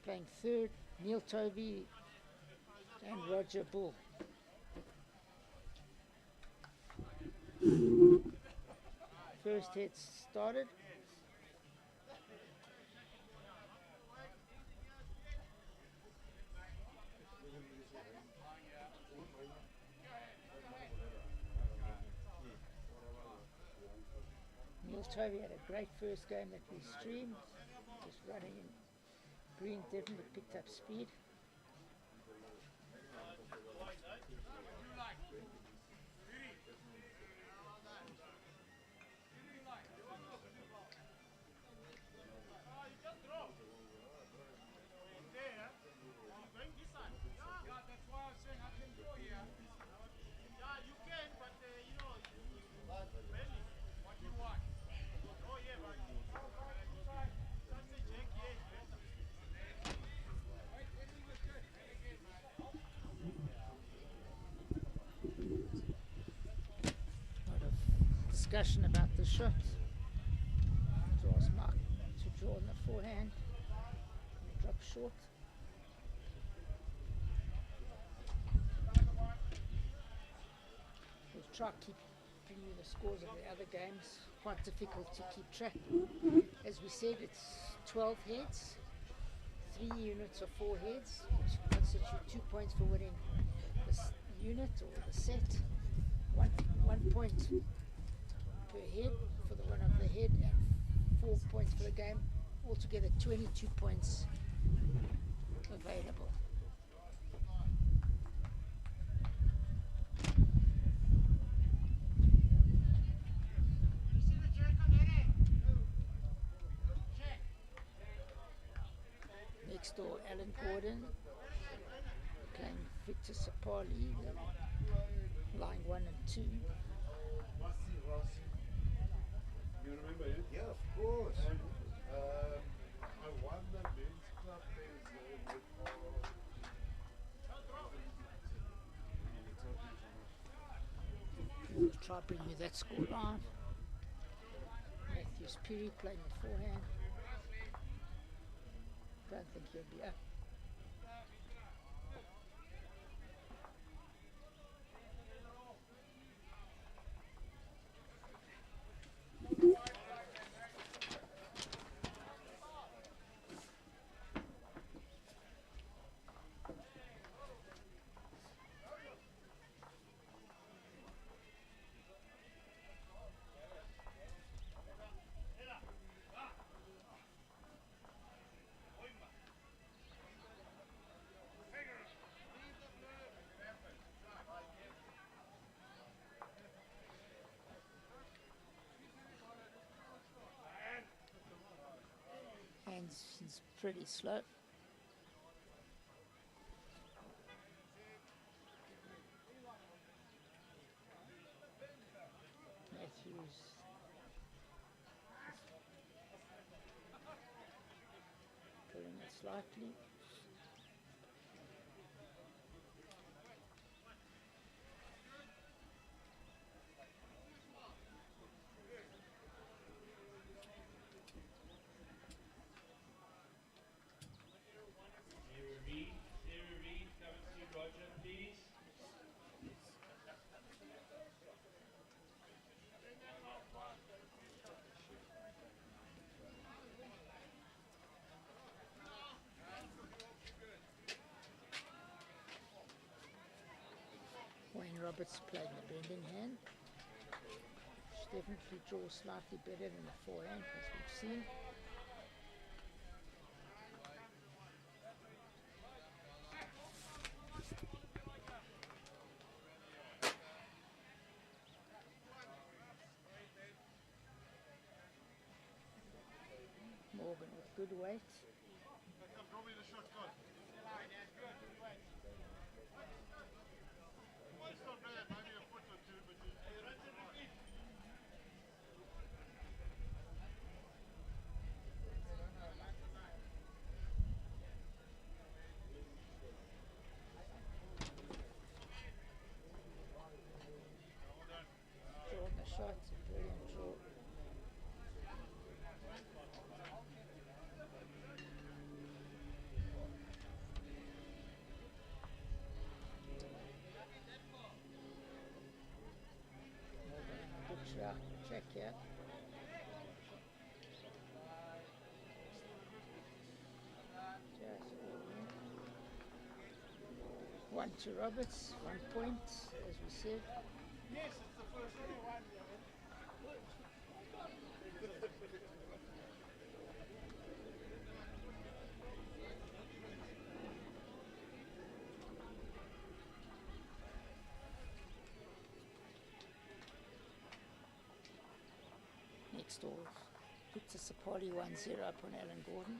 playing third, Neil Tovey and Roger Bull. First head started. Neil Tovey had a great first game that we streamed, just running in green, definitely picked up speed. Discussion about the shot. Draws Mark to draw in the forehand. Drop short. We'll try to keep bringing you the scores of the other games. Quite difficult to keep track. As we said, it's 12 heads, 3 units of 4 heads, which constitute 2 points for winning the unit or the set. One point per head for the one of the head, and 4 points for the game. Altogether 22 points available. Next door, Alan Gordon playing Victor Sapali, line 1 and 2. You remember it? Yeah, of course. And I won the men's club days We'll try to bring you that score live. Matthews Perry playing the forehand. Don't think he'll be up. It's pretty slow. Matthews pulling it slightly. Roberts played the bending hand. Which definitely draws slightly better than the forehand, as we've seen. Morgan with good weight. Probably the shot gone. It's not bad, maybe a foot or two, but you Drawing the shots, a brilliant draw. Good check here. One to Roberts, 1 point, as we said. yes, it's the first one. Next off, Victor Sapoli 1-0 up on Alan Gordon.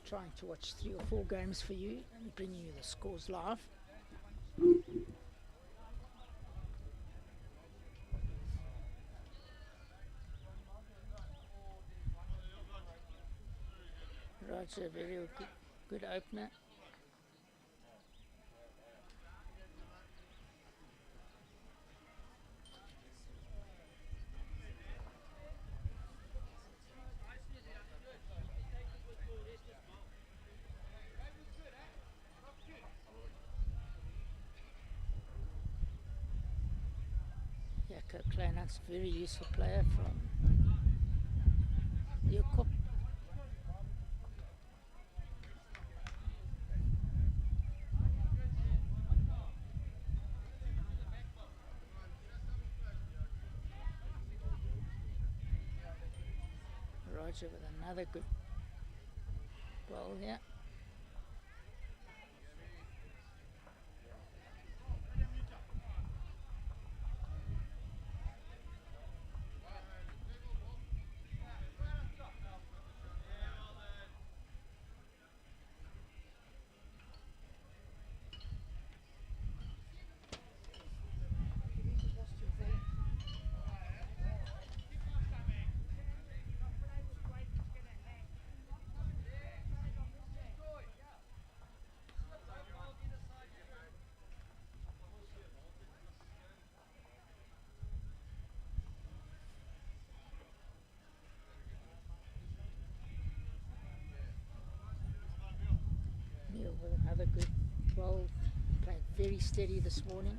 Trying to watch 3 or 4 games for you and bringing you the scores live. Roger, very good opener. Jaco Kleinhart's very useful player from Yukop. Roger with another good ball here. Neil with another good ball, played very steady this morning.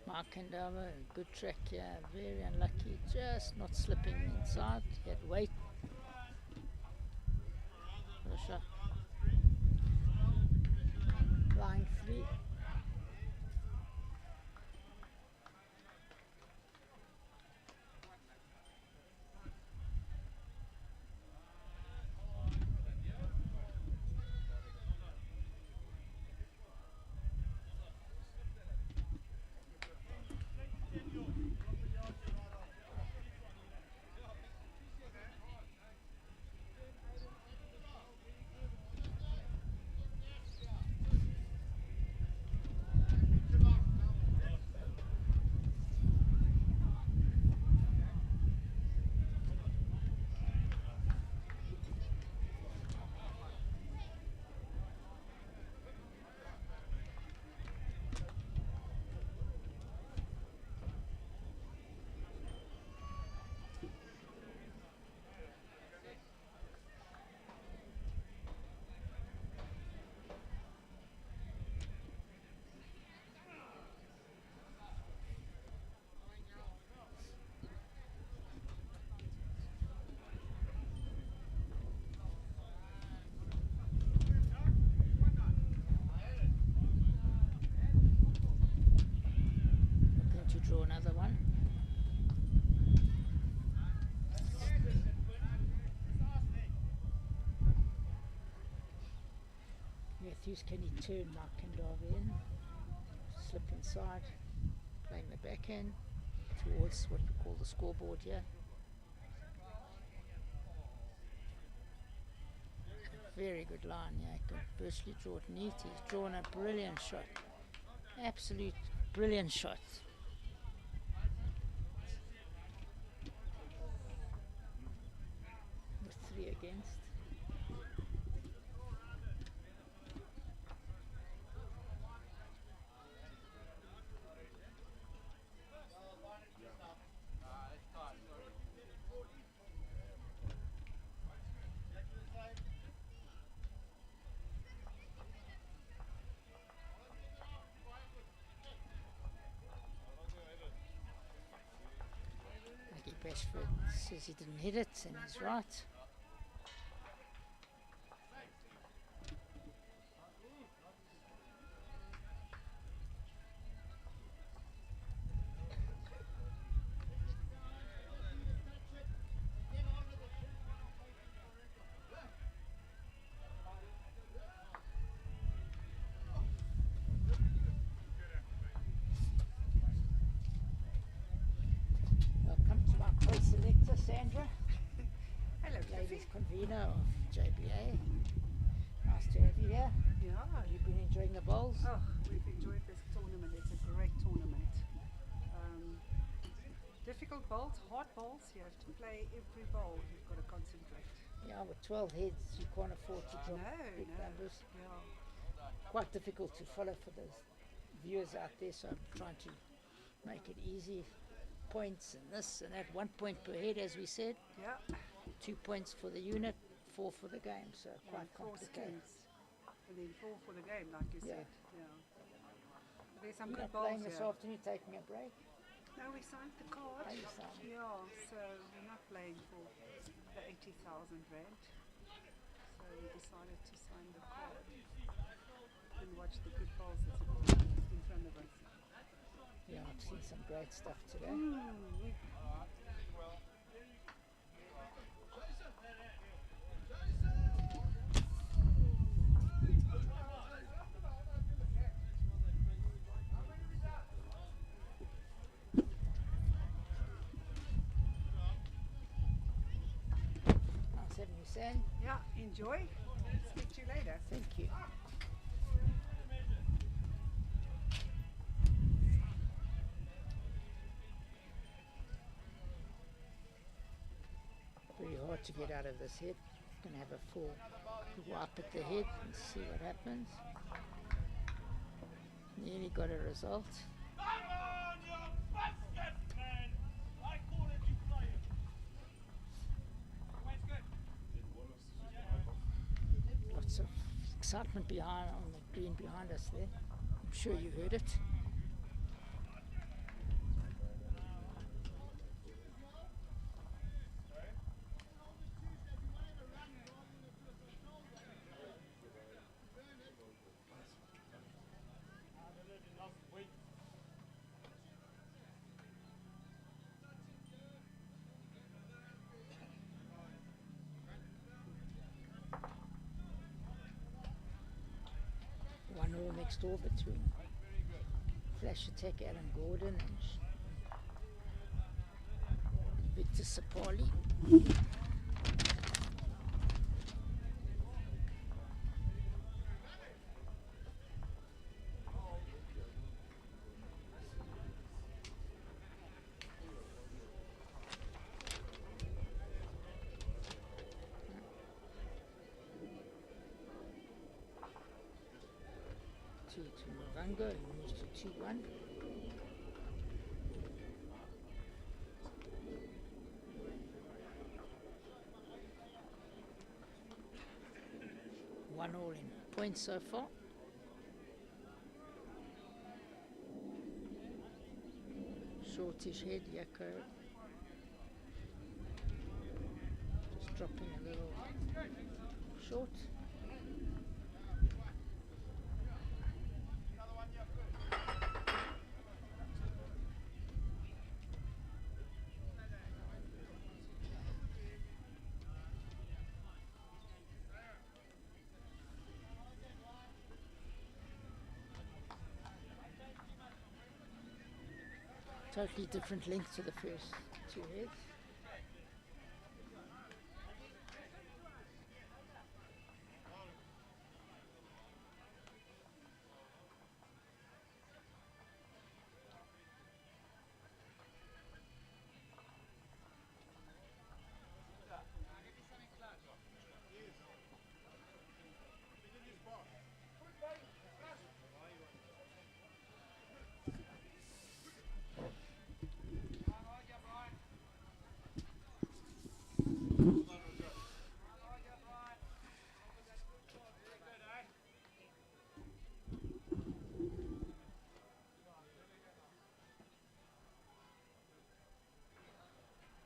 Mark Kandava, good track here, very unlucky, just not slipping inside, he had weight. Russia. Line 3. draw another one. Matthews, can he turn Mark Kendava in? Slip inside, playing the backhand towards what we call the scoreboard here. Very good line, yeah. He could virtually draw it neat. He's drawn a brilliant shot. Absolute brilliant shot. With 3 against. Bashford says he didn't hit it, and he's right. Sandra. Hello, Ladies convener of JBA. Nice to have you here. Yeah. You've been enjoying the bowls? Oh, we've enjoyed this tournament. It's a great tournament. Difficult bowls, hard bowls. You have to play every bowl. You've got to concentrate. Yeah, with 12 heads, you can't afford to drop big numbers. Yeah. Quite difficult to follow for the viewers out there, so I'm trying to make it easy. Points and this and that, 1 point per head, as we said. Yeah. 2 points for the unit, 4 for the game, so quite and 4 complicated. skins. And then 4 for the game, like you said. Yeah. But there's some You're good not playing bowls this here. afternoon, taking a break? No, we signed the card. Oh, you signed it. Yeah, so we're not playing for the 80,000 rand. So we decided to sign the card and watch the good bowls that's in front of us. Yeah, I've seen some great stuff today. Nice having you, Sam. Yeah, enjoy. Speak to you later. Thank you. Very hard to get out of this head. Gonna have a full wipe at the head and see what happens. Nearly got a result. Lots of excitement behind on the green behind us there. I'm sure you heard it. One all next door between Flash Attack Alan Gordon and Victor Sapali. 2 to Mavanga, he moves to 2-1. One all in points so far. Shortish head, Yako. Just dropping a little short. Totally different length to the first two heads.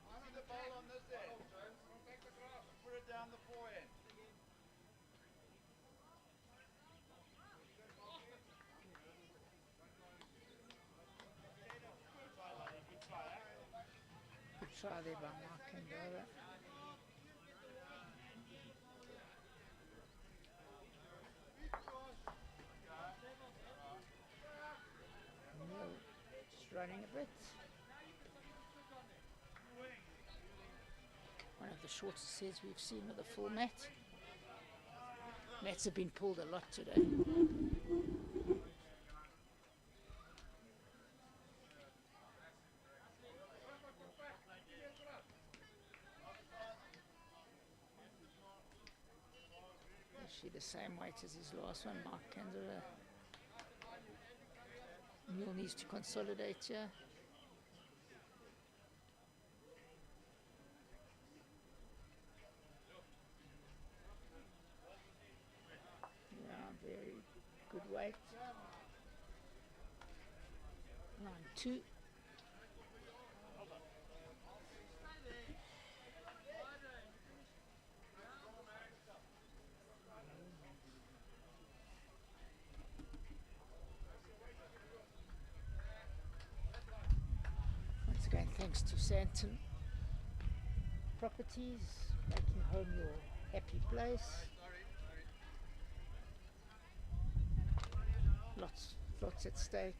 Under the ball on this end. Put it down the forehand. Good try there by Mark Kendora. Neil just running a bit. One of the shortest heads we've seen with a full mat. Mats have been pulled a lot today. Actually the same weight as his last one, Mark Kendora. Neil needs to consolidate here. Very good weight. 9-2. Once again, thanks to Santon Properties, making home your happy place. Lots at stake.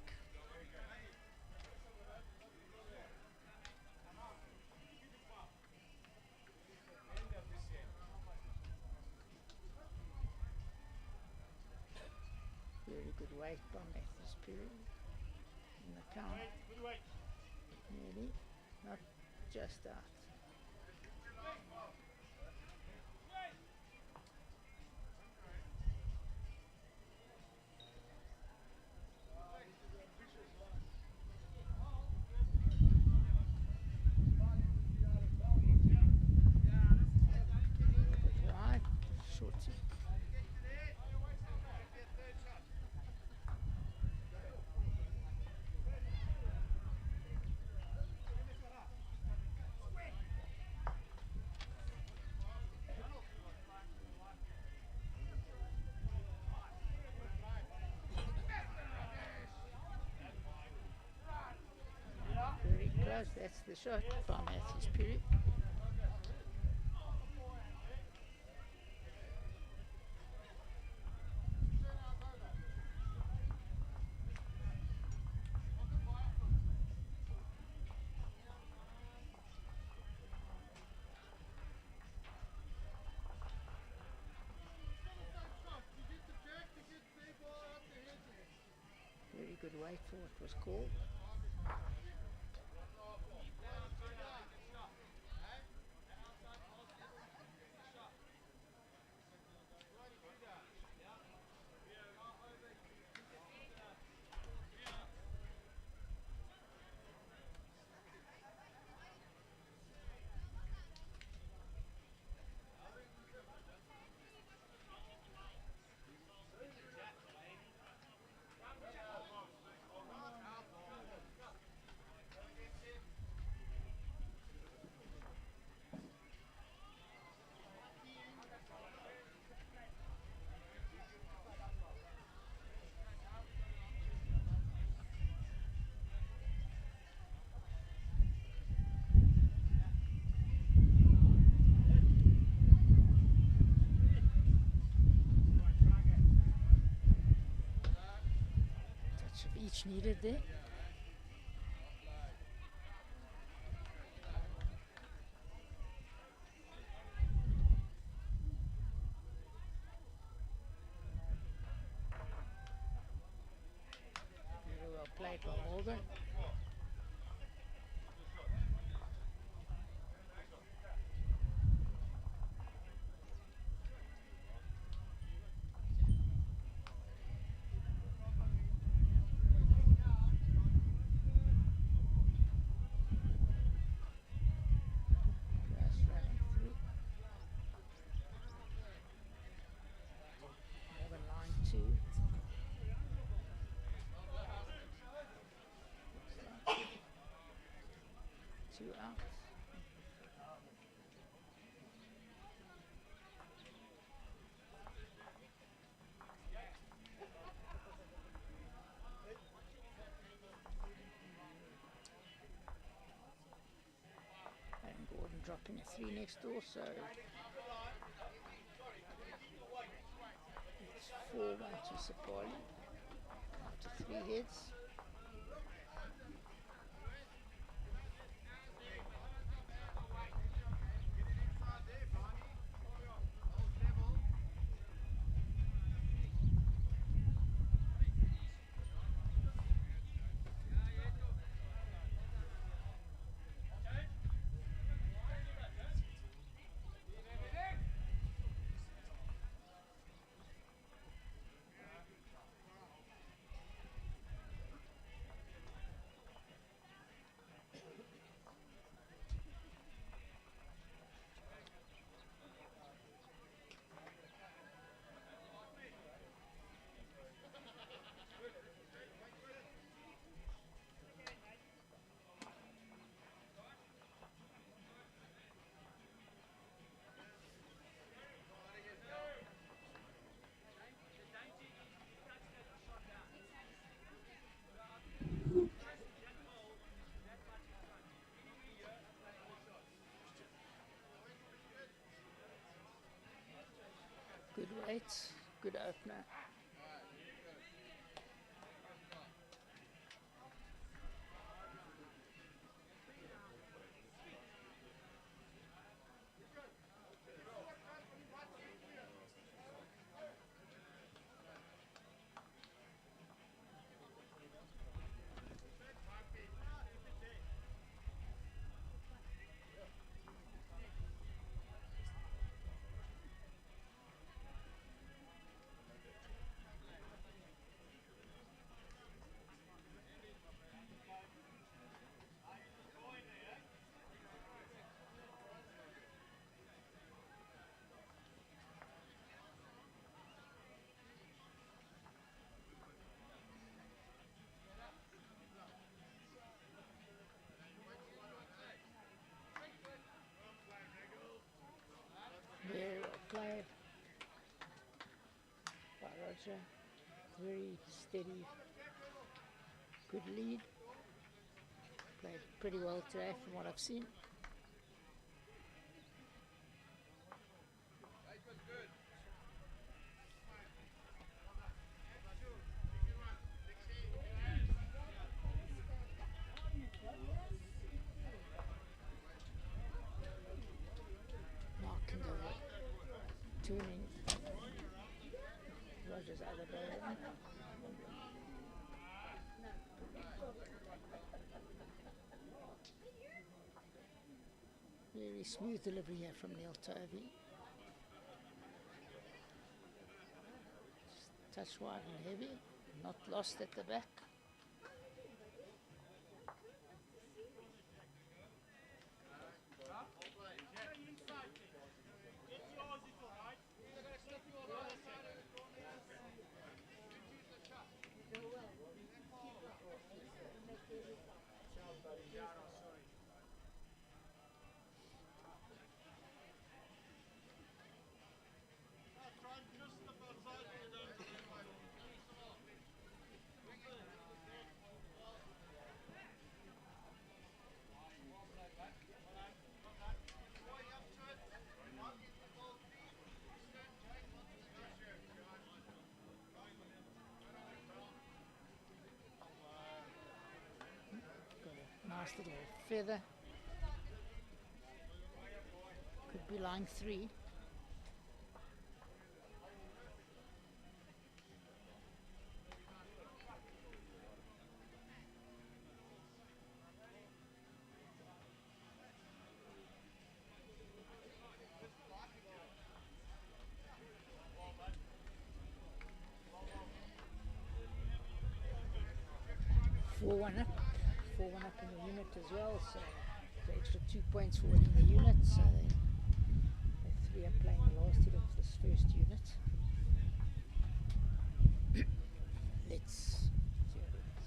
Very good weight by Matthews Perry in the count. Nearly, not just out. That's the shot by Matthews Perry. Very good weight for what was called. Touch of each needed there. made by Morgan. Just running through. Morgan line 2. Two out. And Gordon dropping a 3 next door, so it's 4-1 to Sapali after 3 hits. Good weight, good opener. Very well played by Roger. Very steady, good lead. Played pretty well today from what I've seen. Marking the tuning Roger's other bowler. Very smooth delivery here from Neil Tovey. Touch wide and heavy, not lost at the back. Nice little feather. Could be line 3. 4-1 up. 4-1 up in the unit as well, so the extra 2 points for winning the unit, so they 3 are playing the last hit of this first unit. Let's see what it is.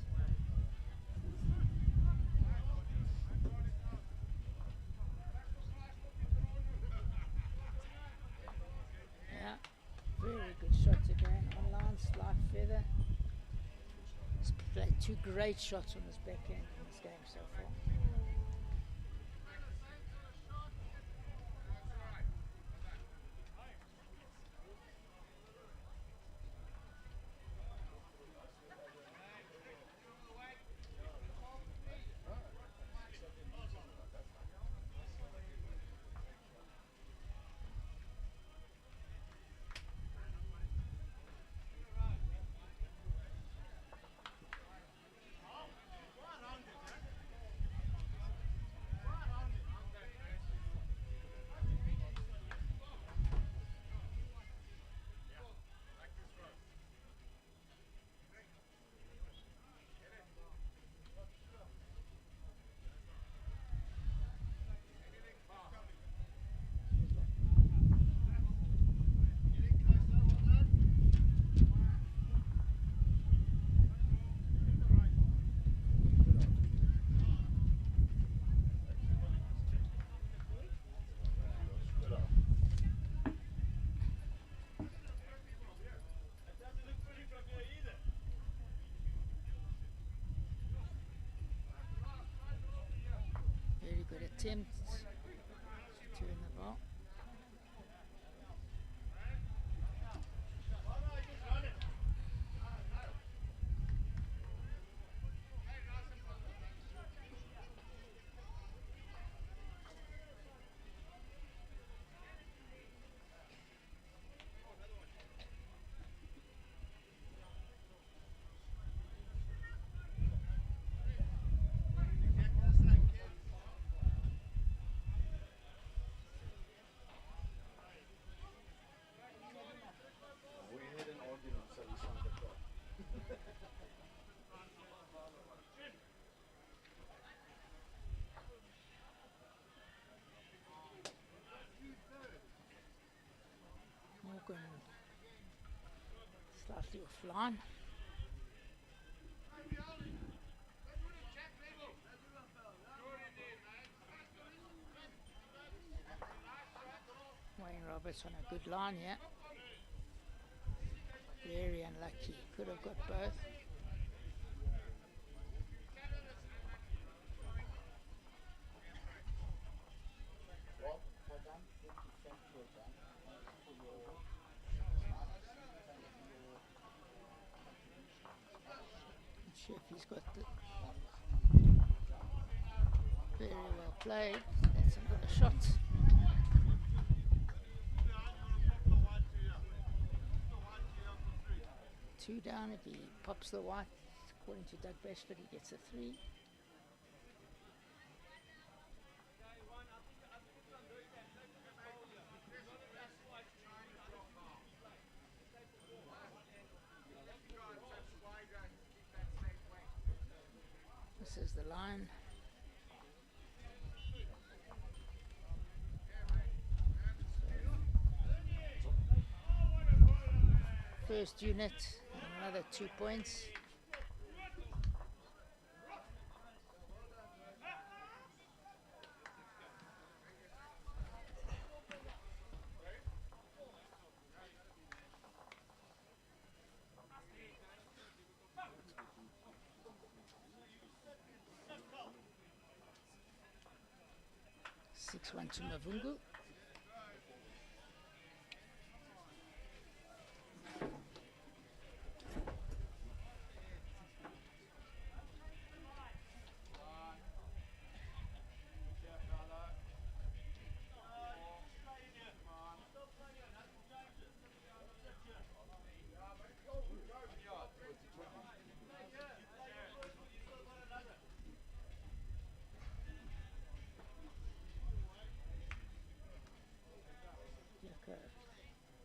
Yeah, very good shots again. Online, slight feather. He's played 2 great shots on his backhand in this game so far. Very good attempt to turn the ball. We had an argument, so we signed the card. Morgan slightly offline. Wayne Roberts on a good line here. Very unlucky. Could have got both. Well done. Thank you, Dan, for your Not sure if he's got the very well played. That's another shot. Two down. If he pops the white, according to Doug Bashford, he gets a 3. This is the line. First unit, another 2 points. Six one to Mavungu.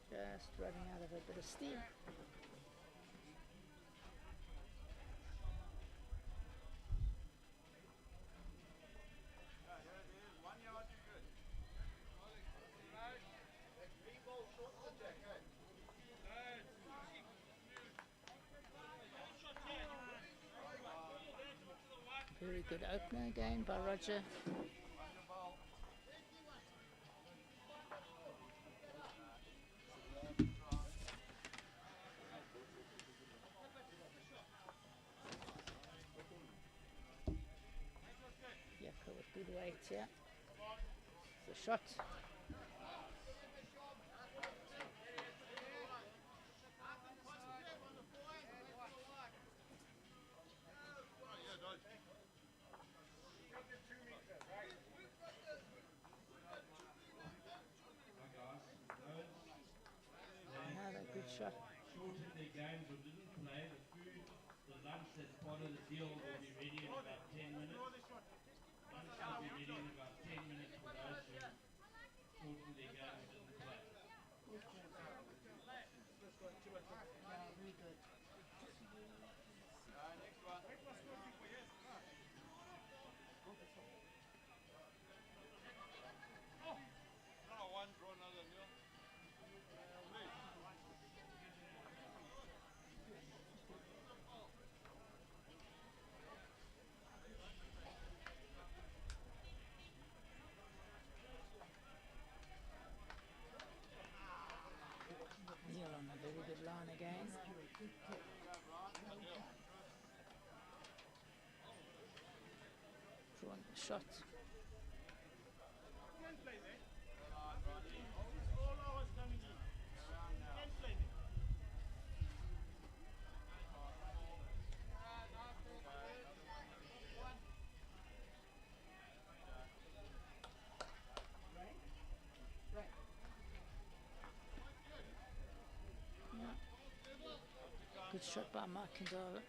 Just running out of a bit of steam. Very good opener again by Roger. Yaka with good weight here. The shot. Another good shot. Shortened their games or didn't play, the food, the lunch that's part of the deal will be ready in about 10 minutes. Lunch will be ready in about 10 minutes for those who shortened their games or didn't play. Very good. Neil on a very good line again. Drawn the shot. Good shot by Markendale.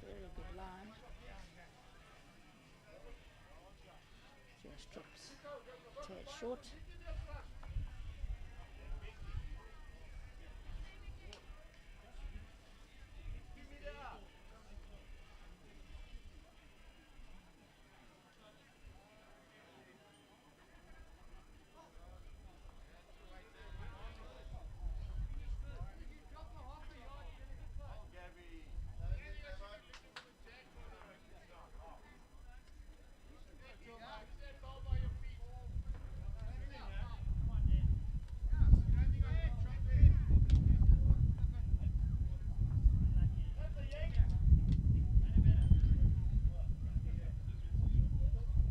Very good line. Just drops a tad short.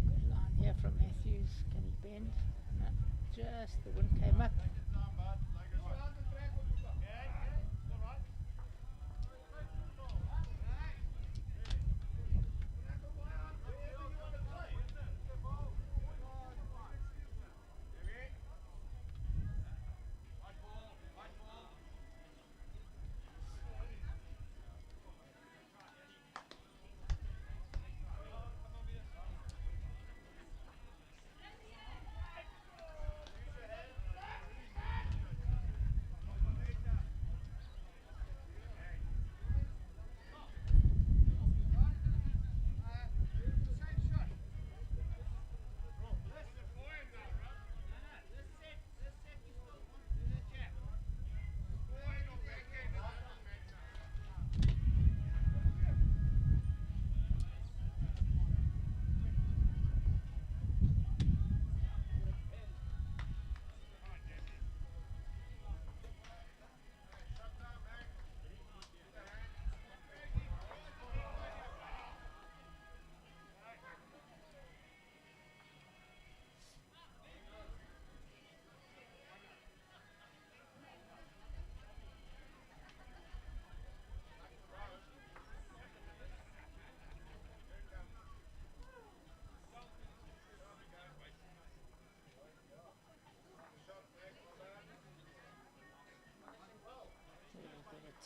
Good line here from Matthews. Can he bend? No, just the wind came up.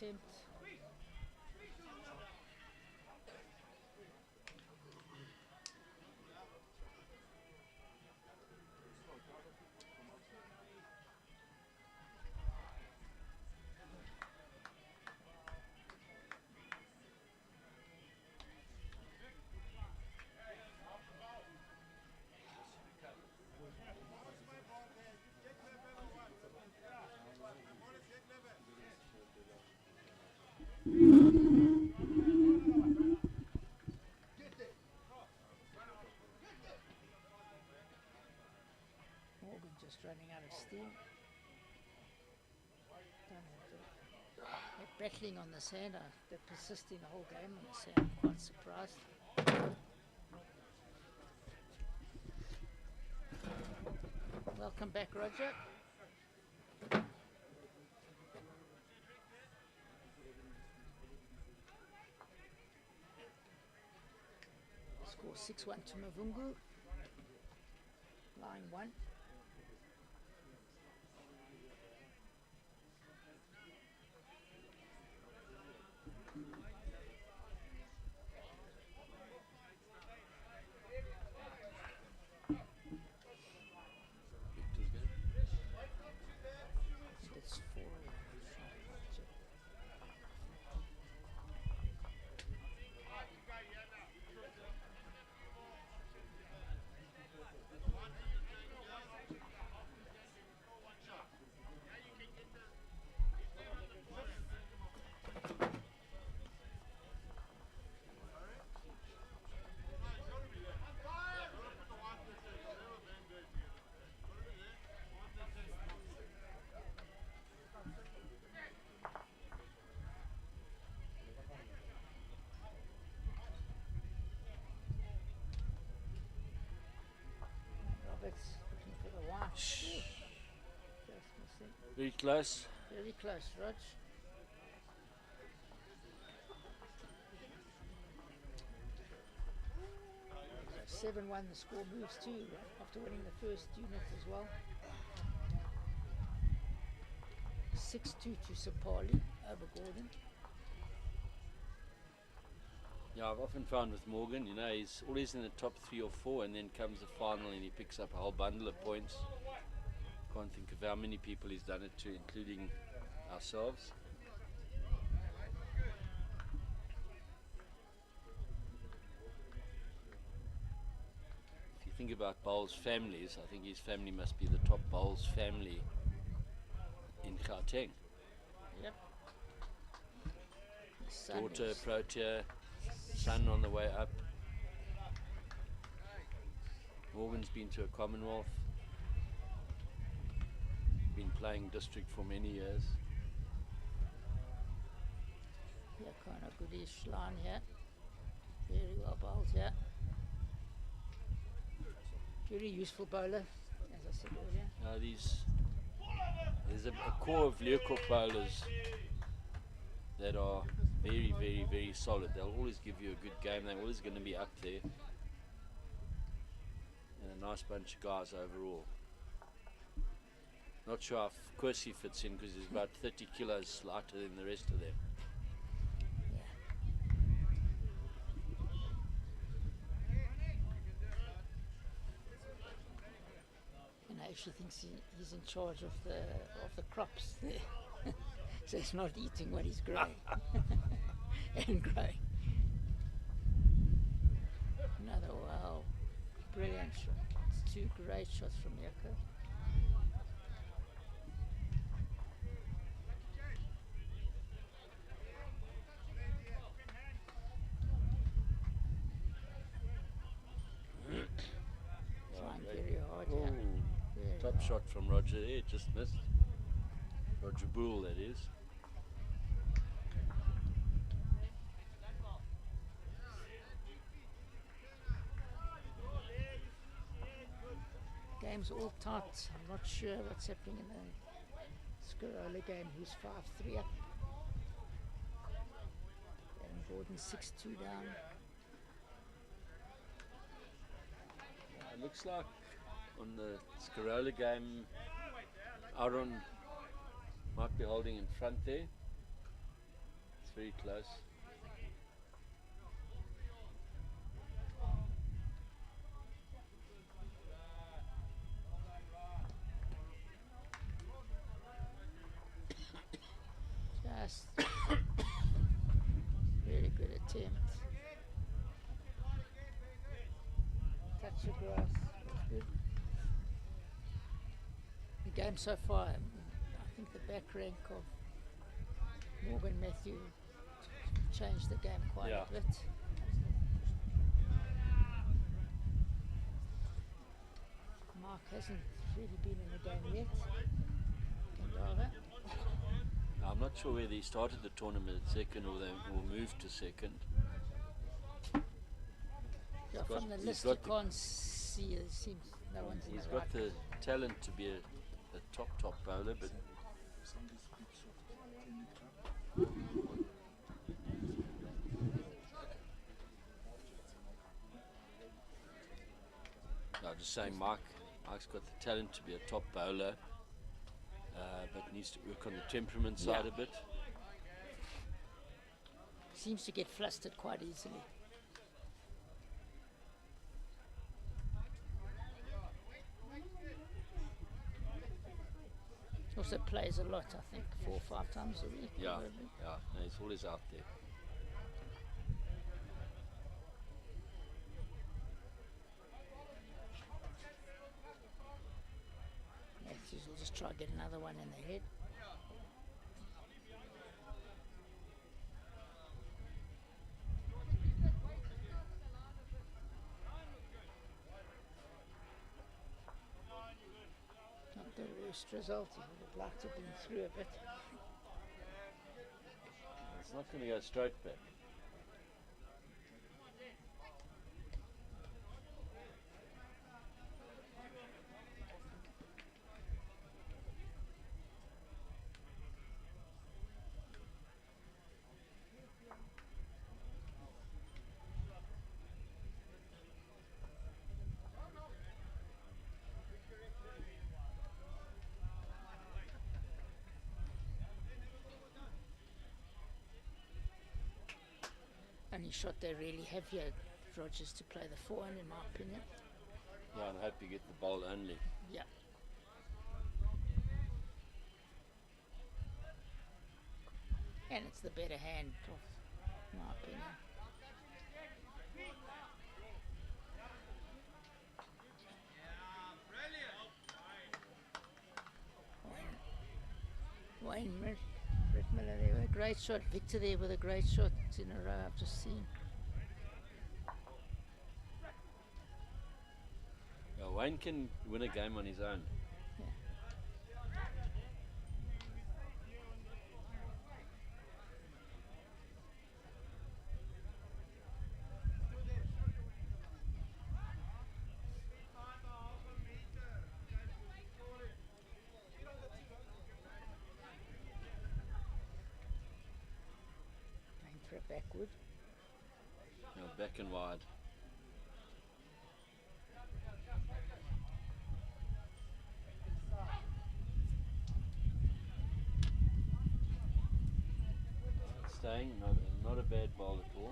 Attempt. just running out of steam. They're battling on the sand. They're persisting the whole game on the sand. I'm quite surprised. Welcome back, Roger. Score 6-1 to Mavungu. Line 1. It's 4. Roberts looking for the one. Just missing. Very close. Very close, Rog. So 7-1 the score moves too, right? After winning the first unit as well. 6-2 to Sapali over Gordon. Yeah, I've often found with Morgan, you know, he's always in the top 3 or 4, and then comes the final and he picks up a whole bundle of points. Can't think of how many people he's done it to, including ourselves. If you think about bowls' families, I think his family must be the top bowls family in Gauteng. Yep. His son Daughter, is- Protea, son on the way up. Morgan's been to a Commonwealth. Been playing district for many years. Yeah, kind of goodish line here. Very well bowled here. Very useful bowler, as I said earlier. Now there's a core of Leeuwkop bowlers that are very, very, very solid. They'll always give you a good game. They're always going to be up there. And a nice bunch of guys overall. Not sure if Kwesi fits in because he's about 30 kilos lighter than the rest of them. And I actually thinks he's in charge of the crops there. So he's not eating what he's growing. And growing. Another wow. Brilliant shot. It's 2 great shots from Yako. Trying very hard, yeah. Very Top hard. shot from Roger there, just missed. Roger Bull, that is. Game's all tight. I'm not sure what's happening in the Scarola game. Who's 5-3 up? And Gordon 6-2 down. It looks like on the Scarola game, Aaron might be holding in front there. It's very close. Just very good attempt. Touch the grass. That's good. The game so far, I think the back rank of Morgan Matthew changed the game quite Yeah. a bit. Mark hasn't really been in the game yet. Kandava. I'm not sure whether he started the tournament at second or moved to second. Yeah, from the he's list got you the- can't see. It seems no one's in He's the got right. the talent to be a top bowler, but no, just saying, Mike's got the talent to be a top bowler, but needs to work on the temperament side a bit. Seems to get flustered quite easily. Also plays a lot, I think, 4 or 5 times a week. Yeah, probably. no, he's always out there. Matthews will just try to get another one in the head. Not the worst result. He would have liked to have been through a bit. It's not going to go straight back. Only shot they really have here, Rogers, to play the forehand, in my opinion. Yeah, and I hope you get the ball only. Yeah. And it's the better hand, in my opinion. Wayne Miller there with a great shot. Victor there with a great shot in a row I've just seen. Yeah, Wayne can win a game on his own. Yeah. Going for a backward. You know, back and wide. Staying, not a bad ball at all.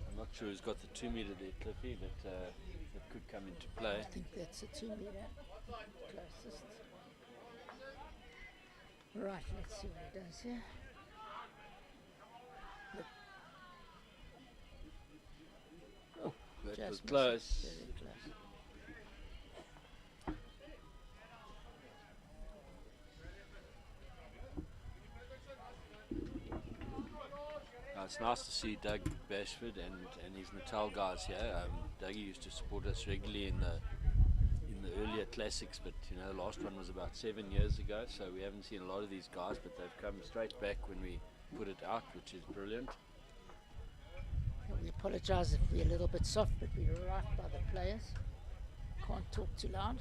I'm not sure who's got the 2 metre there, Cliffy, but that could come into play. I think that's a 2 metre closest. Right, let's see what he does here. Look. Oh, That just was missed it. close. Very close. It's nice to see Doug Bashford and his Natal guys here. Dougie used to support us regularly in the earlier classics, but you know the last one was about 7 years ago, so we haven't seen a lot of these guys, but they've come straight back when we put it out, which is brilliant. We apologise if we're a little bit soft, but we're right by the players. Can't talk too loud.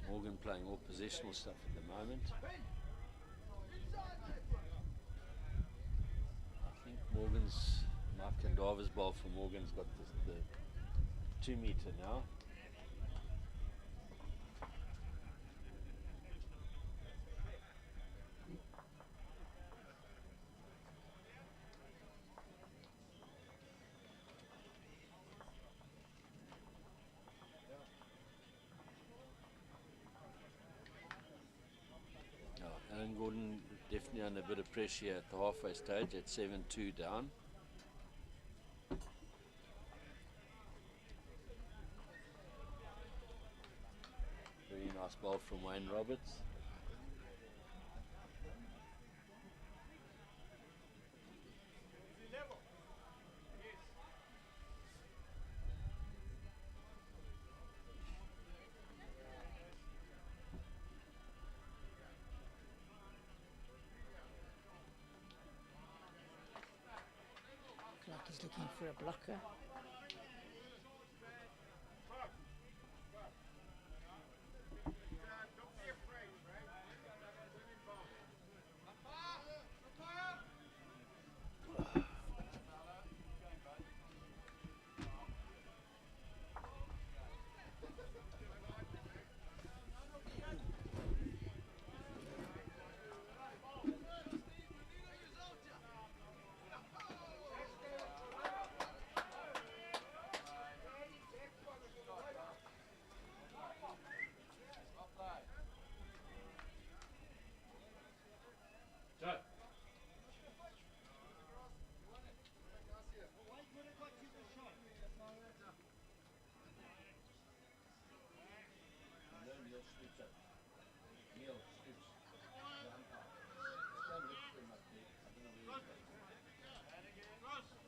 Morgan playing all positional stuff at the moment. I think Mark Kandava's ball for Morgan's got the 2 metre now. Alan Gordon definitely under a bit of pressure at the halfway stage at 7-2 down. Nice ball from Wayne Roberts. Like he's looking for a blocker.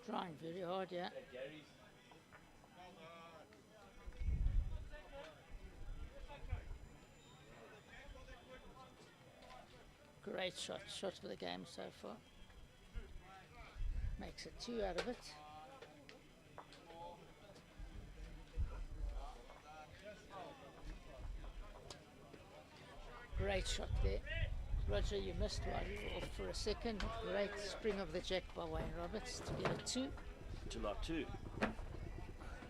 Trying very hard, yeah. Great shot for the game so far. Makes it 2 out of it. Great shot there. Roger, you missed while you were off for a second. Great spring of the jack by Wayne Roberts to get a 2. To lot 2.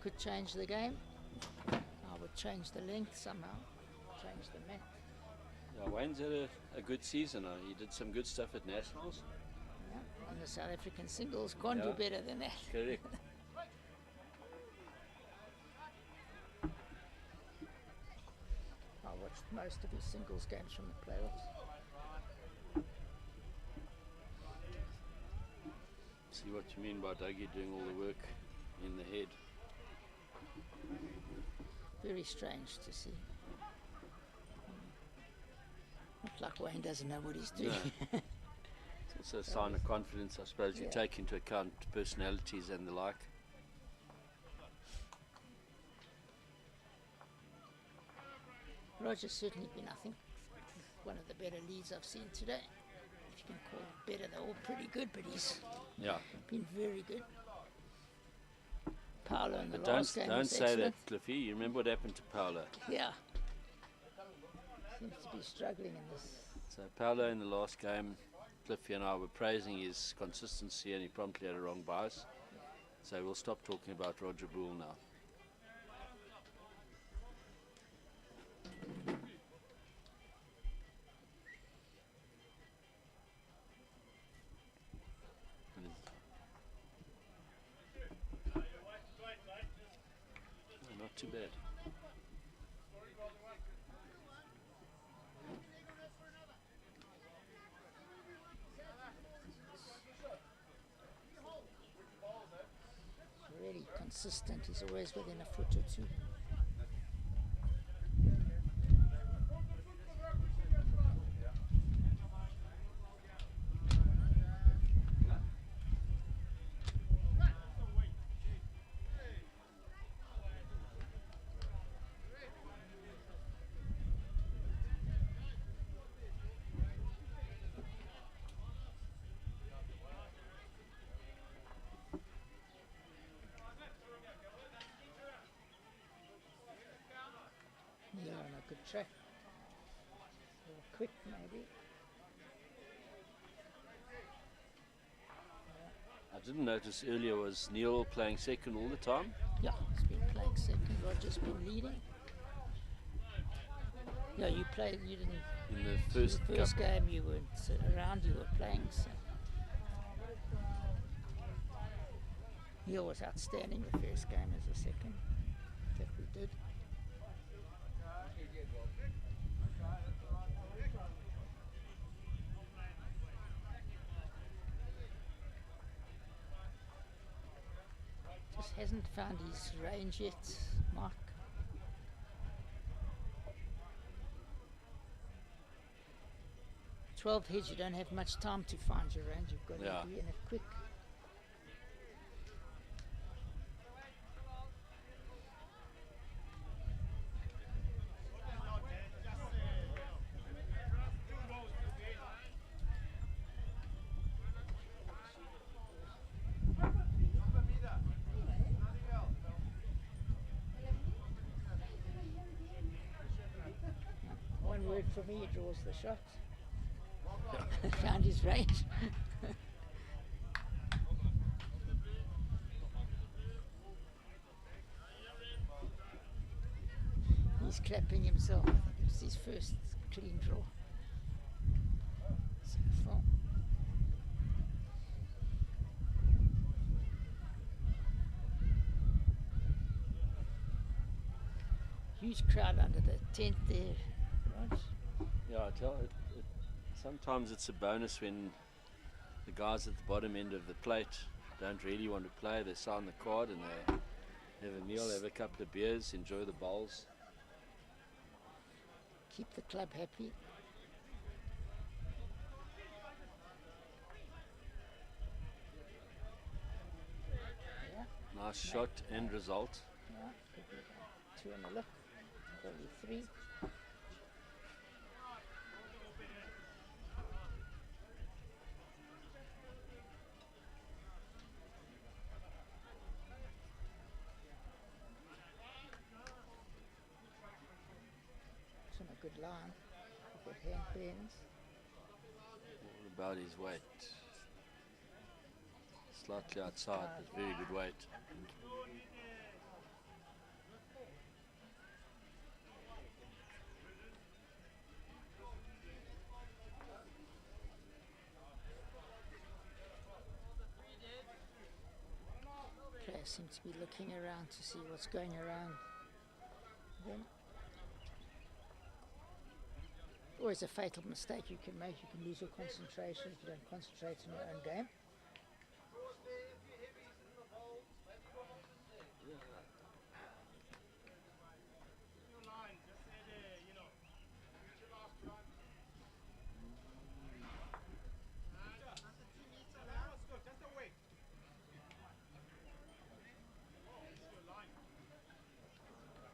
Could change the game. I would change the length somehow. Change the mat. Yeah, Wayne's had a good season. He did some good stuff at Nationals. Yeah. And the South African singles can't do Yeah. better than that. Correct. I watched most of his singles games from the playoffs. See what you mean by Dougie doing all the work in the head. Very strange to see. Not like Wayne doesn't know what he's doing. No. It's also a sign of confidence, I suppose. You Yeah. take into account personalities and the like. Roger's certainly been, I think, one of the better leads I've seen today. If you can call it better, they're all pretty good, but he's Yeah. been very good. Paolo in the But last game don't was say excellent. that, Cliffy. You remember what happened to Paolo? Yeah. Seems to be struggling in this. So Paolo in the last game, Cliffy and I were praising his consistency, and he promptly had a wrong bias. So we'll stop talking about Roger Bull now. Not too bad. Really consistent. He's always within a foot or two. You're on a good track. A little quick, maybe. I didn't notice earlier, was Neil playing second all the time? Yeah, he's been playing second. Roger's been leading. Yeah, you played. You didn't. In the first The first couple. game you weren't around. You were playing. So. Neil was outstanding the first game as the second that we did. Just hasn't found his range yet, Mark. 12 heads, you don't have much time to find your range. You've got Yeah. to be in it quick. One word for me, he draws the shot. Found his range. He's clapping himself. I think it's his first clean draw. So far. Huge crowd under the tent there, right? Yeah, I tell it. Sometimes it's a bonus when the guys at the bottom end of the plate don't really want to play. They sign the card and they have a meal, have a couple of beers, enjoy the bowls. Keep the club happy. Yeah, Nice shot and result. yeah. Could be two and a look. Probably three. It's on a good line. Good hand bends. All about his weight. Slightly outside, but very good weight. Players seem to be looking around to see what's going around them. Always a fatal mistake you can make. You can lose your concentration if you don't concentrate on your own game.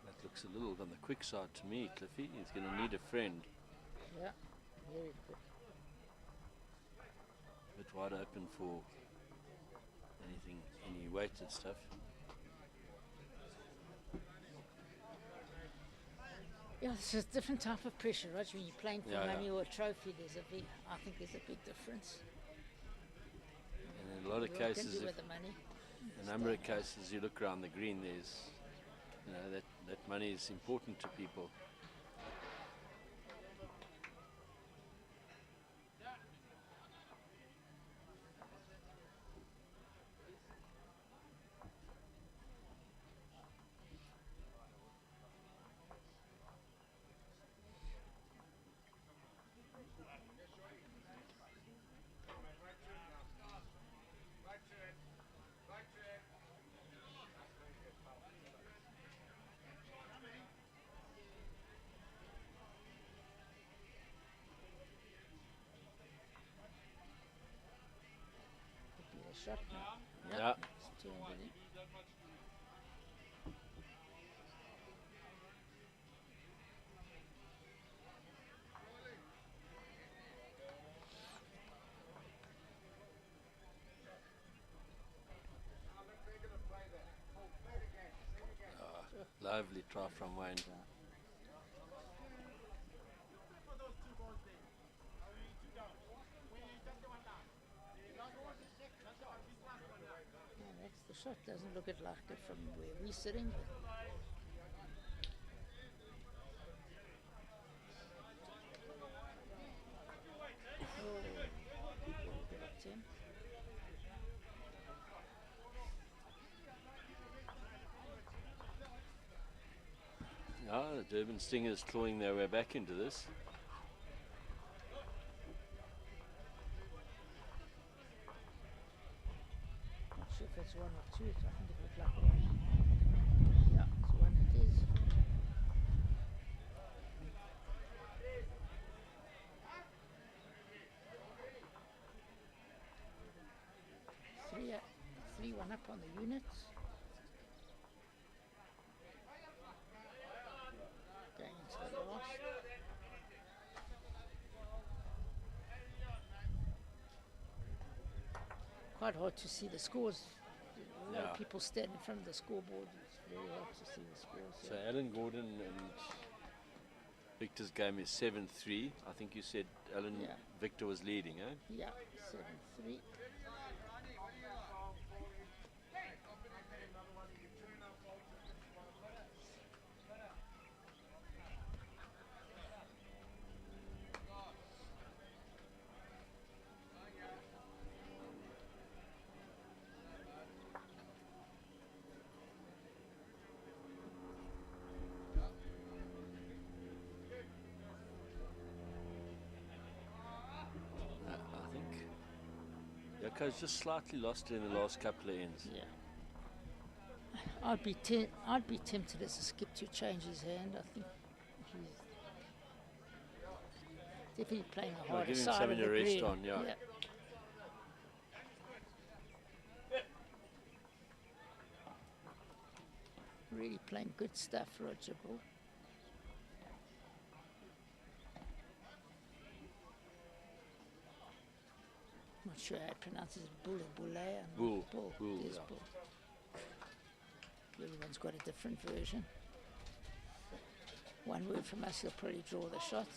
That looks a little on the quick side to me, Cliffy. He's going to need a friend. Yeah, very quick. A bit wide open for anything, any weighted stuff. Yeah, it's a different type of pressure, right? When you're playing for Yeah, money yeah. or a trophy, I think there's a big difference. And in a lot of What can cases, do if with the money? a number of cases you look around the green, there's, that money is important to people. Could be a shot now. Yeah. It's 200 in. Lovely try from Wayne. Yeah, that's the shot. Doesn't look it like it from where we're sitting. Oh, good attempt. Yeah, the Durban Stingers clawing their way back into this. Not sure if it's one or two. I think it looked like one. Yeah, it's one it is. line up on the unit. Going into the last. Quite hard to see the scores. A lot Yeah. of people stand in front of the scoreboard. It's very hard to see the scores. So Alan Gordon and Victor's game is 7-3. I think you said Alan Yeah. Victor was leading, eh? Yeah, 7-3. I think Yoko's just slightly lost it in the last couple of ends. Yeah. I'd be tempted as a skip to change his hand. I think he's definitely playing a harder give him side something of the to rest green. on, yeah. Really playing good stuff, Roger Bull. Not sure how it pronounces it, Bull or Bullea. Bull. Bull. Bull, There's yeah. Bull. Everyone's got a different version. One word from us, he'll probably draw the shot.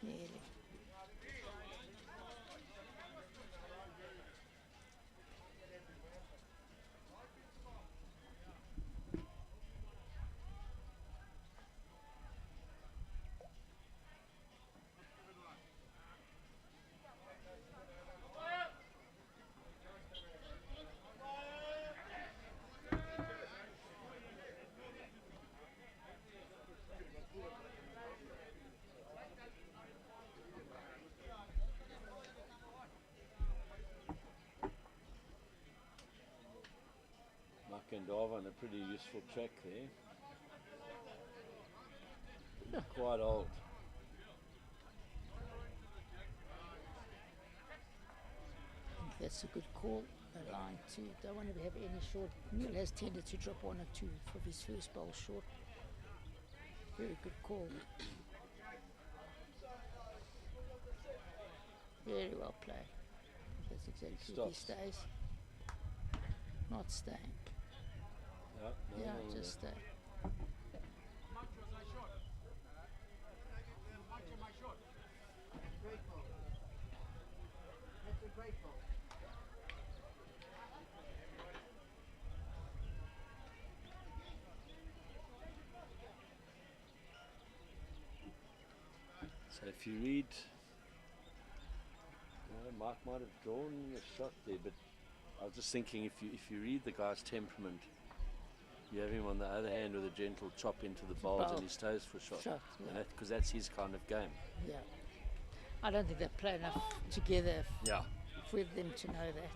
Nearly. Kendava on a pretty useful track there. Quite old. I think that's a good call. A line two. Don't want to have any short. Neil has tended to drop one or two for his first bowl short. Very good call. Very well played. That's exactly if he Stops. stays. Not staying. Yeah, no, Yeah, no, just stay. How much was I short? How much am I short? Great ball. That's a great ball. So if you read, Mark might have drawn a shot there, but I was just thinking if you read the guy's temperament, you have him on the other hand with a gentle chop into the bulge and he stays for shot. Shot, yeah. Because that's his kind of game. Yeah. I don't think they play enough together Yeah. for them to know that.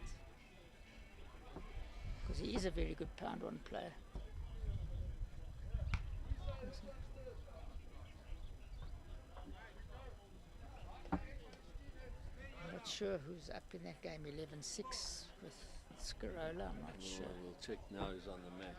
Because he is a very good pound one player. I'm not sure who's up in that game, 11-6 with Scarola, I'm not sure. We'll check now who's on the mat.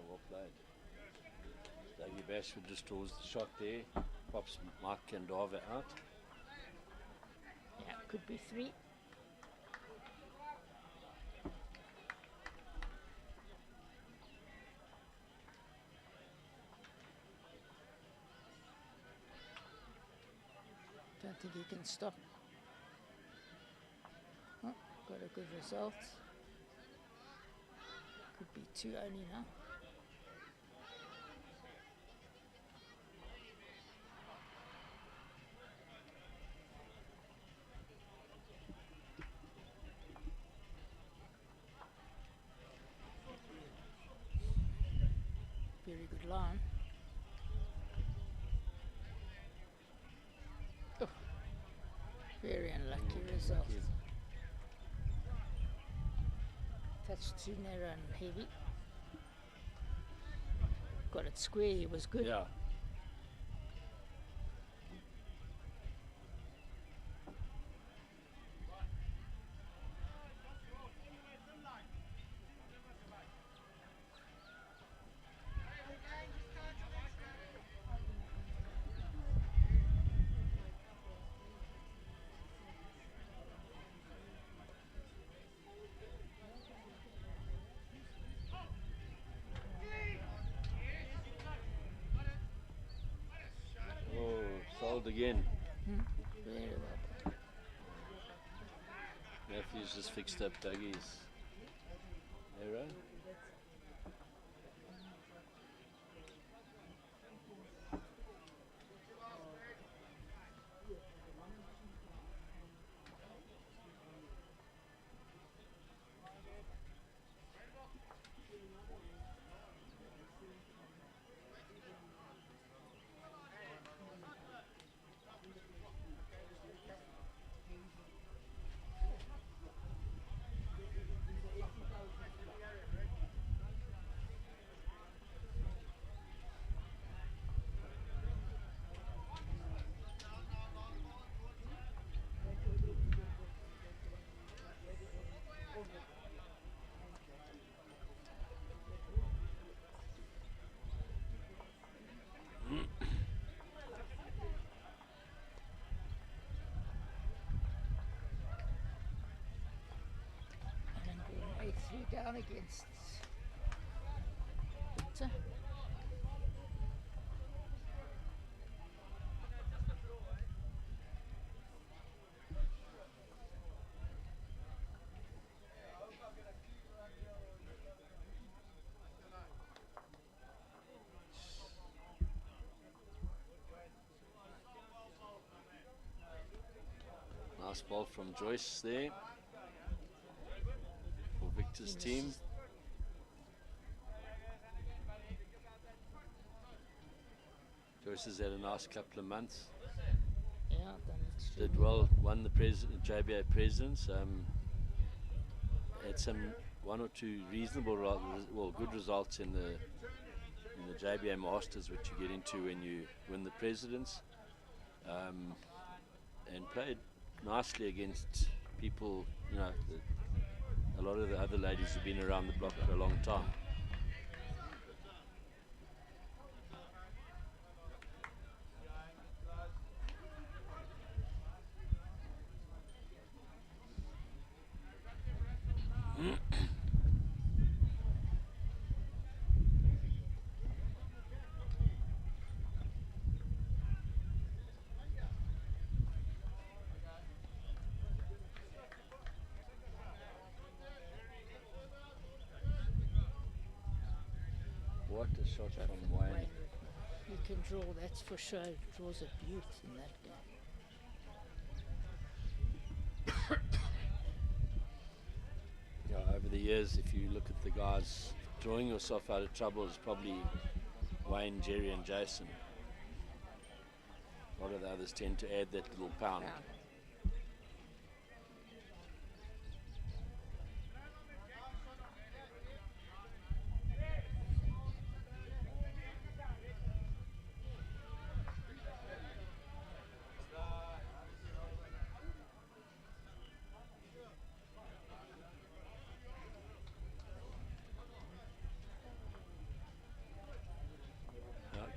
Well played. Dougie Bashford just draws the shot there, pops Mark Kendava out. Yeah, could be 3. Don't think he can stop. Oh, got a good result. Could be 2 only now. Very good line. Oh, very unlucky result. touch too narrow and heavy. Got it square, he was good. Yeah. Oh, sold again. Very well. Matthews just fixed up Dougie's error. And going 8-3 down against Victor. Nice ball from Joyce there for Victor's team. Joyce has had a nice couple of months. Yeah, done extremely Did well, won the JBA Presidents. Had some one or two reasonable, good results in the JBA Masters, which you get into when you win the Presidents, and played nicely against people, a lot of the other ladies who've been around the block for a long time. What a shot from Wayne. He can draw, that's for sure. Draws a beaut in that game. Yeah, over the years, if you look at the guys drawing yourself out of trouble, is probably Wayne, Jerry, and Jason. A lot of the others tend to add that little pound.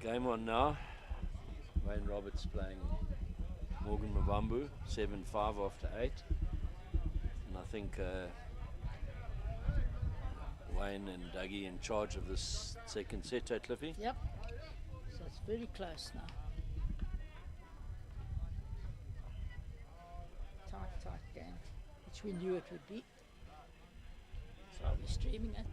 Game on now. Wayne Roberts playing Morgan Mavambu, 7-5 after 8. And I think Wayne and Dougie in charge of this second set, Cliffy. Yep. So it's very close now. Tight game, which we knew it would be. So I'll be streaming it.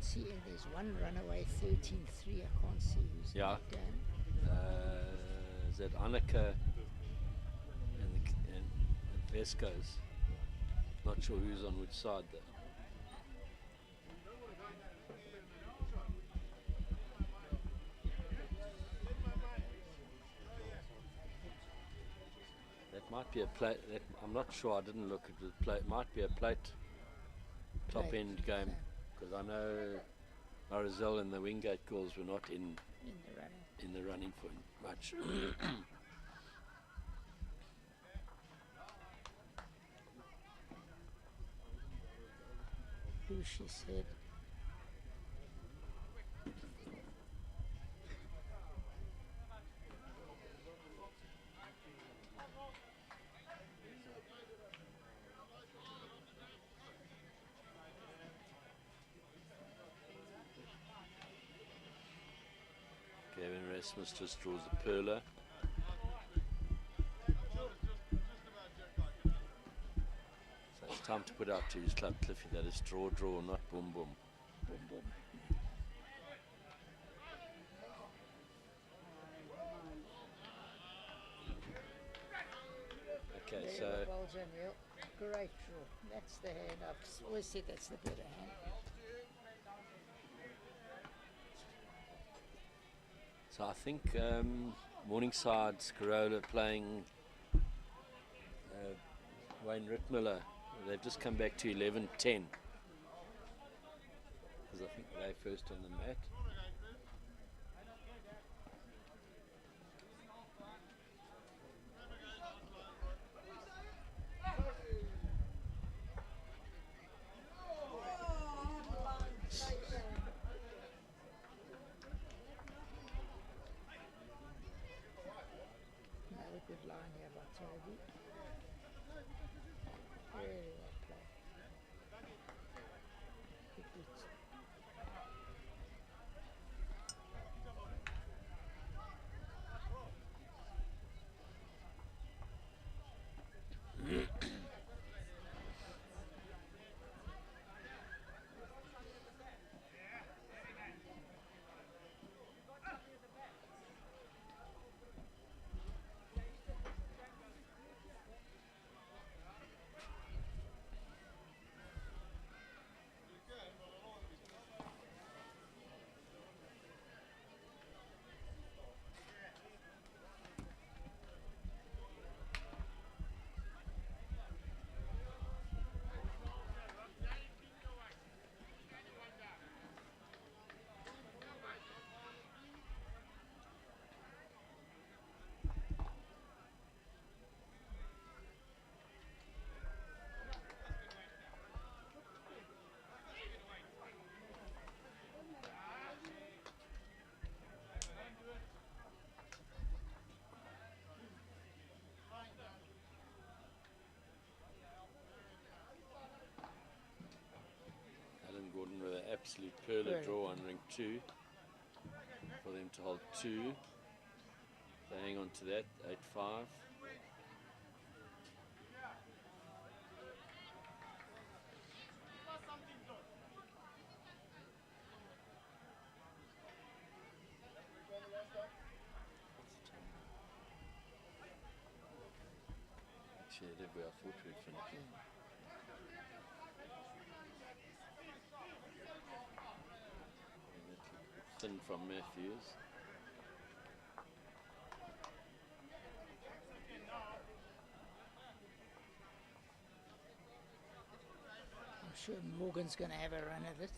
see. There's one runaway, 13-3. I can't see who's in Yeah. that game. Is that Annika and Vesco's? Not sure who's on which side though. That might be a plate. I'm not sure. I didn't look at the plate. It might be a plate top Plate, end game okay. because I know Marizelle and the Wingate girls were not In the running. in the running for much. Who she said. Gavin Rasmus just draws a perler. So it's time to put out to his club, Cliffy. That is draw, not boom, boom. Boom, boom. Okay, Very so well done, Neil. Great draw. That's the hand. I've always said that's the better hand. I think Morningside's Corolla playing Wayne Rittmiller. They've just come back to 11-10 because I think they're first on the mat. Another good line here by Toby. Very well played. Good beat. Alan Gordon with an absolute perler Brilliant. draw on ring 2 for them to hold 2. They hang on to that, 8-5. Actually, I thought we were finishing. Thin from Matthews. I'm sure Morgan's going to have a run at it.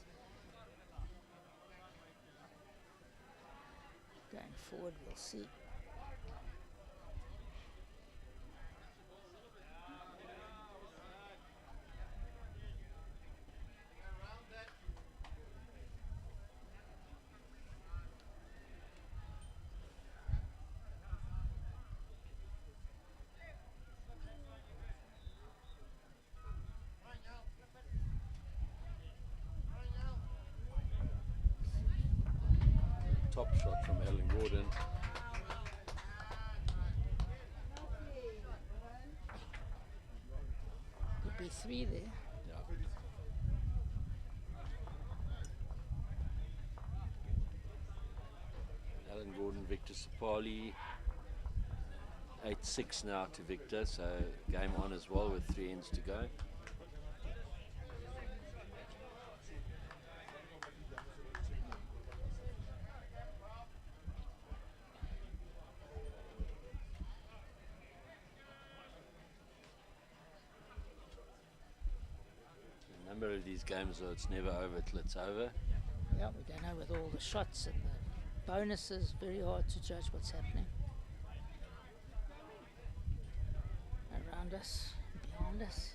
Going forward, we'll see. Top shot from Alan Gordon. Could be 3 there. Yeah. Victor Sapali. 8-6 now to Victor, so game on as well with 3 ends to go. A number of these games, though, it's never over till it's over. Yeah, we don't know with all the shots and the bonuses, very hard to judge what's happening around us, behind us.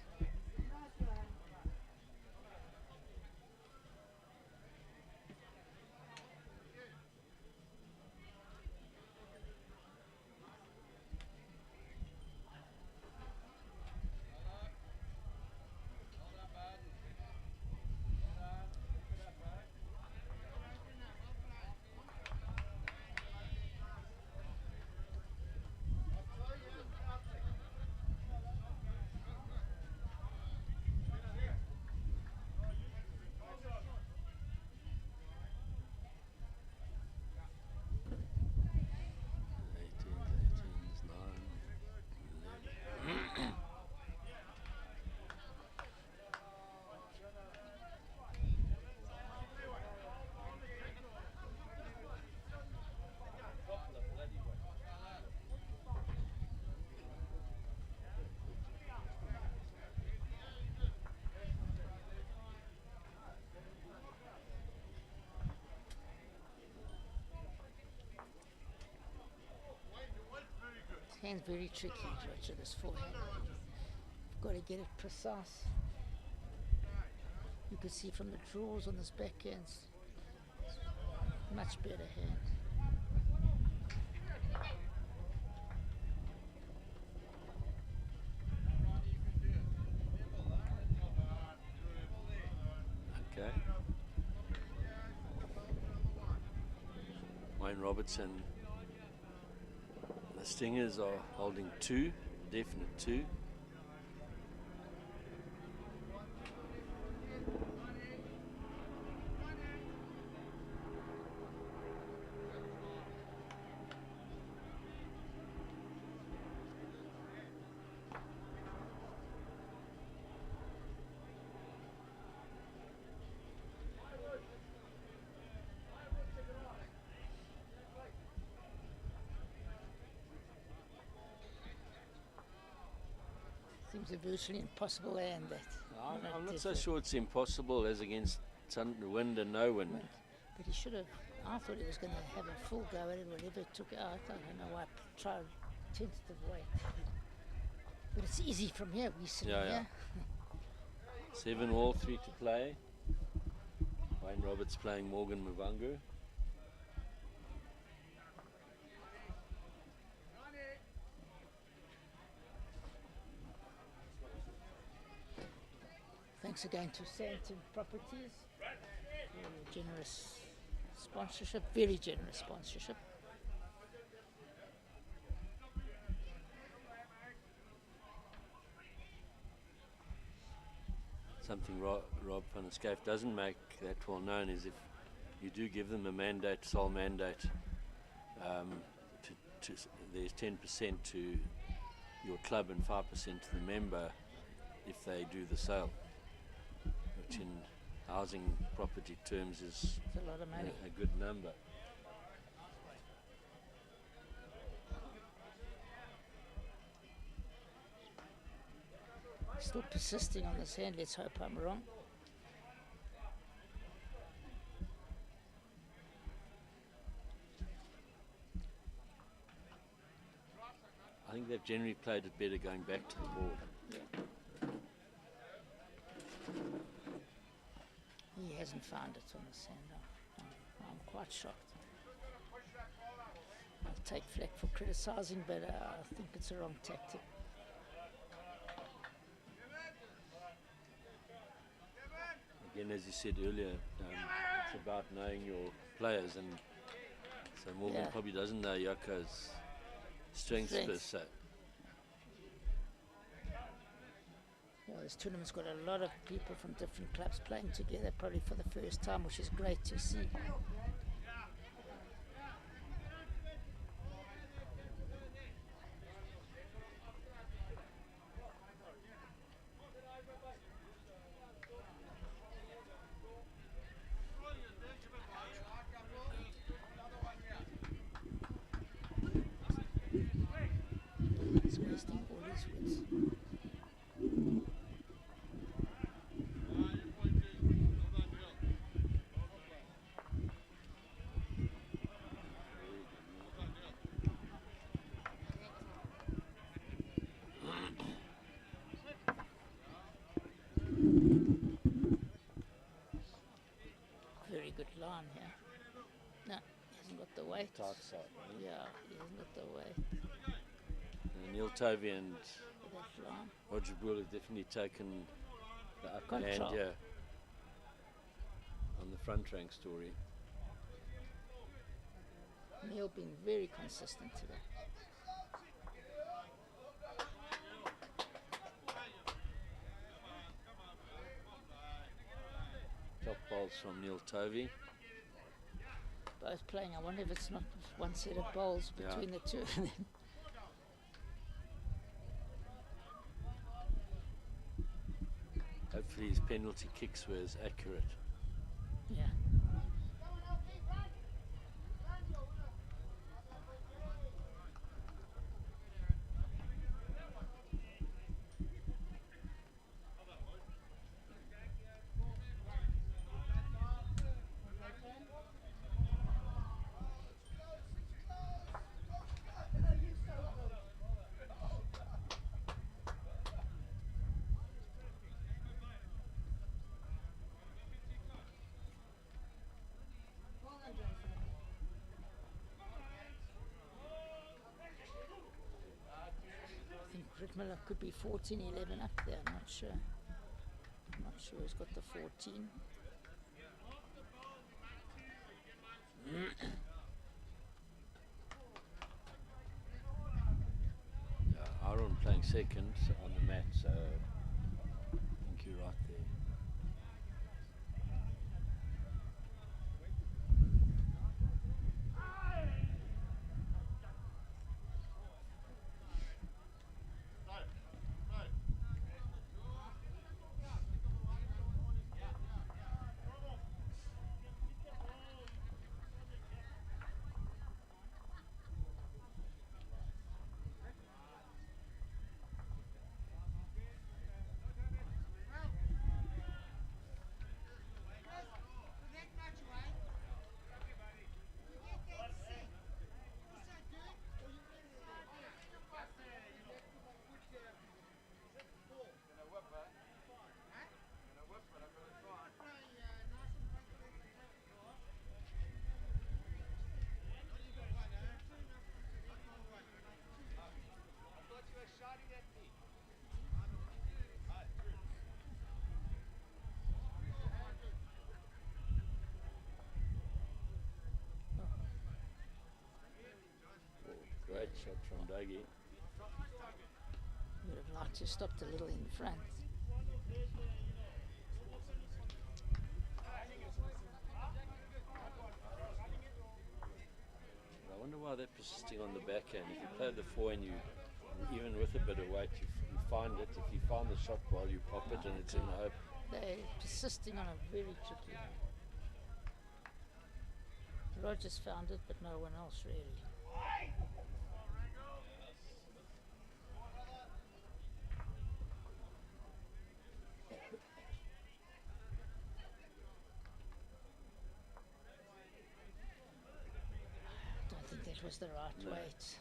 Hand's very tricky, Roger, this forehand. You've got to get it precise. You can see from the draws on this backhand, much better hand. Okay. Wayne Robertson. The Stingers are holding 2, definite 2. Seems a virtually impossible hand, that. I'm not so sure it's impossible as against wind and no wind. But he should have. I thought he was going to have a full go at it, whatever it took out. I don't know why I tried tentative weight. But it's easy from here. We sit here. 7 all, 3 to play. Wayne Roberts playing Morgan Muvungu. Thanks again to Santon Properties for generous sponsorship, very generous sponsorship. Something Rob van der Schyff doesn't make that well known is if you do give them a mandate, sole mandate, there's 10% to your club and 5% to the member if they do the sale, which in housing property terms is a lot of money. A good number. Still persisting on this hand, let's hope I'm wrong. I think they've generally played it better going back to the board. He hasn't found it on the hand. I'm quite shocked. I'll take flack for criticising, but I think it's a wrong tactic. Again, as you said earlier, it's about knowing your players, and so Morgan probably doesn't know Yoko's strengths per se. Well, this tournament's got a lot of people from different clubs playing together, probably for the first time, which is great to see. good line here. No, he hasn't got the weight. Tight side. Right? Yeah, he hasn't got the weight Neil Tovey and for that line. Roger Bull have definitely taken the upper hand Control. here on the front rank story. Neil being very consistent today. Top bowls from Neil Tovey. Both playing. I wonder if it's not one set of bowls Yeah. between the two of them. Hopefully his penalty kicks were as accurate. Yeah. I think Ritmiller could be 14-11 up there. I'm not sure. I'm not sure he's got the 14. Aaron playing second on the mat, so I think you're right there. Great shot from Dougie. Would have liked to stop a little in front. I wonder why they're persisting on the backhand. If you play the four and you, even with a bit of weight, you find it. If you find the shot ball, you pop it and it's in the hope. They're persisting on a very tricky one. Rogers found it, but no one else really. I don't think that was the right No. weight.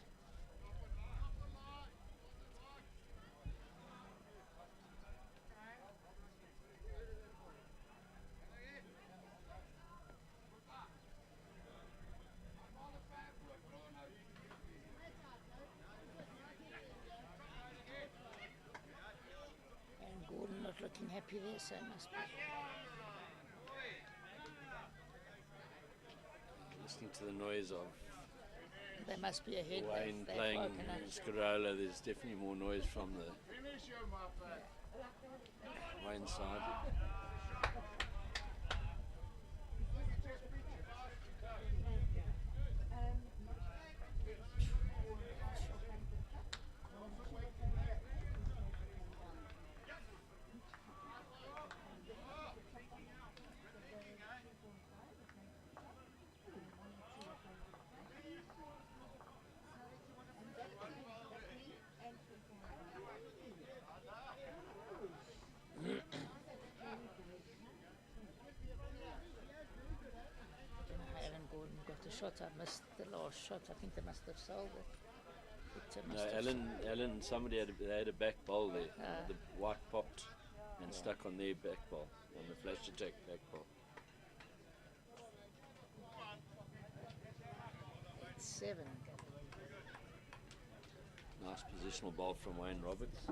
And Gordon not looking happy there, so it must be. Listening to the noise of There must be a head. Wayne they've playing woken up. Scarola, there's definitely more noise from the Wayne side. Alan Gordon got the shot. I missed the last shot. I think they must have sold it. Victor No, must have Alan, somebody they had a back ball there. Ah. The white popped and stuck on their back ball, on the flash attack back ball. 7. Nice positional ball from Wayne Roberts.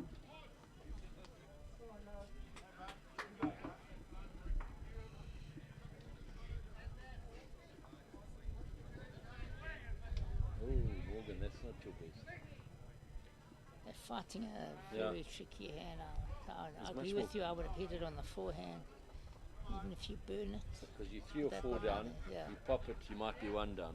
Oh, Morgan, that's not your best. They're fighting a Yeah. very tricky hand. I There's agree much with you. I would have hit it on the forehand, even if you burn it. Because you 3 or That 4 one down, rather, yeah. you pop it, you might be 1 down.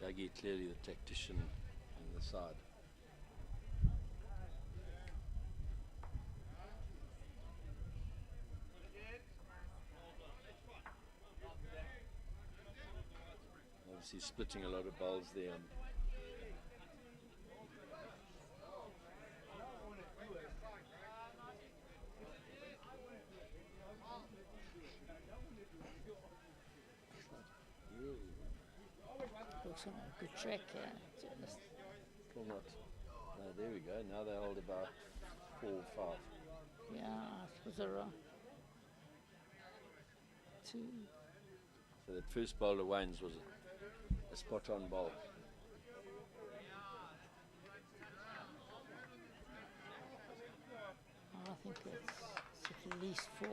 Dougie clearly the tactician on the side. Obviously splitting a lot of bowls there. Looks on a good track here. Just Still not. There we go. Now they hold about 4 or 5. yeah, it was a wrong. 2. So that first bowl of Wayne's was a spot-on bowl. I think it's at least 4.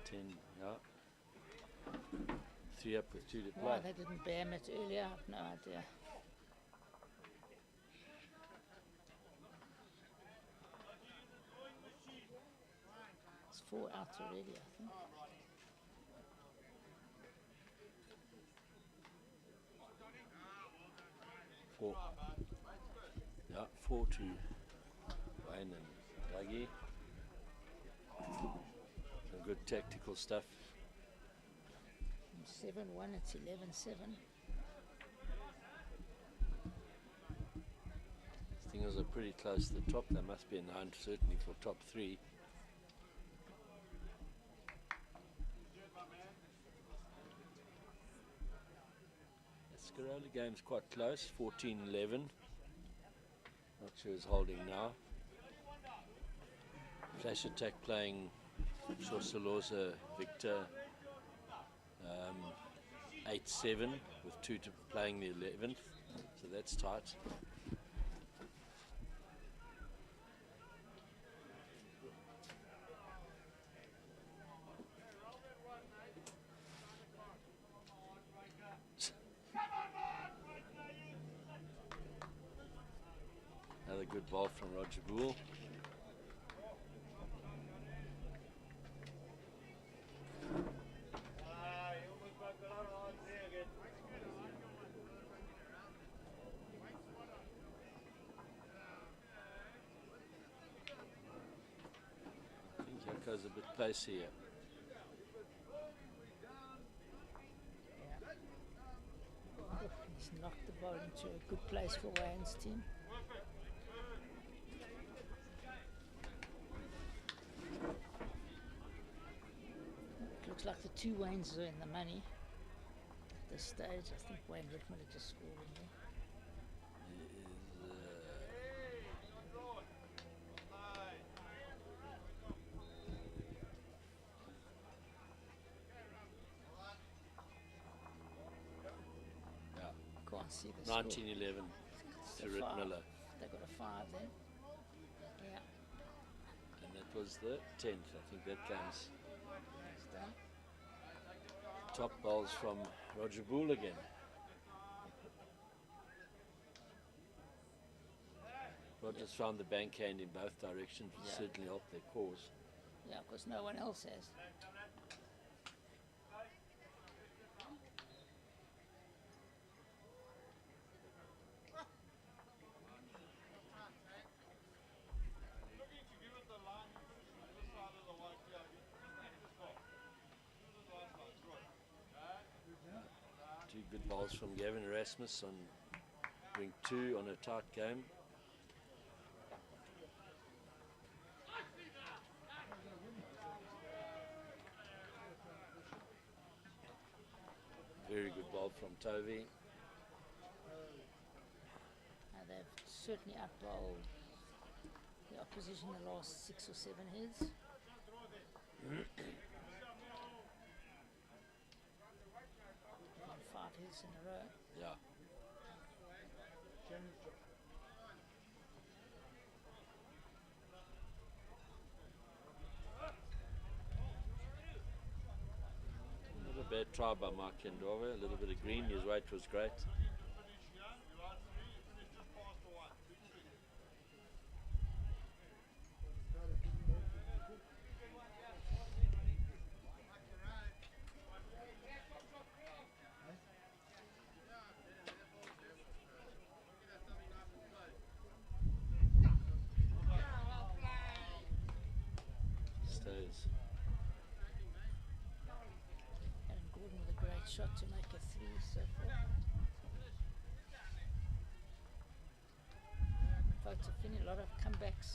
10, yeah. 3 up with 2 to play. Why they didn't bam it earlier, I have no idea. It's 4 out already, I think. Four. Yeah, 4 to Wayne and Dougie. Some good tactical stuff. From 7-1, it's 11-7. Things are pretty close to the top. There must be a 9 certainly for top 3. The Scarola game's quite close, 14-11. Not sure who's holding now. Flash Attack playing Shosaloza Victor 8-7 with 2 to playing the 11th, so that's tight. Another good ball from Roger Boole. I think Jaco's a bit close here. He's knocked the ball into a good place for Wayne's team. Looks like the 2 Waynes are in the money at this stage. I think Wayne Rickman had just scored in there. Can't see the score. 1911 It's to a Rick 5. Miller. They got a 5 then. Yeah, And that was the 10th. I think that game's it's done. top bowls from Roger Boole again. Roger's found the bank hand in both directions, which Yeah. certainly helped their cause. Yeah, because no one else has. Looking to give it the line, this side of the white here. Just go. This is the last one. Good. 2 good bowls from Gavin Erasmus on ring 2 on a tight game. bowled from Tovey. They've certainly outbowled the opposition the last 6 or 7 heads. Won 5 heads in a row. Yeah. Not a bad try by Mike Kendova. A little bit of green. His weight was great. Stays. And Gordon with a great shot to make a 3 so far. Folks have been a lot of comebacks.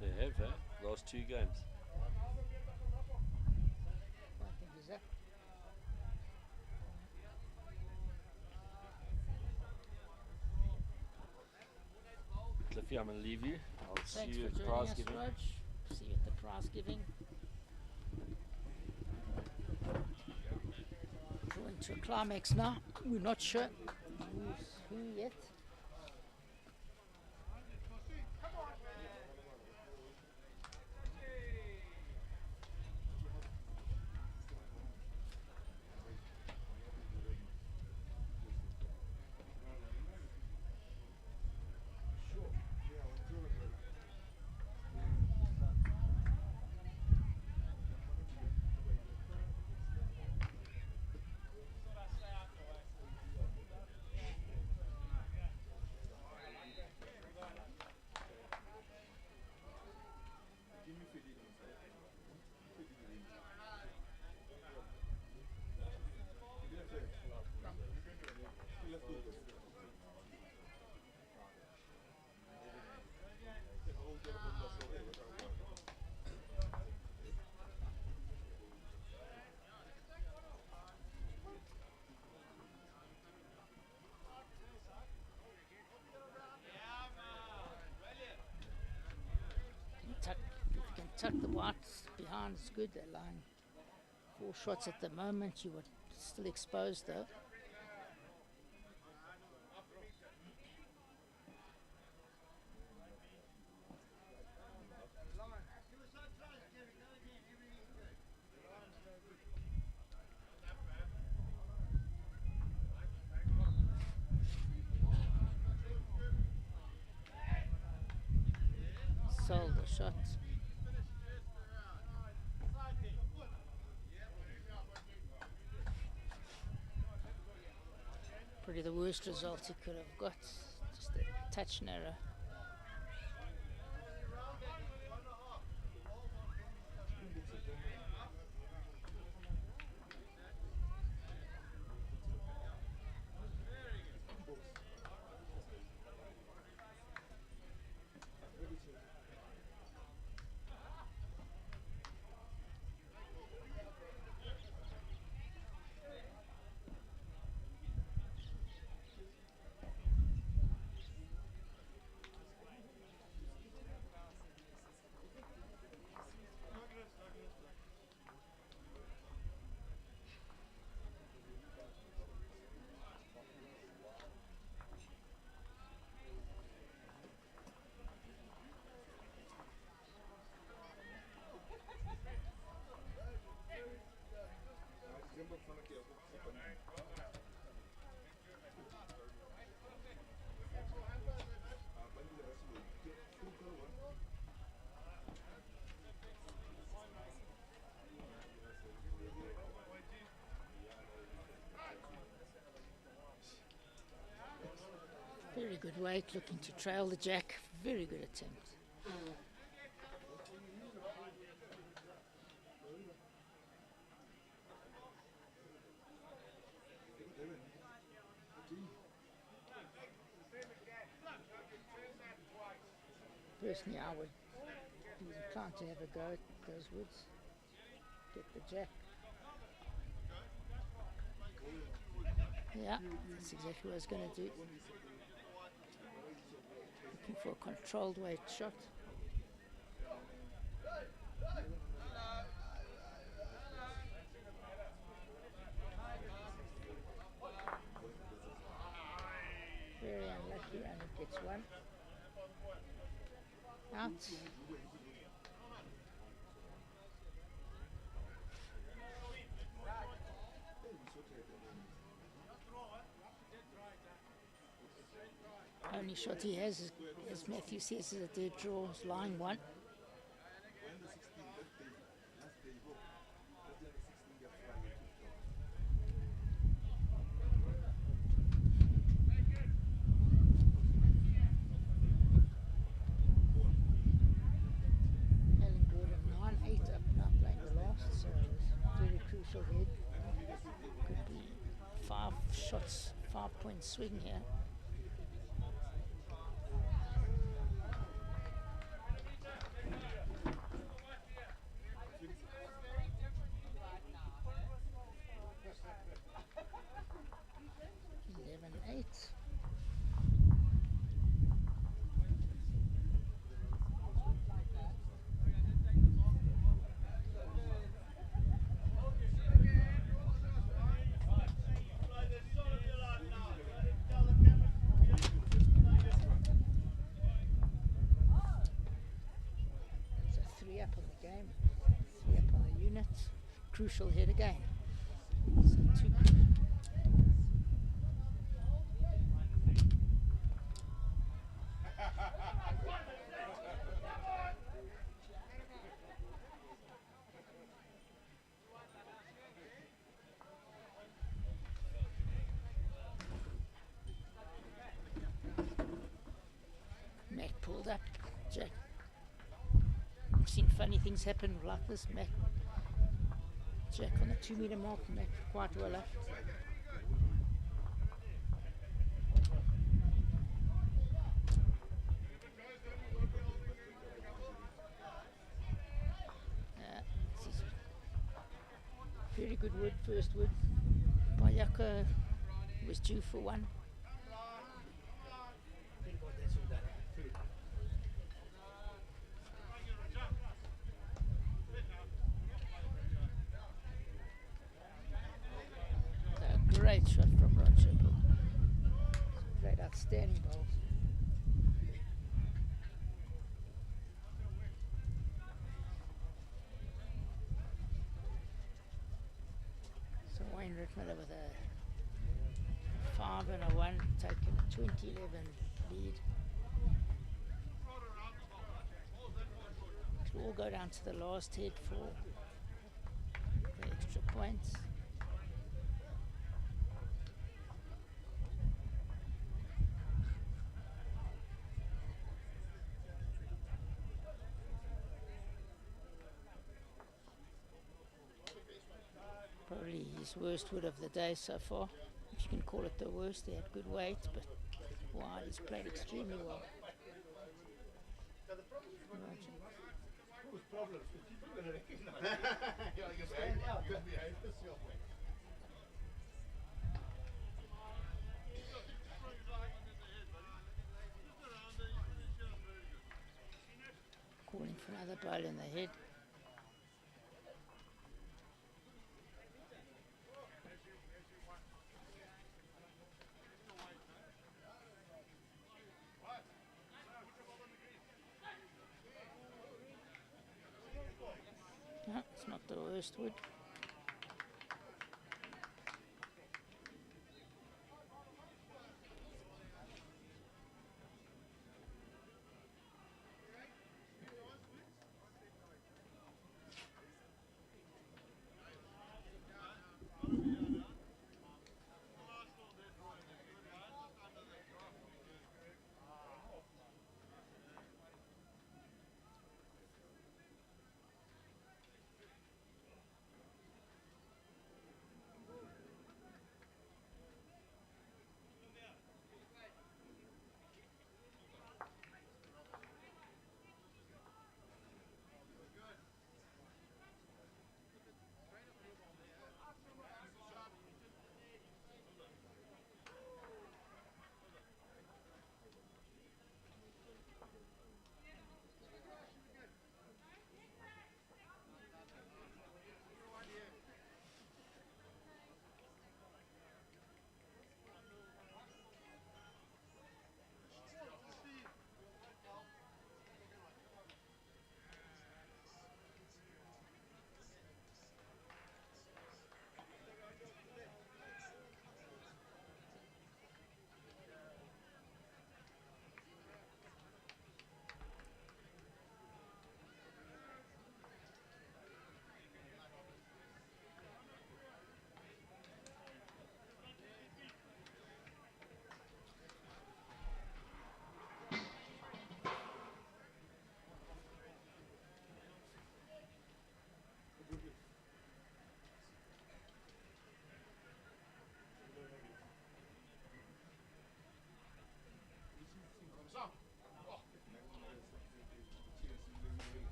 They have, eh? Last 2 games. I think he's up. Cliffy, I'm going to leave you. I'll Thanks see you for at joining prize us, giving. Rog. See you at the prize giving. Drawing to a climax now. We're not sure who's who yet. Tuck, if you can tuck the whites behind, it's good. They're lying 4 shots at the moment. You were still exposed though. Sold the shot. Probably the worst result he could have got. Just a touch narrow. Very good weight, looking to trail the jack. Very good attempt. Personally, I would be inclined to have a go at those woods. Get the jack. Yeah, that's exactly what I was going to do. Looking for a controlled weight shot. Very unlucky, only gets one. Out. Only shot he has, is, as Matthew says, is a dead draw, is lying one. Alan Gordon 9-8 up now playing the last, so it's a very crucial head. Could be 5 shots, 5-point swing here. Crucial hit again. So two. Mac pulled up. Jack. I've seen funny things happen like this. Mac. Jack on the 2 meter mark, Mac quite well up. Very good wood, first wood. Bayaka was due for one. Great shot from Roger. Great, outstanding balls. So Wayne Rittmiller with a 5 and a 1, taking a 20-11 lead. It will all go down to the last hit for the extra points. Probably his worst wood of the day so far, if you can call it the worst. They had good weight, but wide, he's played extremely well. Calling for another ball in the head. No, it's not the worst wood.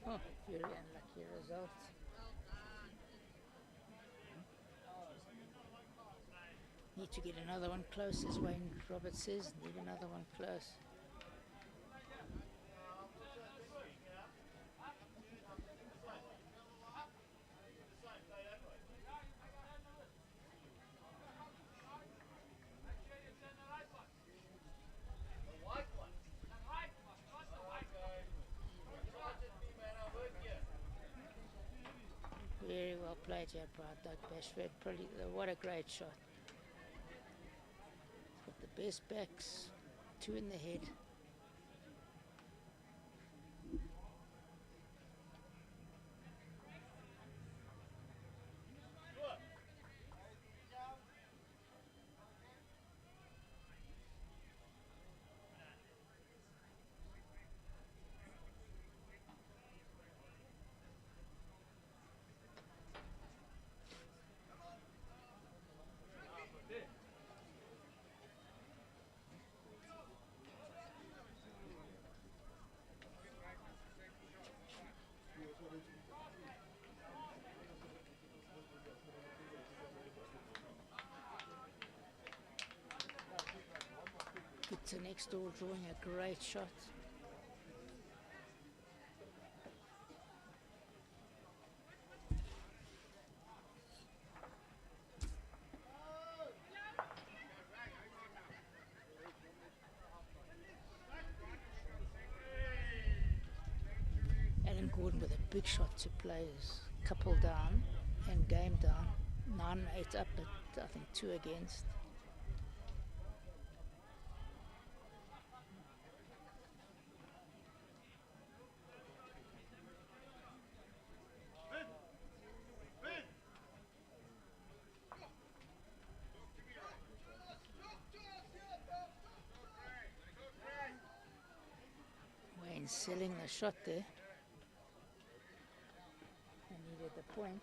Oh, very unlucky result. Need to get another one close, as Wayne Roberts says. Need another one close. Very well played here by Doug Bashford. Probably, what a great shot. Got the best backs, two in the head. Victor next door drawing a great shot. Alan Gordon with a big shot to players. Couple down and game down. 9-8 up, but I think 2 against. Wayne selling the shot there. And needed the point.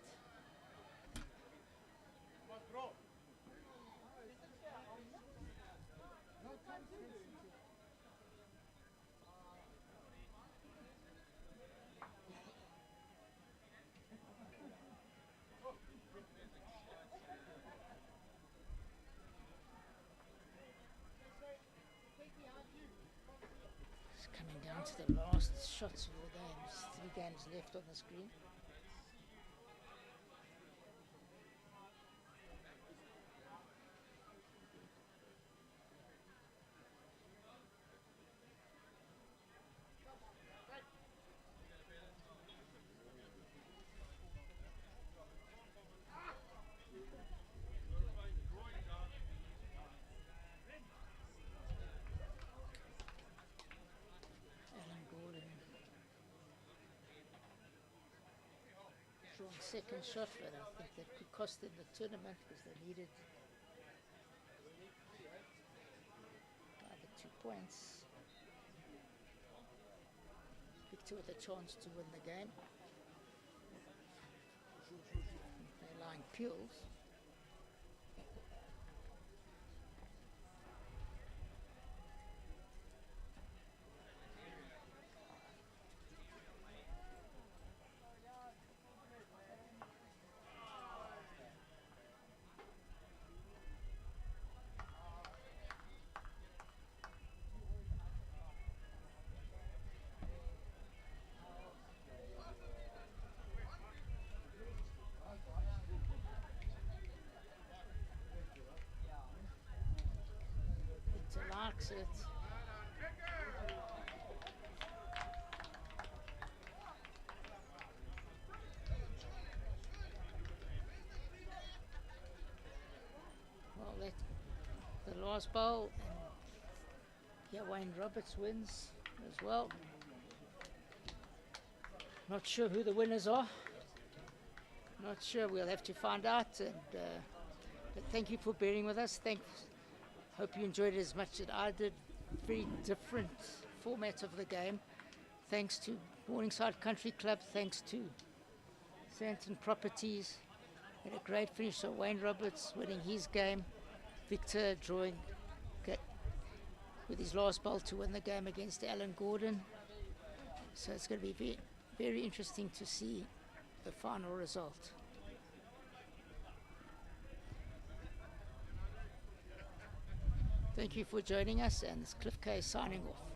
It's coming down to the last shots of the game. There's 3 games left on the screen. Alan Gordon drawn second shot, but I think that could cost them the tournament because they needed either 2 points. Victor with a chance to win the game. They're lying Pules. Victor likes it. Well, that's the last bowl, and yeah, Wayne Roberts wins as well. Not sure who the winners are. Not sure. We'll have to find out. And but thank you for bearing with us. Thanks. Hope you enjoyed it as much as I did. Very different format of the game. Thanks to Morningside Country Club. Thanks to Santon Properties. Had a great finish. So Wayne Roberts winning his game. Victor drawing with his last bowl to win the game against Alan Gordon. So it's going to be very interesting to see the final result. Thank you for joining us, and it's Cliff K signing off.